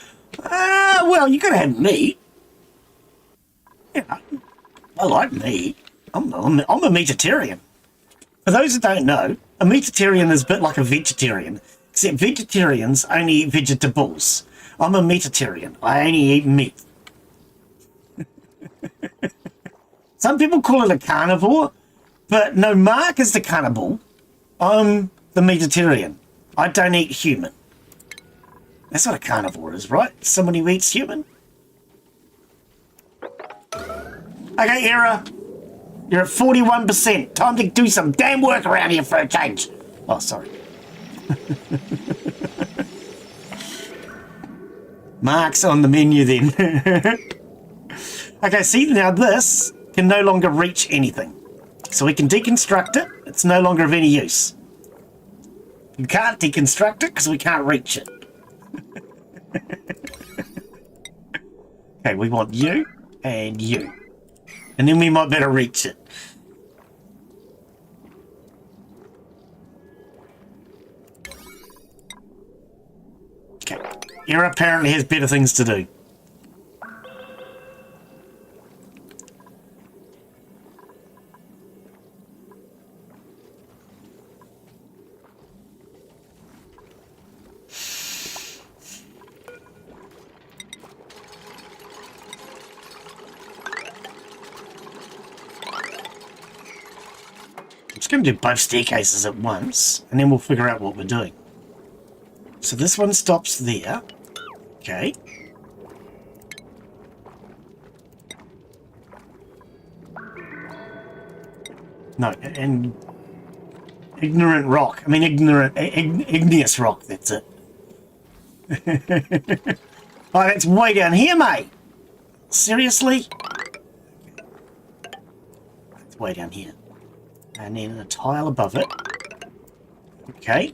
Well, you gotta have meat. Yeah, I like meat. I'm a meatitarian. For those who don't know, a meatitarian is a bit like a vegetarian, except vegetarians only eat vegetables. I'm a meatitarian. I only eat meat. Some people call it a carnivore, but no, Mark is the cannibal. I'm the meatitarian. I don't eat human. That's what a carnivore is, right? Someone who eats human. Okay, Era. You're at 41%. Time to do some damn work around here for a change. Oh, sorry. Mark's on the menu then. Okay, see, now this can no longer reach anything. So we can deconstruct it. It's no longer of any use. You can't deconstruct it because we can't reach it. Okay, we want you and you. And then we might better reach it. Okay. Era apparently has better things to do. Going to do both staircases at once, and then we'll figure out what we're doing. So this one stops there. Okay. No, and ignorant rock. I mean, igneous rock, that's it. Oh, that's way down here, mate. Seriously? It's way down here. And then a tile above it. Okay.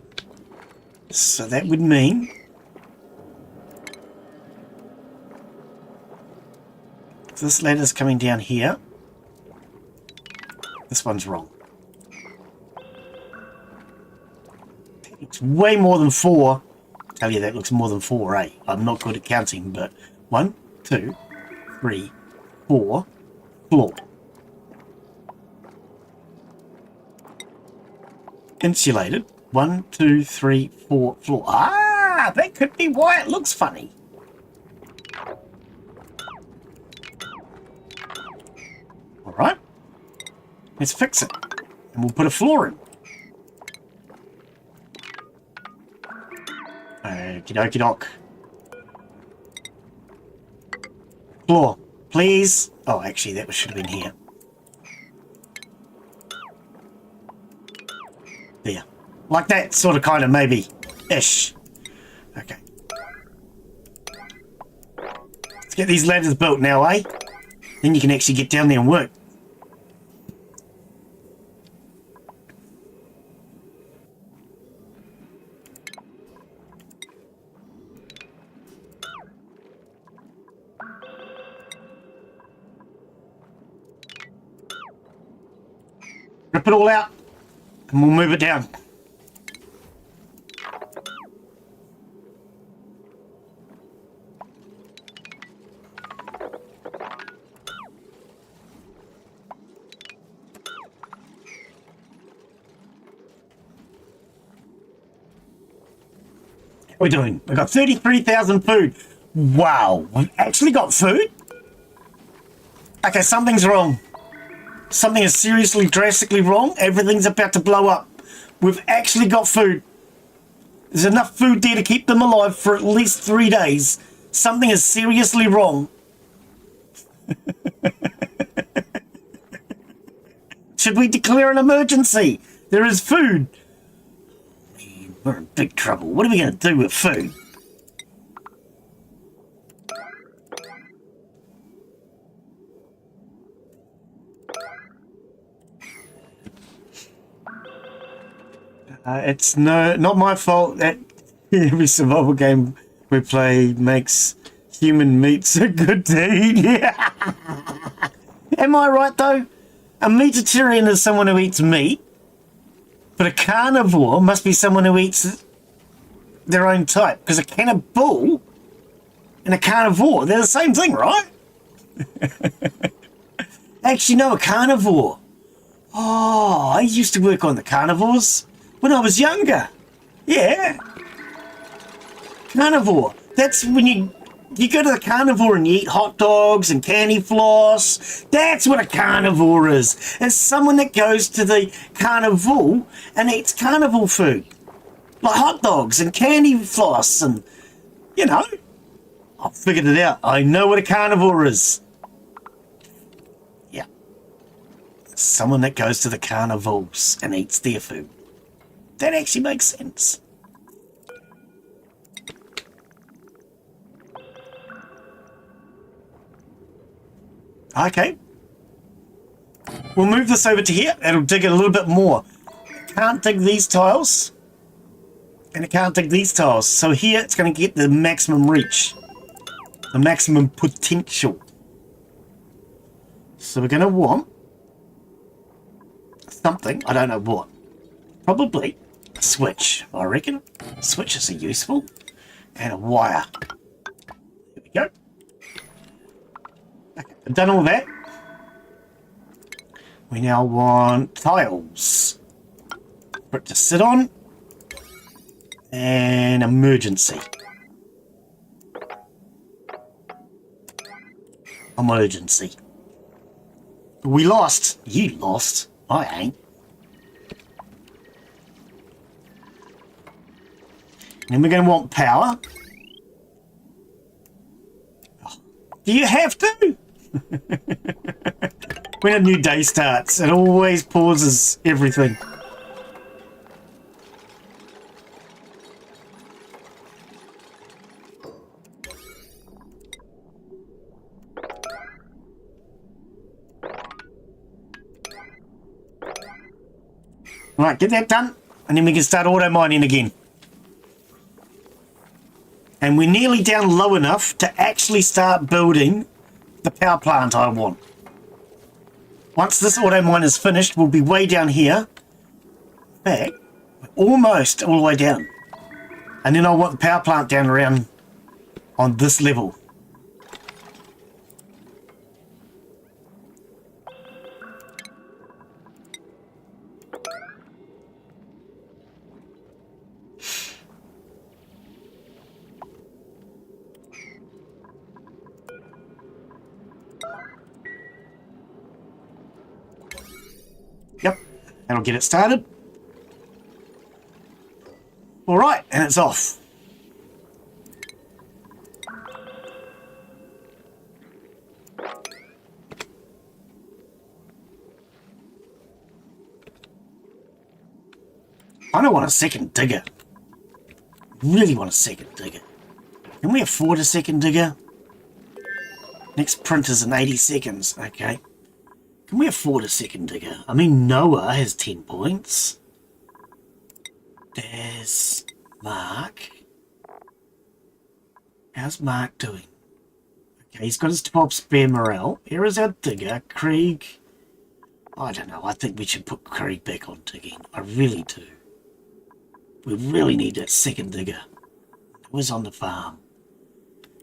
So that would mean this ladder's coming down here. This one's wrong. It's way more than 4. I tell you, that looks more than 4, eh? I'm not good at counting, but 1, 2, 3, 4, floor. Insulated. 1, 2, 3, 4, floor. Ah, that could be why it looks funny. Alright. Let's fix it. And we'll put a floor in. Okie dokie dock. Floor, please. Oh, actually, that should have been here. There. Like that, sort of, kind of, maybe. Ish. Okay. Let's get these ladders built now, eh? Then you can actually get down there and work. Rip it all out, and we'll move it down. What are we doing? We've got 33,000 food. Wow, we've actually got food? Okay, something's wrong. Something is seriously, drastically wrong. Everything's about to blow up. We've actually got food. There's enough food there to keep them alive for at least 3 days. Something is seriously wrong. Should we declare an emergency? There is food. We're in big trouble. What are we going to do with food? It's not my fault that every survival game we play makes human meats a good deed. Yeah. Am I right though? A meatetarian is someone who eats meat, but a carnivore must be someone who eats their own type. Because a cannibal and a carnivore, they're the same thing, right? Actually, no, a carnivore. Oh, I used to work on the carnivores when I was younger. Yeah. Carnivore. That's when you go to the carnivore and you eat hot dogs and candy floss. That's what a carnivore is. It's someone that goes to the carnivore and eats carnival food. Like hot dogs and candy floss and, you know. I figured it out. I know what a carnivore is. Yeah. Someone that goes to the carnivores and eats their food. That actually makes sense. Okay. We'll move this over to here. It'll dig it a little bit more. Can't dig these tiles. And it can't dig these tiles. So here it's going to get the maximum reach. The maximum potential. So we're going to want something. I don't know what. Probably a switch, I reckon. Switches are useful. And a wire. There we go. Okay, I've done all that. We now want tiles for it to sit on. And emergency. Emergency. We lost. You lost. I ain't. And we're going to want power. Oh, do you have to? When a new day starts, it always pauses everything. Right, get that done, and then we can start auto mining again. And we're nearly down low enough to actually start building the power plant I want. Once this auto mine is finished, we'll be way down here. In fact, almost all the way down. And then I want the power plant down around on this level. Yep, that'll get it started. All right, and it's off. kind of want a second digger. Really want a second digger. Can we afford a second digger? Next print is in 80 seconds. Okay. Can we afford a second digger? I mean, Noah has 10 points. There's Mark. How's Mark doing? Okay, he's got his top spare morale. Here is our digger, Krieg. I don't know. I think we should put Krieg back on digging. I really do. We really need that second digger. Who's on the farm?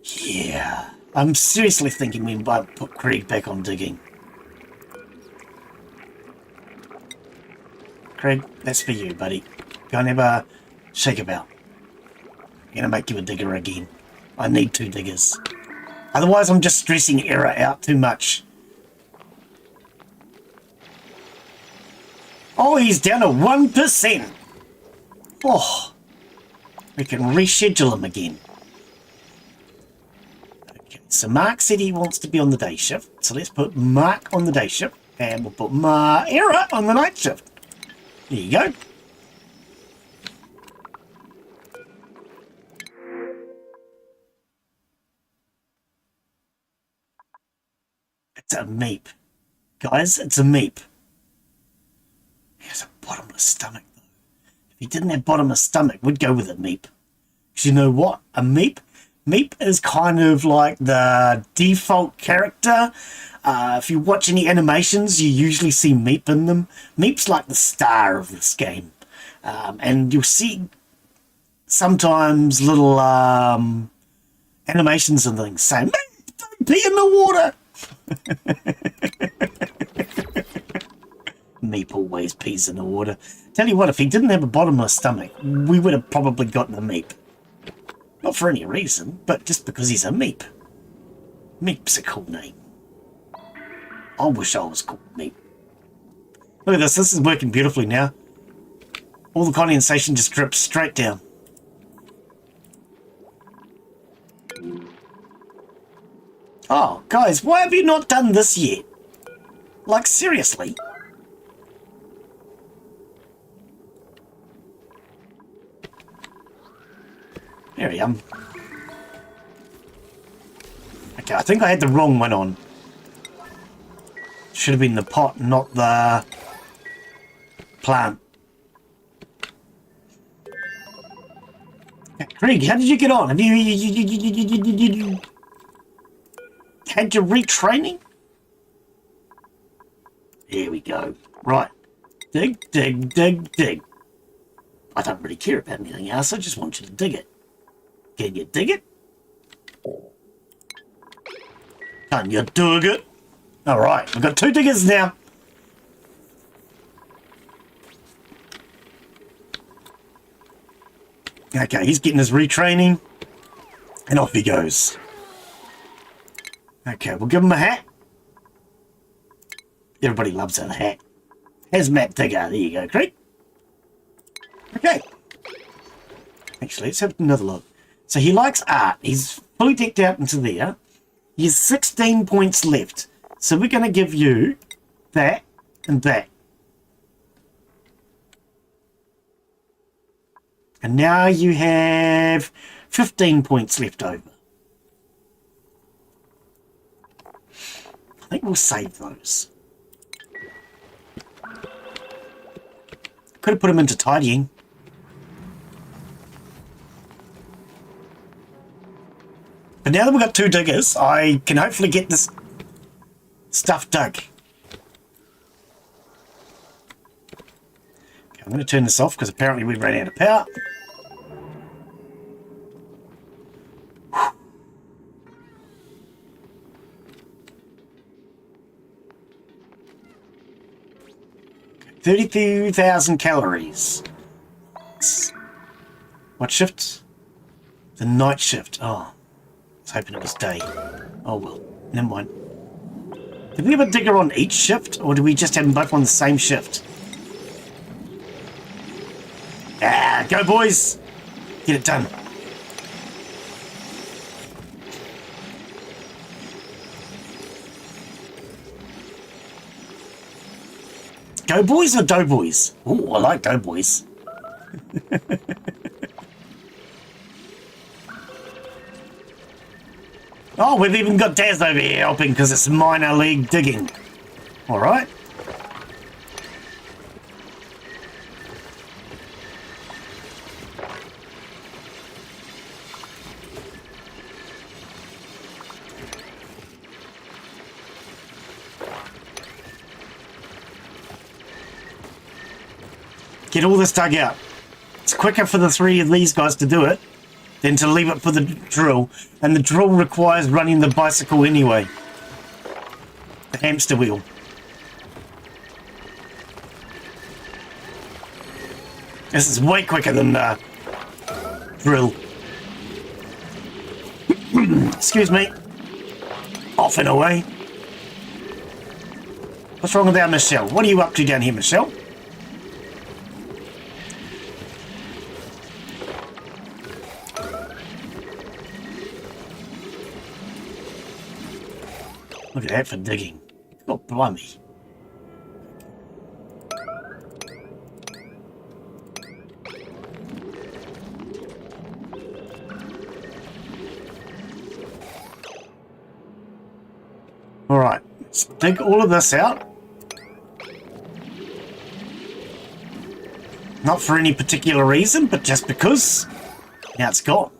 Yeah. I'm seriously thinking we might put Krieg back on digging. Krieg, that's for you, buddy. Go and have a shake about. I'm gonna make you a digger again. I need 2 diggers. Otherwise, I'm just stressing error out too much. Oh, he's down to 1%. Oh, we can reschedule him again. Okay, so Mark said he wants to be on the day shift. So let's put Mark on the day shift. And we'll put Error on the night shift. There you go. It's a meep. Guys, it's a meep. He has a bottomless stomach, though. If he didn't have bottomless stomach, we'd go with a meep. Because you know what? A meep? Meep is kind of like the default character. If you watch any animations, you usually see Meep in them. Meep's like the star of this game. And you'll see sometimes little animations and things saying, "Meep, don't pee in the water." Meep always pees in the water. Tell you what, if he didn't have a bottomless stomach, we would have probably gotten a Meep. Not for any reason, but just because he's a Meep. Meep's a cool name. I wish I was called Meep. Look at this. This is working beautifully now. All the condensation just drips straight down. Oh, guys, why have you not done this yet? Like, seriously? There we are. Okay, I think I had the wrong one on. Should have been the pot, not the plant. Krieg, how did you get on? Have you had your retraining? There we go. Right. Dig, dig, dig, dig. I don't really care about anything else. I just want you to dig it. Can you dig it? Can you dig it? All right, we've got 2 diggers now. Okay, he's getting his retraining. And off he goes. Okay, we'll give him a hat. Everybody loves that hat. Hazmat digger. There you go, Krieg. Okay. Actually, let's have another look. So he likes art. He's fully decked out into there. He has 16 points left. So we're going to give you that and that. And now you have 15 points left over. I think we'll save those. Could have put them into tidying. But now that we've got 2 diggers, I can hopefully get this stuff dug. Okay, I'm going to turn this off because apparently we've run out of power. Whew. 32,000 calories. What shift? The night shift. Oh, I was hoping it was day. Oh well, never mind. Did we have a digger on each shift, or do we just have them both on the same shift? Ah, go boys! Get it done. Go boys or doughboys? Oh, I like doughboys. Oh, we've even got Daz over here helping because it's minor league digging. All right. Get all this dug out. It's quicker for the three of these guys to do it than to leave it for the drill. And the drill requires running the bicycle anyway. The hamster wheel. This is way quicker than the drill. Excuse me. Off and away. What's wrong with our Michelle? What are you up to down here, Michelle? Look at that for digging. Oh, blimey. All right, let's dig all of this out. Not for any particular reason, but just because. Now it's gone.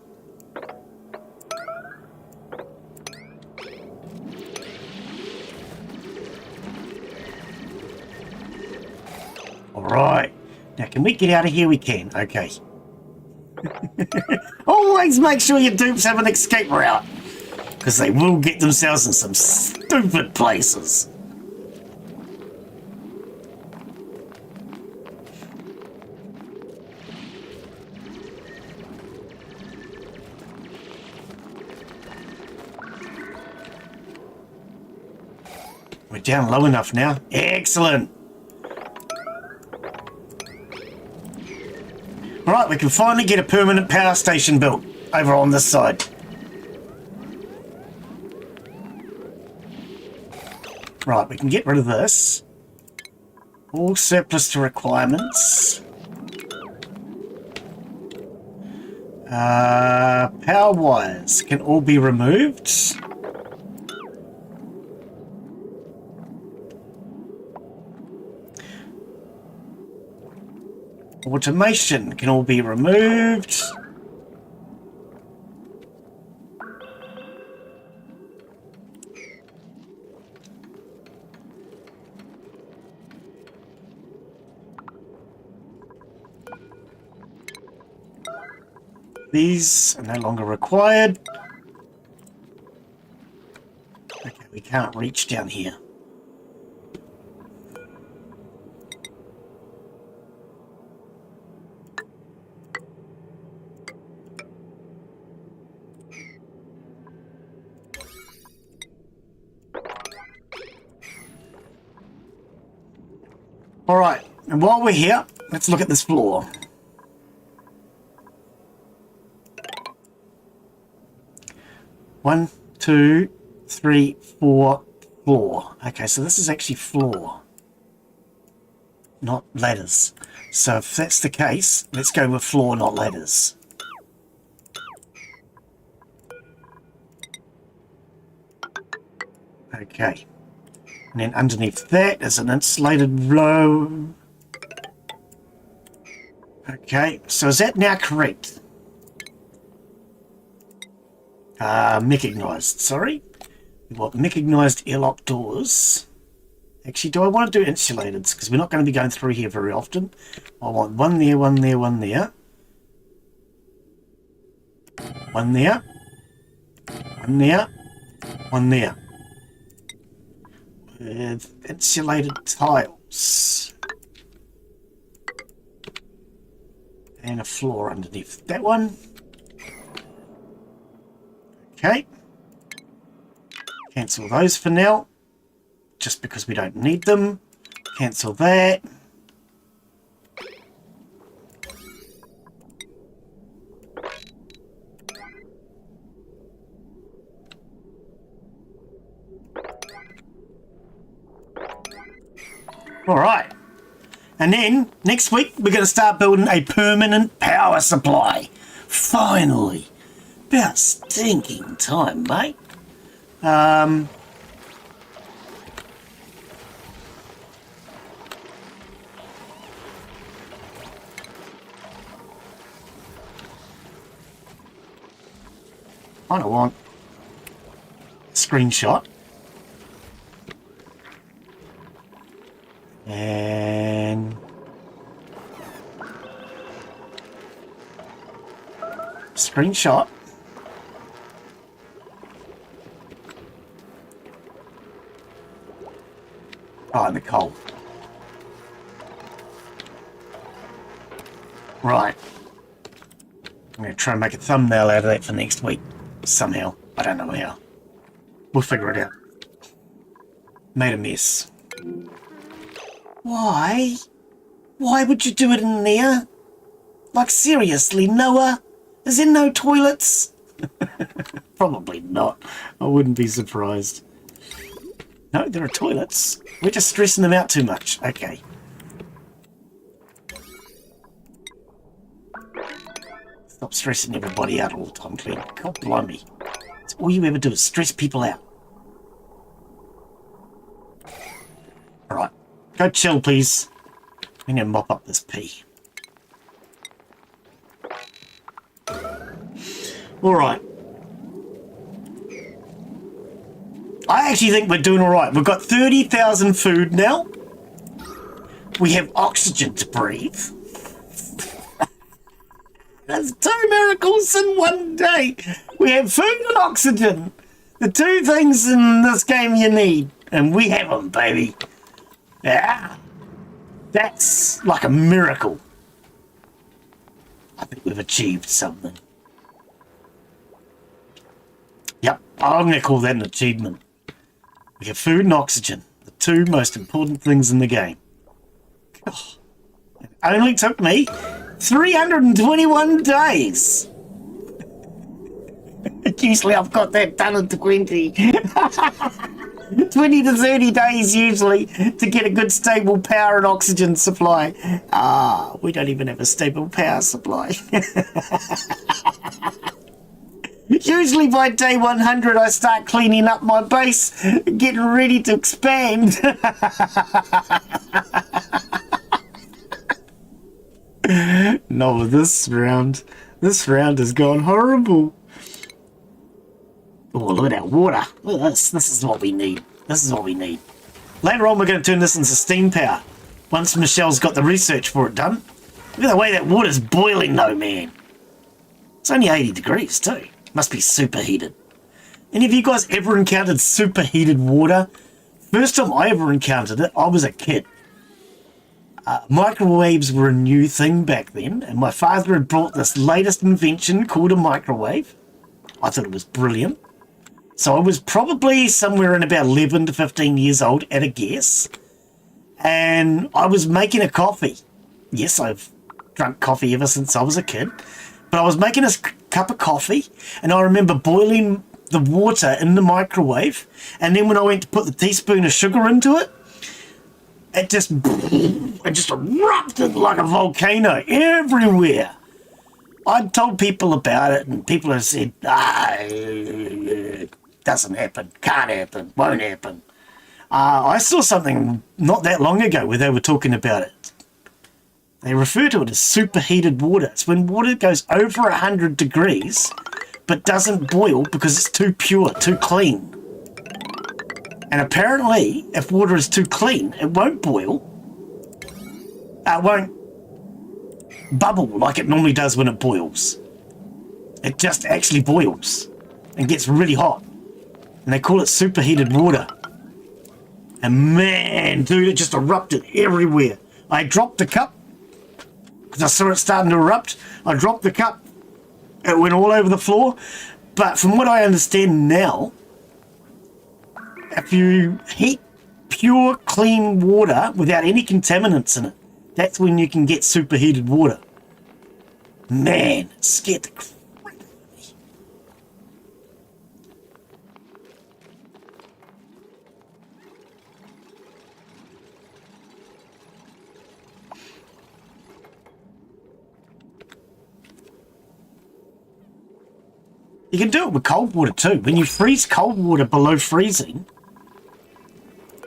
Right. Now, can we get out of here? We can. Okay. Always make sure your dupes have an escape route. Because they will get themselves in some stupid places. We're down low enough now. Excellent. Right, we can finally get a permanent power station built over on this side. Right, we can get rid of this. All surplus to requirements. Power wires can all be removed. Automation can all be removed. These are no longer required. Okay, we can't reach down here. All right, and while we're here, let's look at this floor. One, two, three, four, floor. Okay, so this is actually floor, not ladders. So if that's the case, let's go with floor, not ladders. Okay. And then underneath that is an insulated row. Okay, so is that now correct? Mechanized, sorry. We want mechanized airlock doors. Actually, do I want to do insulated? Because we're not going to be going through here very often. I want one there, one there, one there. One there. One there. One there. With insulated tiles. And a floor underneath that one. Okay. Cancel those for now. Just because we don't need them. Cancel that. All right. And then, next week, we're going to start building a permanent power supply. Finally. About stinking time, mate. I don't want a screenshot. And screenshot. Oh, and the coal. Right. I'm going to try and make a thumbnail out of that for next week. Somehow. I don't know how. We'll figure it out. Made a mess. Why? Why would you do it in there? Like, seriously, Noah? Is there no toilets? Probably not. I wouldn't be surprised. No, there are toilets. We're just stressing them out too much. Okay. Stop stressing everybody out all the time, Glen. God blimey. That's all you ever do is stress people out. Alright. Go chill, please. I'm going to mop up this pee. Alright. I actually think we're doing alright. We've got 30,000 food now. We have oxygen to breathe. That's 2 miracles in one day. We have food and oxygen. The 2 things in this game you need. And we have them, baby. Yeah. That's like a miracle. I think we've achieved something. Yep, I'm going to call that an achievement. We have food and oxygen, the 2 most important things in the game. Oh, it only took me 321 days. Usually I've got that done in 20. 20 to 30 days usually to get a good stable power and oxygen supply. We don't even have a stable power supply. Usually by day 100 I start cleaning up my base, getting ready to expand. No, this round has gone horrible. Oh, look at that water. Look at this. This is what we need. This is what we need. Later on, we're going to turn this into steam power. Once Michelle's got the research for it done. Look at the way that water's boiling, though, man. It's only 80 degrees, too. Must be superheated. Any of you guys ever encountered superheated water? First time I ever encountered it, I was a kid. Microwaves were a new thing back then, and my father had brought this latest invention called a microwave. I thought it was brilliant. So I was probably somewhere in about 11 to 15 years old at a guess. And I was making a coffee. Yes, I've drunk coffee ever since I was a kid. But I was making a cup of coffee, and I remember boiling the water in the microwave. And then when I went to put the teaspoon of sugar into it, it just erupted like a volcano everywhere. I'd told people about it, and people have said, it doesn't happen, can't happen, won't happen. I saw something not that long ago where they were talking about it. They refer to it as superheated water. It's when water goes over 100 degrees, but doesn't boil because it's too pure, too clean. And apparently, if water is too clean, it won't boil. It won't bubble like it normally does when it boils. It just actually boils and gets really hot. And they call it superheated water. And man, dude, it just erupted everywhere. I dropped the cup because I saw it starting to erupt. I dropped the cup. It went all over the floor. But from what I understand now, if you heat pure, clean water without any contaminants in it, that's when you can get superheated water. Man, it scared the crap out of me. You can do it with cold water too. When you freeze cold water below freezing,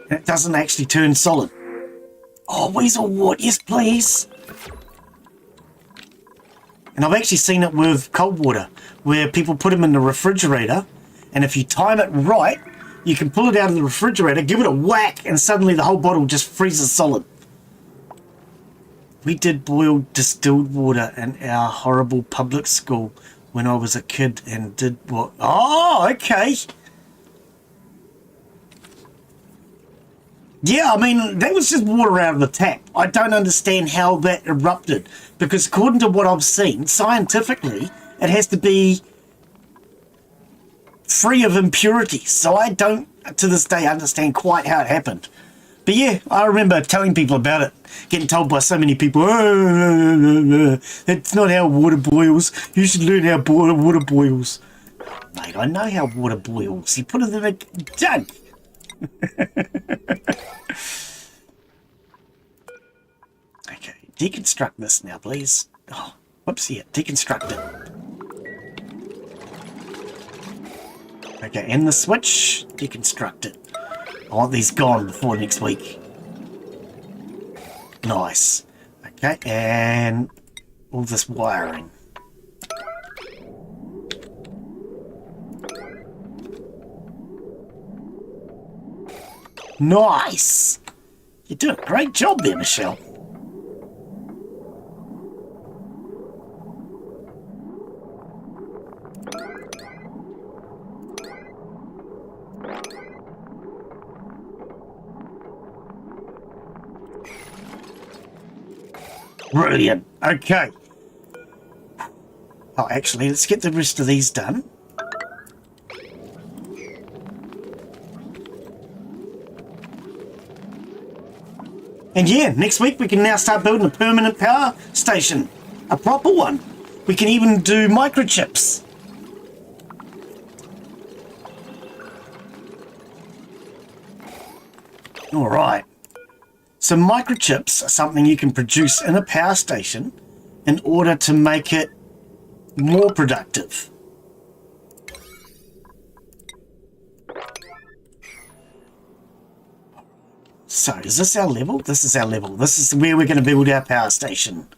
it doesn't actually turn solid. Oh, weasel wart, yes please. And I've actually seen it with cold water, where people put them in the refrigerator, and if you time it right, you can pull it out of the refrigerator, give it a whack, and suddenly the whole bottle just freezes solid. We did boil distilled water in our horrible public school when I was a kid and did what? Oh, okay. Yeah, I mean, that was just water out of the tap. I don't understand how that erupted, because according to what I've seen, scientifically, it has to be free of impurities. So I don't, to this day, understand quite how it happened. But yeah, I remember telling people about it, getting told by so many people, oh, that's not how water boils. You should learn how water boils. Mate, I know how water boils. You put it in a jug. Okay, deconstruct this now, please. Oh, whoops, yeah, deconstruct it. Okay, and the switch, deconstruct it. I want these gone before next week. Nice. Okay, and all this wiring. Nice! You're doing a great job there, Michelle. Brilliant. Okay. Oh, actually, let's get the rest of these done. And yeah, next week we can now start building a permanent power station. A proper one. We can even do microchips. Alright. So microchips are something you can produce in a power station in order to make it more productive. So, is this our level? This is our level. This is where we're going to build our power station.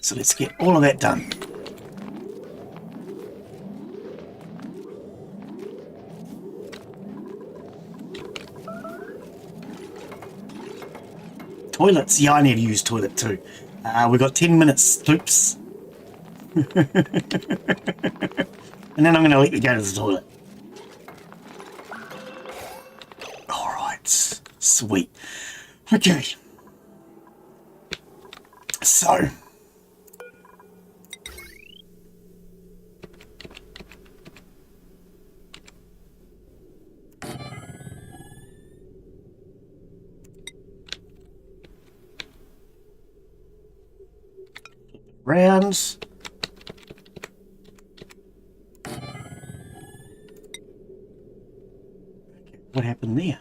So let's get all of that done. Toilets. Yeah, I need to use toilet too. We've got 10 minutes. Oops. And then I'm going to let you go to the toilet. Alright. Sweet. Okay. So. Rounds. Okay, what happened there?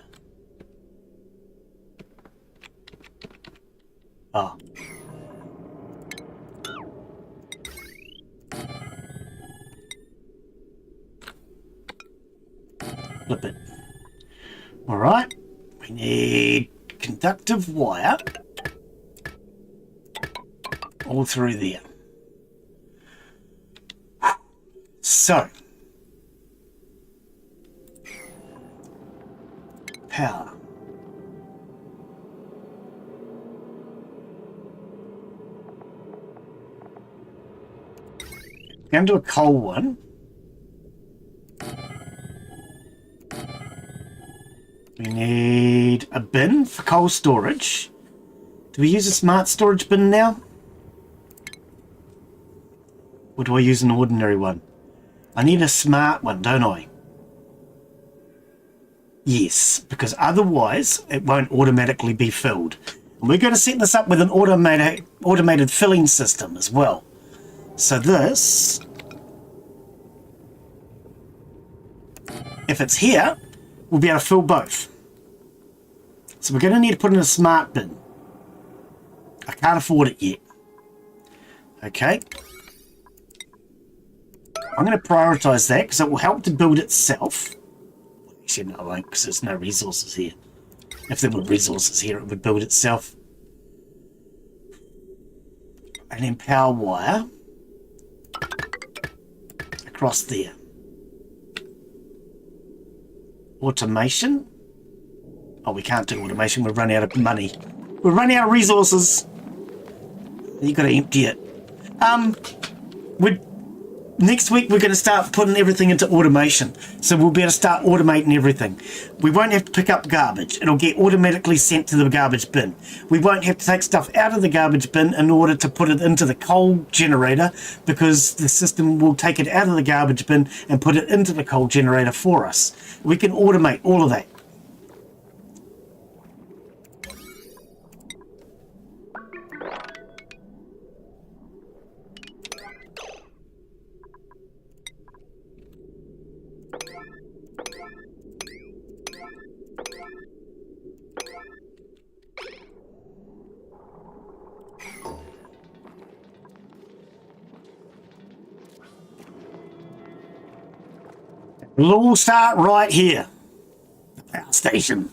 Oh. Flip it. Alright. We need conductive wire all through there. So. Power. Going to do a coal one. We need a bin for coal storage. Do we use a smart storage bin now? Or do I use an ordinary one? I need a smart one, don't I? Yes, because otherwise it won't automatically be filled. And we're going to set this up with an automated filling system as well. So this, if it's here, we'll be able to fill both. So we're going to need to put in a smart bin. I can't afford it yet. Okay. I'm going to prioritize that because it will help to build itself. Actually, no, I won't because there's no resources here. If there were resources here, it would build itself. And then power wire across there. Automation. Oh, we can't do automation. We've run out of money. We've run out of resources. You've got to empty it. Next week, we're going to start putting everything into automation. So we'll be able to start automating everything. We won't have to pick up garbage. It'll get automatically sent to the garbage bin. We won't have to take stuff out of the garbage bin in order to put it into the coal generator because the system will take it out of the garbage bin and put it into the coal generator for us. We can automate all of that. We'll all start right here. The power station.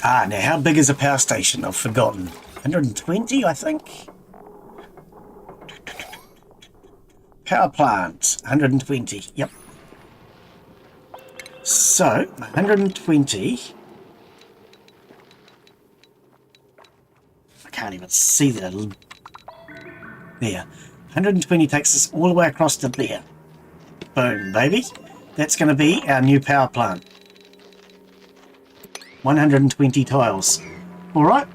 Now how big is a power station? I've forgotten. 120, I think? Power plant, 120, yep. So, 120. I can't even see that. There. 120 takes us all the way across to there. Boom, baby. That's going to be our new power plant. 120 tiles. Alright.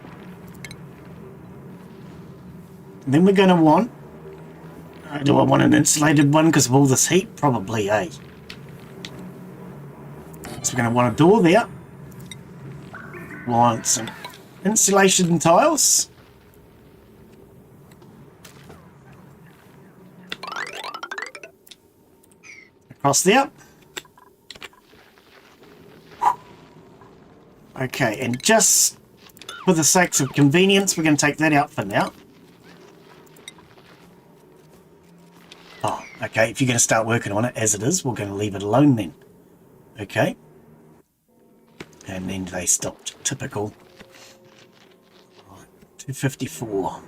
Then we're going to want... do I want an insulated one because of all this heat? Probably, eh? So we're going to want a door there. Want some insulation tiles. Across there. Okay, and just for the sakes of convenience, we're going to take that out for now. Oh, okay, if you're going to start working on it as it is, we're going to leave it alone then. Okay. And then they stopped. Typical. Right, 254.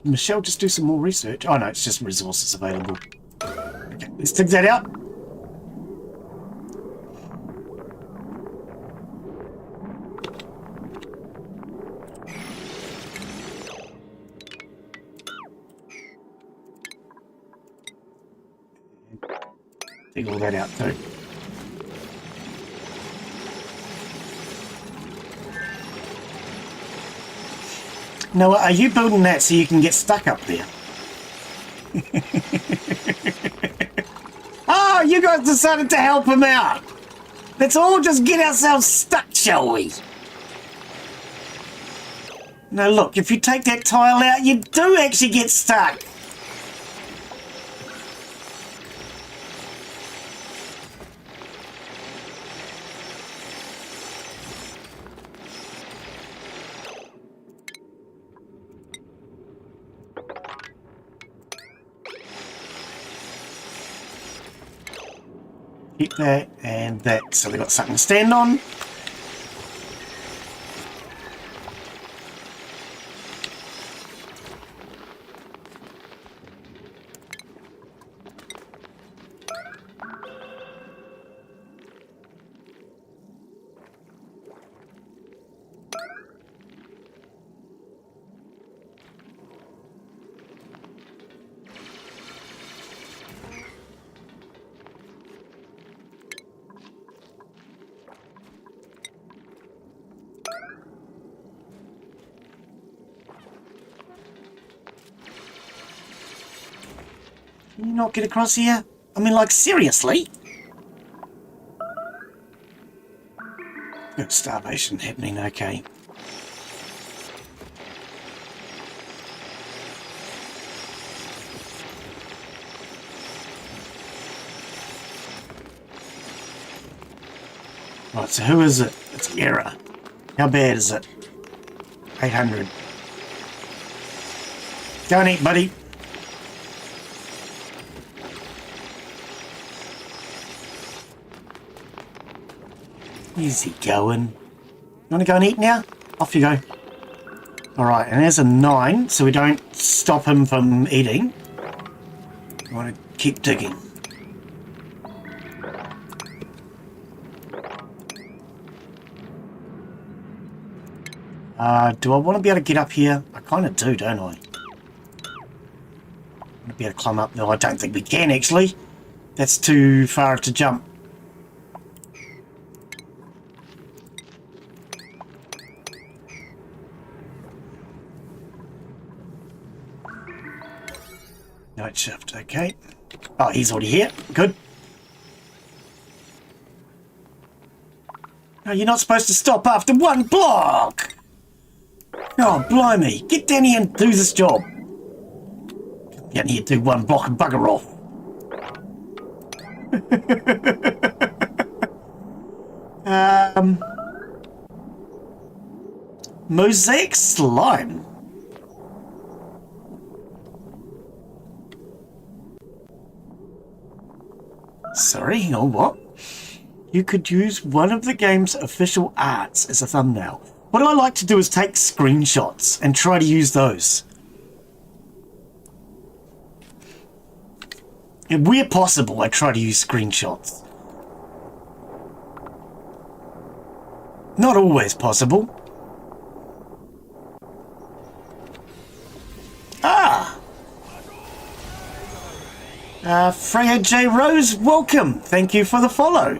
Michelle, just do some more research. Oh no, it's just resources available. Okay, let's dig that out. Dig all that out too. Noah, are you building that so you can get stuck up there? Oh, you guys decided to help him out. Let's all just get ourselves stuck, shall we? Now look, if you take that tile out, you do actually get stuck. Keep that and that, so we've got something to stand on. Can you not get across here? I mean, like, seriously? Got starvation happening, okay. Right, so who is it? It's Era. How bad is it? 800. Go and eat, buddy. Easy going. You want to go and eat now? Off you go. Alright, and there's a 9, so we don't stop him from eating. I want to keep digging. Do I want to be able to get up here? I kind of do, don't I? I want to be able to climb up. No, I don't think we can, actually. That's too far to jump. Night shift, okay. Oh, he's already here. Good. No, you're not supposed to stop after one block! Oh, blimey. Get down here and do this job. Come down here, do one block and bugger off. Mosaic slime. Sorry, or what? You could use one of the game's official arts as a thumbnail. What I like to do is take screenshots and try to use those. And where possible, I try to use screenshots. Not always possible. Freya J. Rose, welcome. Thank you for the follow.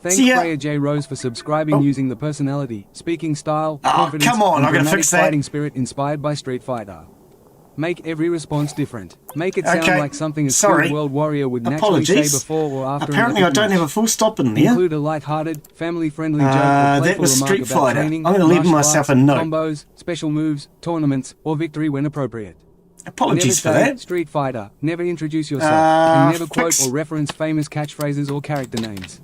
Thanks Freya J. Rose for subscribing using the personality, speaking style, confidence, come on, and I'm gonna fix that. fighting spirit inspired by Street Fighter. Make every response different. Make it sound like something a skilled world warrior would naturally say before or after. Apparently I don't have a full stop in there. Include a light-hearted, family-friendly joke or playful that was remark Street about Fighter. training, I'm going to leave myself a note. Combos, special moves, tournaments, or victory when appropriate. Apologies never for say that. Street Fighter. Never introduce yourself. And never quote or reference famous catchphrases or character names.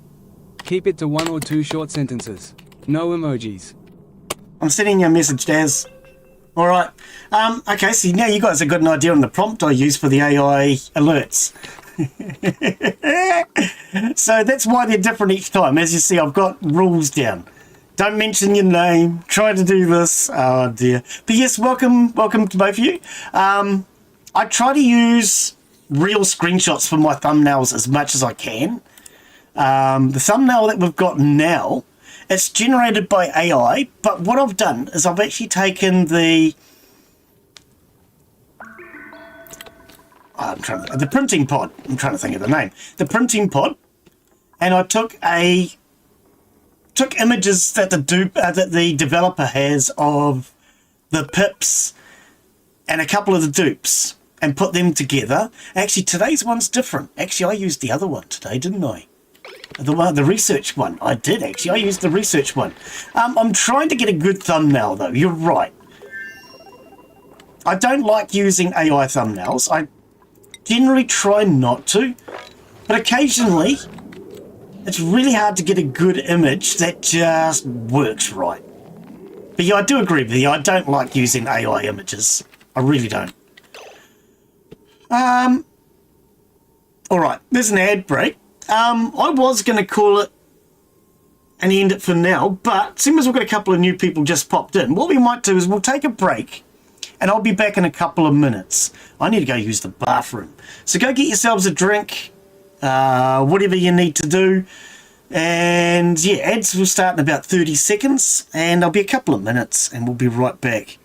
Keep it to 1 or 2 short sentences. No emojis. I'm sending you a message, Daz. Alright. Okay, so now you guys have got an idea on the prompt I use for the AI alerts. So that's why they're different each time. As you see, I've got rules down. Don't mention your name. Try to do this. Oh dear. But yes, welcome to both of you. I try to use real screenshots for my thumbnails as much as I can. The thumbnail that we've got now, it's generated by AI, but what I've done is I've actually taken the printing pod. I'm trying to think of the name. The printing pod, and I took images that the developer has of the pips and a couple of the dupes and put them together. Actually, today's one's different. Actually, I used the other one today, didn't I? The research one. I did, actually. I used the research one. I'm trying to get a good thumbnail, though. You're right. I don't like using AI thumbnails. I generally try not to. But occasionally, it's really hard to get a good image that just works right. But yeah, I do agree with you. I don't like using AI images. I really don't. Alright, there's an ad break. I was going to call it and end it for now, but seeing as we've got a couple of new people just popped in, what we might do is we'll take a break and I'll be back in a couple of minutes. I need to go use the bathroom. So go get yourselves a drink, whatever you need to do. And yeah, ads will start in about 30 seconds and I'll be a couple of minutes and we'll be right back.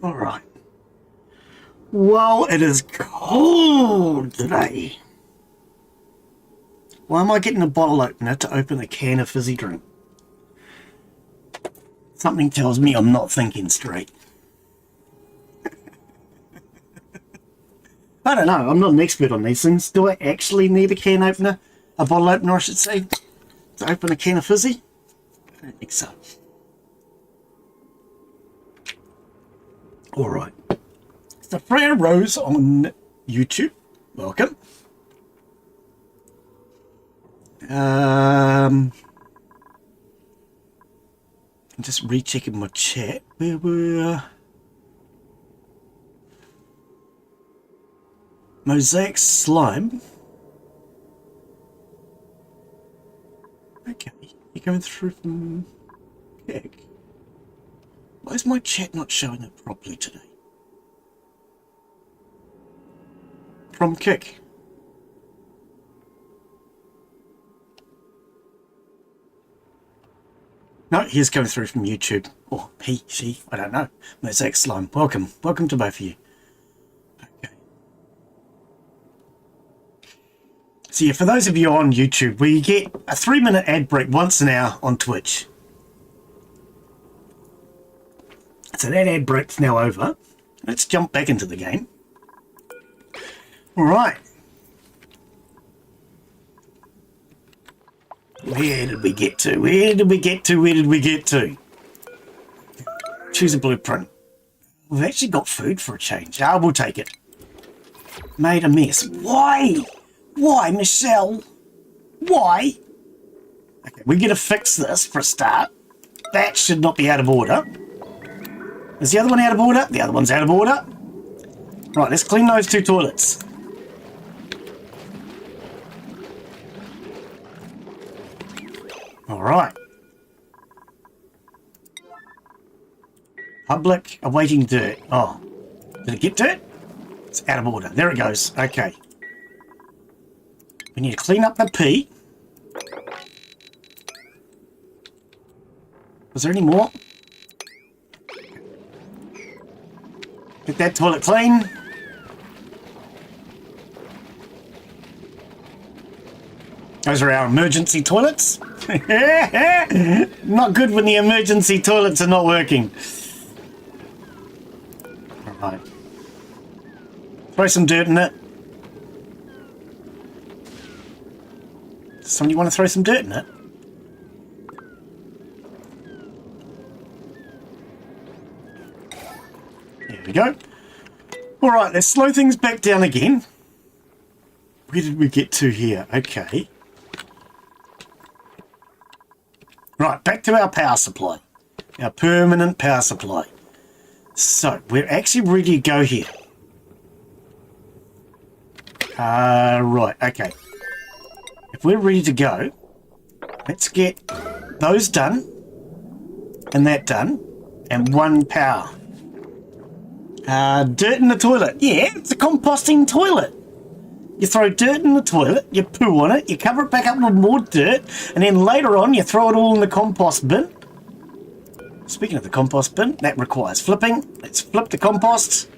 All right. Well, it is cold today. Why am I getting a bottle opener to open a can of fizzy drink? Something tells me I'm not thinking straight. I don't know. I'm not an expert on these things. Do I actually need a can opener? A bottle opener, I should say, to open a can of fizzy? I don't think so. All right. So Freya Rose on YouTube. Welcome. I'm just rechecking my chat. Where were Mosaic Slime? Okay, you're going through from Kick. Why is my chat not showing it properly today? From Kick. No, he's coming through from YouTube. Or he, she, I don't know. Mosaic Slime. Welcome. Welcome to both of you. Okay. So yeah, for those of you on YouTube, we get a 3-minute ad break once an hour on Twitch. So that ad break's now over. Let's jump back into the game. All right. Where did we get to? Where did we get to? Where did we get to? Choose a blueprint. We've actually got food for a change. Ah, we'll take it. Made a mess. Why? Why, Michelle? Why? Okay, we got to fix this for a start. That should not be out of order. Is the other one out of order? The other one's out of order. Right, let's clean those 2 toilets. All right. Public awaiting dirt. Oh, did it get dirt? It's out of order. There it goes. Okay. We need to clean up the pee. Was there any more? Get that toilet clean. Those are our emergency toilets. Not good when the emergency toilets are not working. Alright. Throw some dirt in it. Somebody want to throw some dirt in it? There we go. Alright, let's slow things back down again. Where did we get to here? Okay. Right, back to our power supply. Our permanent power supply. So, we're actually ready to go here. Right, okay. If we're ready to go, let's get those done, and that done, and 1 power. Dirt in the toilet. Yeah, it's a composting toilet. You throw dirt in the toilet, you poo on it, you cover it back up with more dirt, and then later on you throw it all in the compost bin. Speaking of the compost bin, that requires flipping. Let's flip the compost.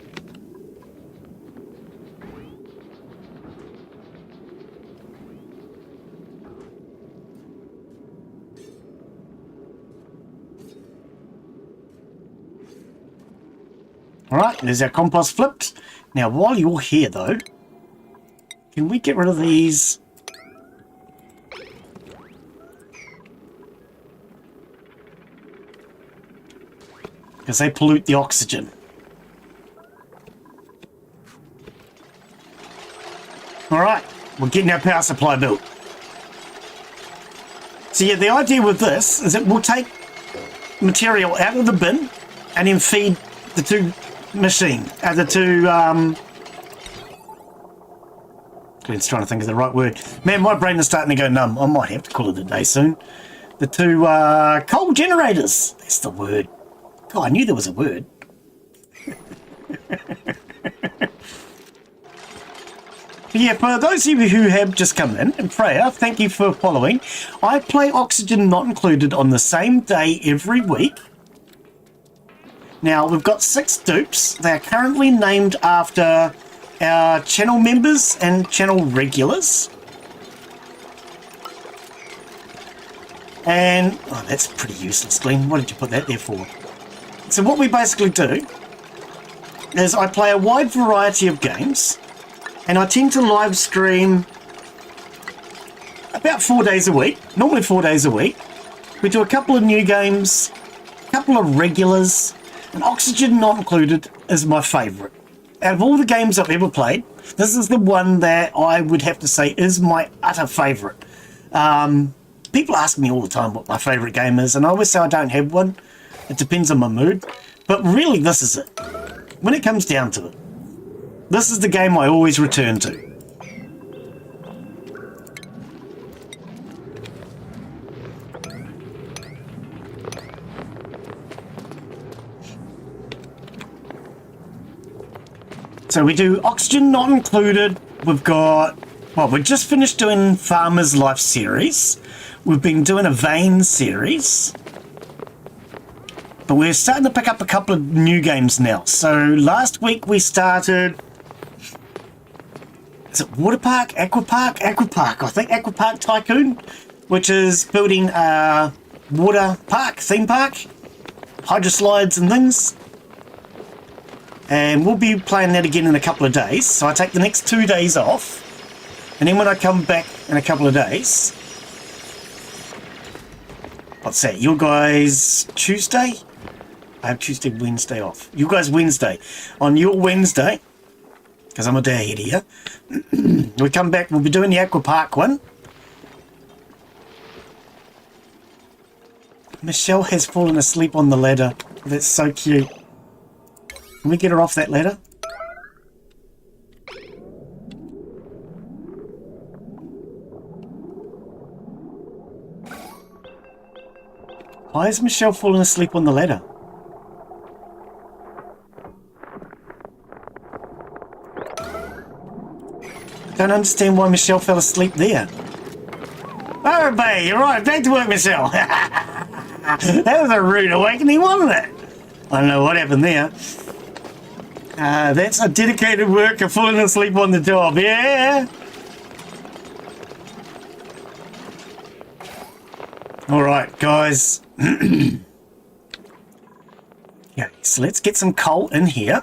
Alright, there's our compost flipped. Now while you're here though, can we get rid of these? Because they pollute the oxygen. Alright, we're getting our power supply built. So yeah, the idea with this is that we'll take material out of the bin and then feed the 2 Glen's trying to think of the right word. Man, my brain is starting to go numb. I might have to call it a day soon. The 2 coal generators. That's the word. God, I knew there was a word. Yeah, for those of you who have just come in, and Freya, thank you for following. I play Oxygen Not Included on the same day every week. Now, we've got 6 dupes. They are currently named after our channel members and channel regulars. And, oh, that's pretty useless, Glen. What did you put that there for? So what we basically do is I play a wide variety of games, and I tend to live stream about 4 days a week, normally 4 days a week. We do a couple of new games, a couple of regulars, and Oxygen Not Included is my favourite. Out of all the games I've ever played, this is the one that I would have to say is my utter favourite. People ask me all the time what my favourite game is, and I always say I don't have one. It depends on my mood. But really, this is it. When it comes down to it, this is the game I always return to. So we do Oxygen Not Included. We've got, well, we just finished doing Farmer's Life series. We've been doing a Vein series. But we're starting to pick up a couple of new games now. So last week we started, is it Water Park? Aqua Park? Aqua Park. I think Aqua Park Tycoon, which is building a water park, theme park, hydro slides and things. And we'll be playing that again in a couple of days. So I take the next 2 days off. And then when I come back in a couple of days, what's that? You guys Tuesday? I have Tuesday, Wednesday off. You guys Wednesday. On your Wednesday, because I'm a day ahead here, we come back, we'll be doing the Aqua Park one. Michelle has fallen asleep on the ladder. That's so cute. Can we get her off that ladder? Why is Michelle falling asleep on the ladder? I don't understand why Michelle fell asleep there. Oh, babe, you're right. Back to work, Michelle. That was a rude awakening, wasn't it? I don't know what happened there. That's a dedicated worker falling asleep on the job, yeah? Alright, guys. Okay, so let's get some coal in here.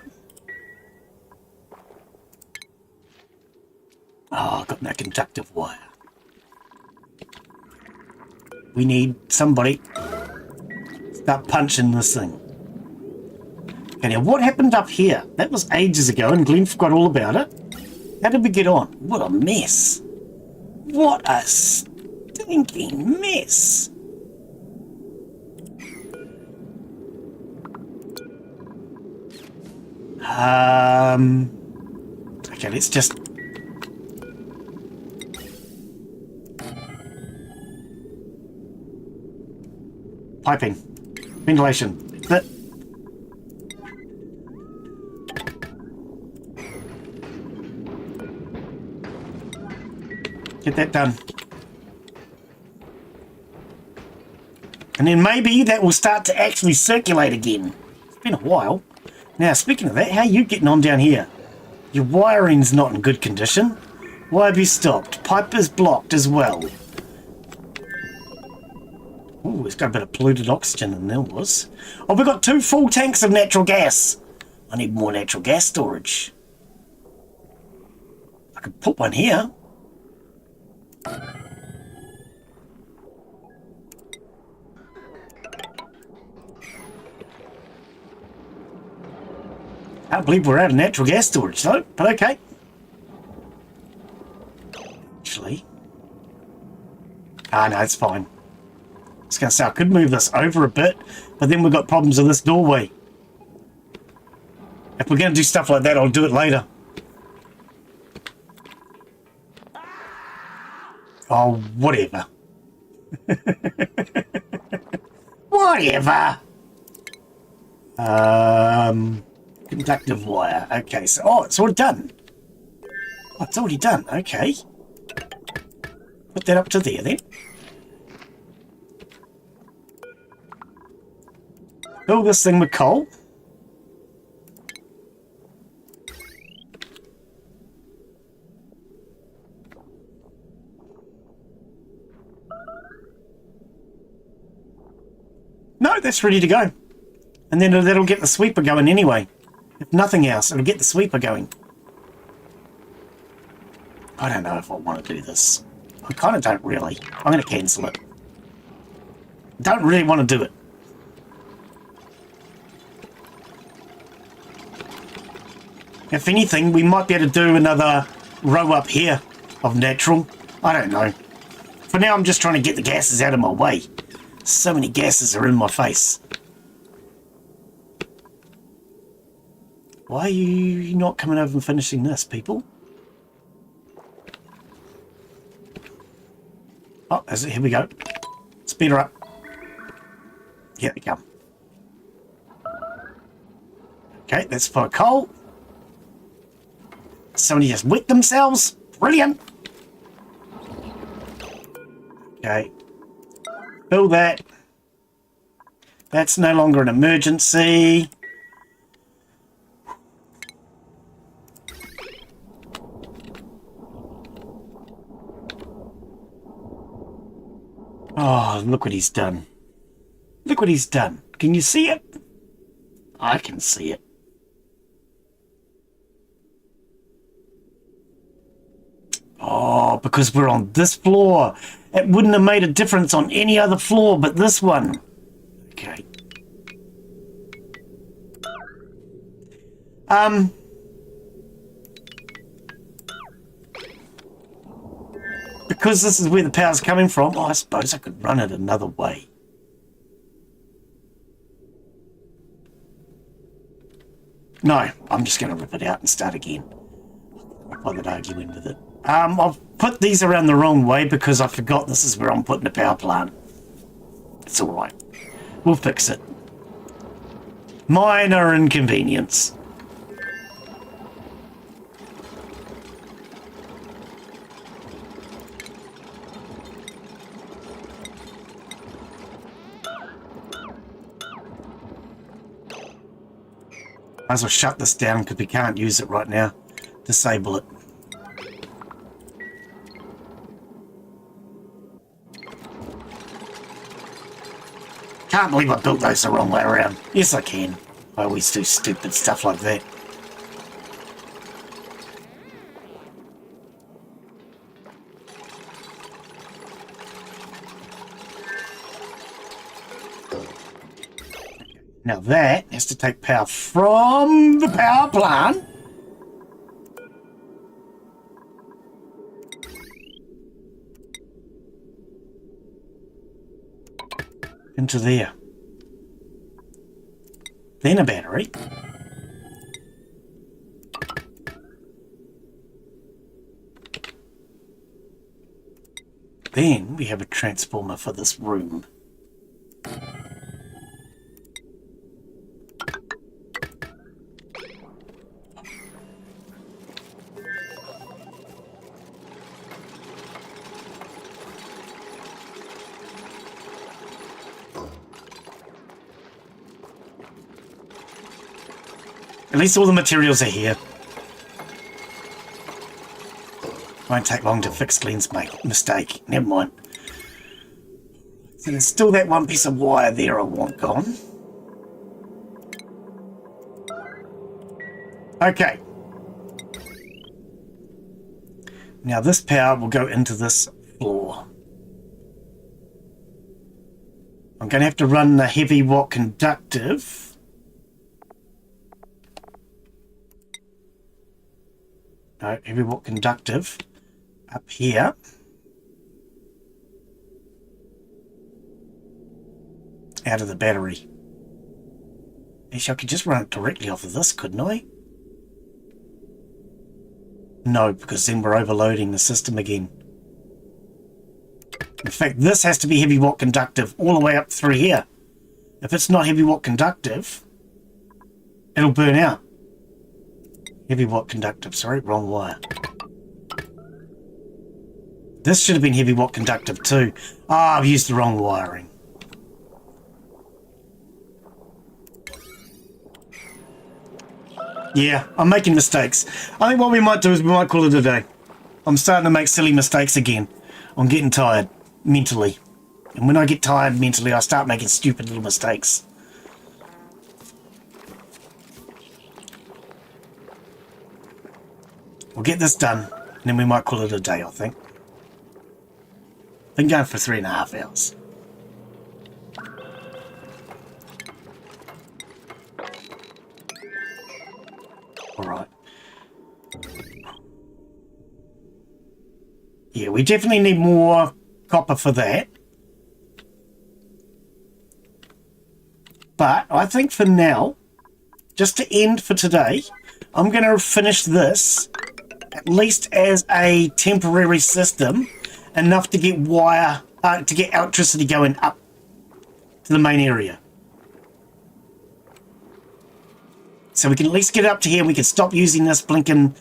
Oh, I've got no conductive wire. We need somebody to start punching this thing. Okay, now what happened up here? That was ages ago and Glen forgot all about it. How did we get on? What a mess. What a stinking mess. Okay, let's just... Piping. Ventilation. That... Get that done. And then maybe that will start to actually circulate again. It's been a while. Now, speaking of that, how are you getting on down here? Your wiring's not in good condition. Why have you stopped? Pipe is blocked as well. Oh, it's got a bit of polluted oxygen in there was. Oh, we've got 2 full tanks of natural gas. I need more natural gas storage. I could put one here. I can't believe we're out of natural gas storage though, but okay. Actually. Ah, no, it's fine. I was going to say I could move this over a bit, but then we've got problems with this doorway. If we're going to do stuff like that, I'll do it later. Oh, whatever. Whatever. Conductive wire. Okay, so... Oh, it's already done. Oh, it's already done. Okay. Put that up to there, then. Fill this thing with coal. No, that's ready to go. And then that'll get the sweeper going anyway. If nothing else, it'll get the sweeper going. I don't know if I want to do this. I kind of don't really. I'm going to cancel it. Don't really want to do it. If anything, we might be able to do another row up here of natural. I don't know. For now, I'm just trying to get the gases out of my way. So many gases are in my face. Why are you not coming over and finishing this, people? Oh, here we go. Speed her up. Here they come. Okay, that's for coal. Somebody just wet themselves. Brilliant. Okay. Fill that. That's no longer an emergency. Oh, look what he's done. Look what he's done. Can you see it? I can see it. Oh, because we're on this floor. It wouldn't have made a difference on any other floor but this one. Okay. Because this is where the power's coming from, I suppose I could run it another way. No, I'm just going to rip it out and start again. I'm not bothered arguing with it. I've put these around the wrong way because I forgot this is where I'm putting the power plant. It's alright. We'll fix it. Minor inconvenience. Might as well shut this down because we can't use it right now. Disable it. Can't believe I built those the wrong way around. Yes, I can. I always do stupid stuff like that. Now that has to take power from the power plant into there. Then a battery. Then we have a transformer for this room. At least all the materials are here. Won't take long to fix Glen's mistake. Never mind. So there's still that one piece of wire there I want gone. Okay. Now this power will go into this floor. I'm going to have to run the heavy watt conductive. No, heavy watt conductive up here. Out of the battery. Actually, I could just run it directly off of this, couldn't I? No, because then we're overloading the system again. In fact, this has to be heavy watt conductive all the way up through here. If it's not heavy watt conductive, it'll burn out. Heavy watt conductive, sorry, wrong wire. This should have been heavy watt conductive too. Ah, I've used the wrong wiring. Yeah, I'm making mistakes. I think what we might do is we might call it a day. I'm starting to make silly mistakes again. I'm getting tired. mentally. And when I get tired mentally, I start making stupid little mistakes. We'll get this done, and then we might call it a day, I think. Been going for 3.5 hours. Alright. Yeah, we definitely need more copper for that. But I think for now, just to end for today, I'm going to finish this, at least as a temporary system, enough to get wire, to get electricity going up to the main area. So we can at least get it up to here and we can stop using this blinking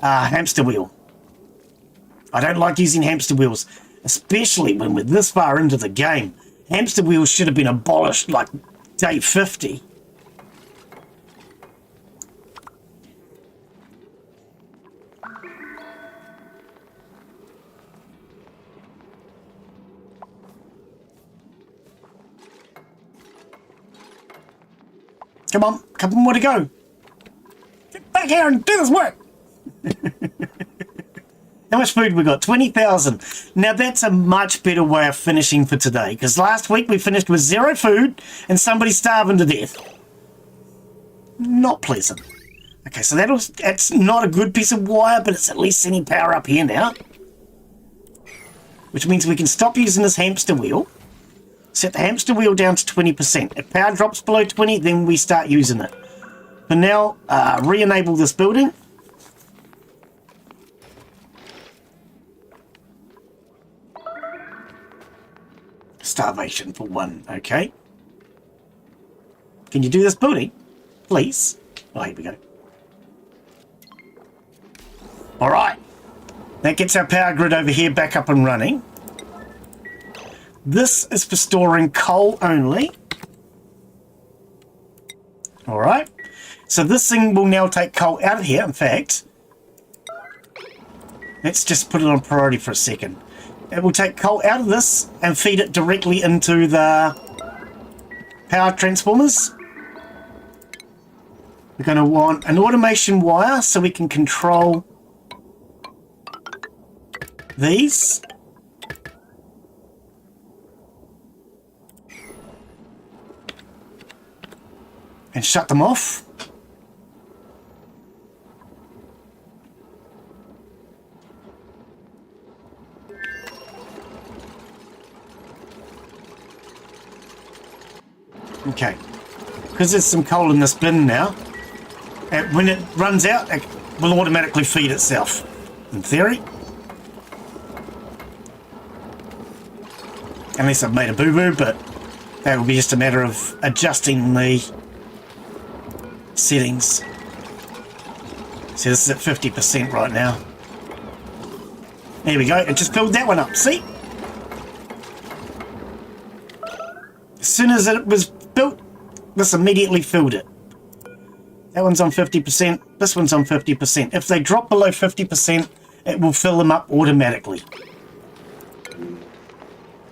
hamster wheel. I don't like using hamster wheels, especially when we're this far into the game. Hamster wheels should have been abolished like day 50. Come on, couple more to go. Get back here and do this work. How much food we got? 20,000. Now that's a much better way of finishing for today, because last week we finished with 0 food and somebody starving to death. Not pleasant. Okay, so that's not a good piece of wire, but it's at least sending power up here now. Which means we can stop using this hamster wheel. Set the hamster wheel down to 20%. If power drops below 20, then we start using it. For now, re-enable this building. Starvation for 1, okay. Can you do this building, please? Oh, here we go. Alright. That gets our power grid over here back up and running. This is for storing coal only. Alright. So this thing will now take coal out of here. In fact, let's just put it on priority for a second. It will take coal out of this and feed it directly into the power transformers. We're going to want an automation wire so we can control these. And shut them off. Okay, because there's some coal in this bin now, when it runs out, it will automatically feed itself, in theory. Unless I've made a boo-boo, but that will be just a matter of adjusting the settings. So this is at 50% right now. There we go, it just filled that one up, see? As soon as it was built, this immediately filled it. That one's on 50%, this one's on 50%. If they drop below 50%, it will fill them up automatically.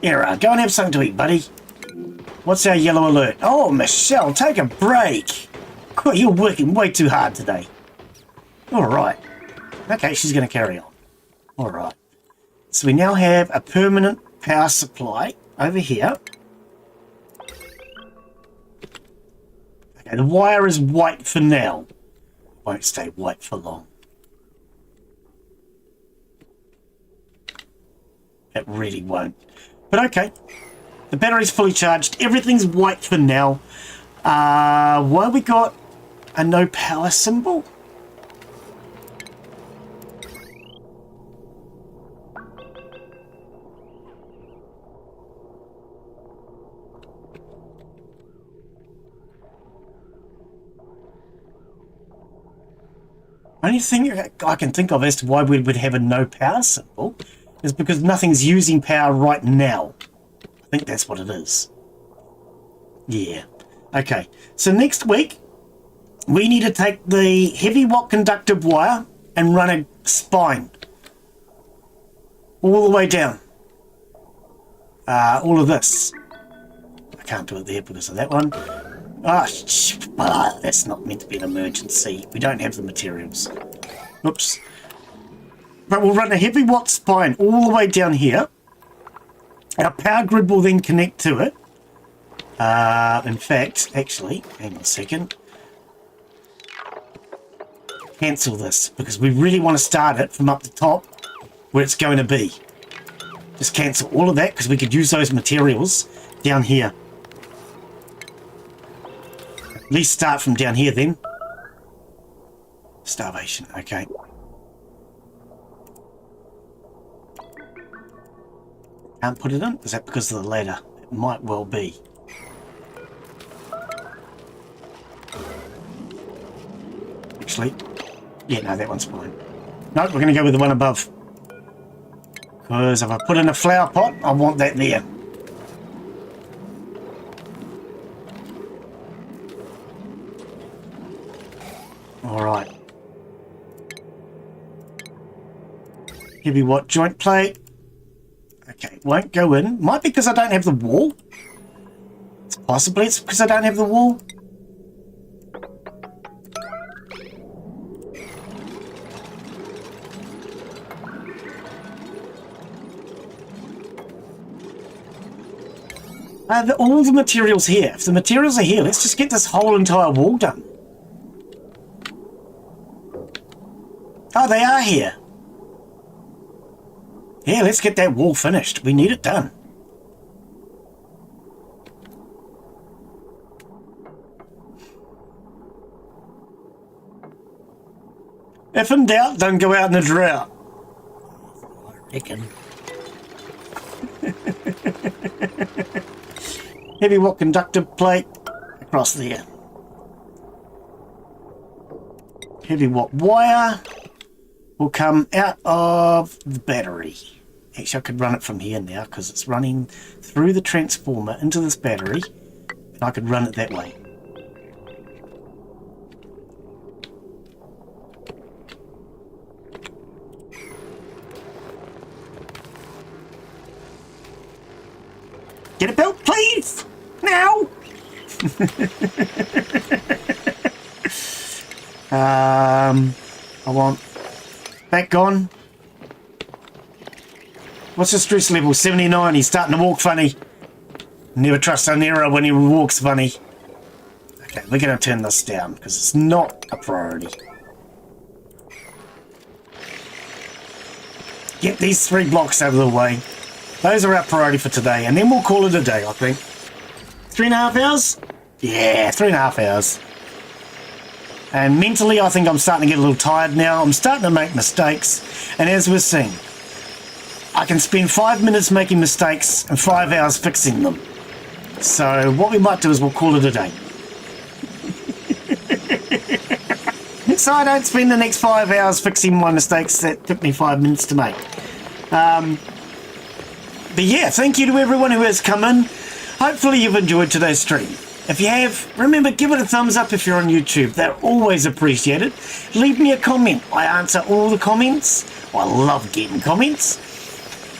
Here, go and have something to eat, buddy. What's our yellow alert? Oh, Michelle, take a break. God, you're working way too hard today. Alright. Okay, she's going to carry on. Alright. So we now have a permanent power supply over here. Okay, the wire is white for now. Won't stay white for long. It really won't. But okay. The battery's fully charged. Everything's white for now. Why we got a no power symbol? Only thing I can think of as to why we would have a no power symbol is because nothing's using power right now. I think that's what it is. Yeah. Okay. So next week, we need to take the heavy watt conductive wire and run a spine all the way down. all of this. I can't do it there because of that one. Ah, that's not meant to be an emergency. We don't have the materials. Oops. But we'll run a heavy watt spine all the way down here. Our power grid will then connect to it. In fact, actually, hang on a second. Cancel this because we really want to start it from up the top where it's going to be. Just cancel all of that because we could use those materials down here. At least start from down here then. Starvation, okay. Can't put it in? Is that because of the ladder? It might well be. Actually, yeah, no, that one's fine. No, we're going to go with the one above. Because if I put in a flower pot, I want that there. Alright. Heavy watt joint plate. Okay, won't go in. Might be because I don't have the wall. Possibly it's because I don't have the wall. All the materials here. If the materials are here, let's just get this whole entire wall done. Oh, they are here. Yeah, let's get that wall finished. We need it done. If in doubt, don't go out in a drought. I reckon. Heavy watt conductive plate across there. Heavy watt wire will come out of the battery. Actually, I could run it from here now because it's running through the transformer into this battery, and I could run it that way. Get it built, please! Now! I want that gone. What's his stress level? 79. He's starting to walk funny. Never trust an error when he walks funny. Okay, we're going to turn this down because it's not a priority. Get these 3 blocks out of the way. Those are our priority for today, and then we'll call it a day, I think. 3.5 hours? Yeah, 3.5 hours. And mentally, I think I'm starting to get a little tired now. I'm starting to make mistakes, and as we're seeing, I can spend 5 minutes making mistakes and 5 hours fixing them. So what we might do is we'll call it a day. So I don't spend the next 5 hours fixing my mistakes that took me 5 minutes to make. But yeah, thank you to everyone who has come in. Hopefully you've enjoyed today's stream. If you have, remember, give it a thumbs up if you're on YouTube. They're always appreciated. Leave me a comment. I answer all the comments. I love getting comments.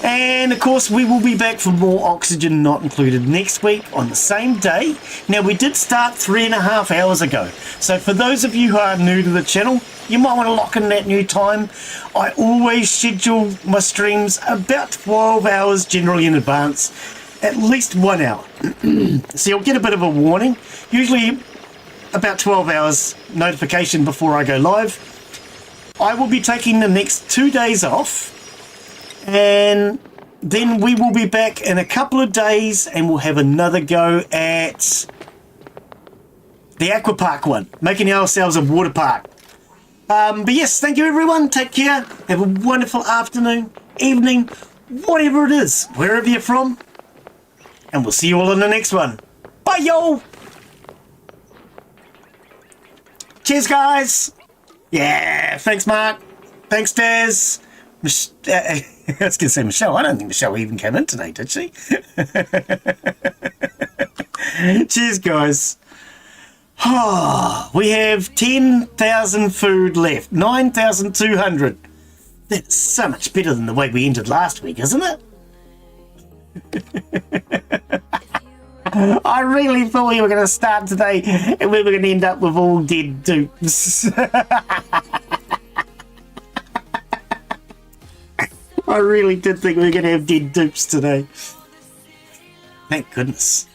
And of course, we will be back for more Oxygen Not Included next week on the same day. Now, we did start 3.5 hours ago. So for those of you who are new to the channel, you might want to lock in that new time. I always schedule my streams about 12 hours generally in advance, at least 1 hour. So you'll get a bit of a warning, usually about 12 hours notification before I go live. I will be taking the next 2 days off, and then we will be back in a couple of days and we'll have another go at the aqua park one, making ourselves a water park. But yes, thank you everyone. Take care. Have a wonderful afternoon, evening, whatever it is, wherever you're from. And we'll see you all in the next one. Bye, y'all. Cheers, guys. Yeah, thanks, Mark. Thanks, Daz. I was going to say Michelle. I don't think Michelle even came in today, did she? Cheers, guys. Oh, we have 10,000 food left. 9,200. That's so much better than the way we ended last week, isn't it? I really thought we were going to start today and we were going to end up with all dead dupes. I really did think we were going to have dead dupes today. Thank goodness.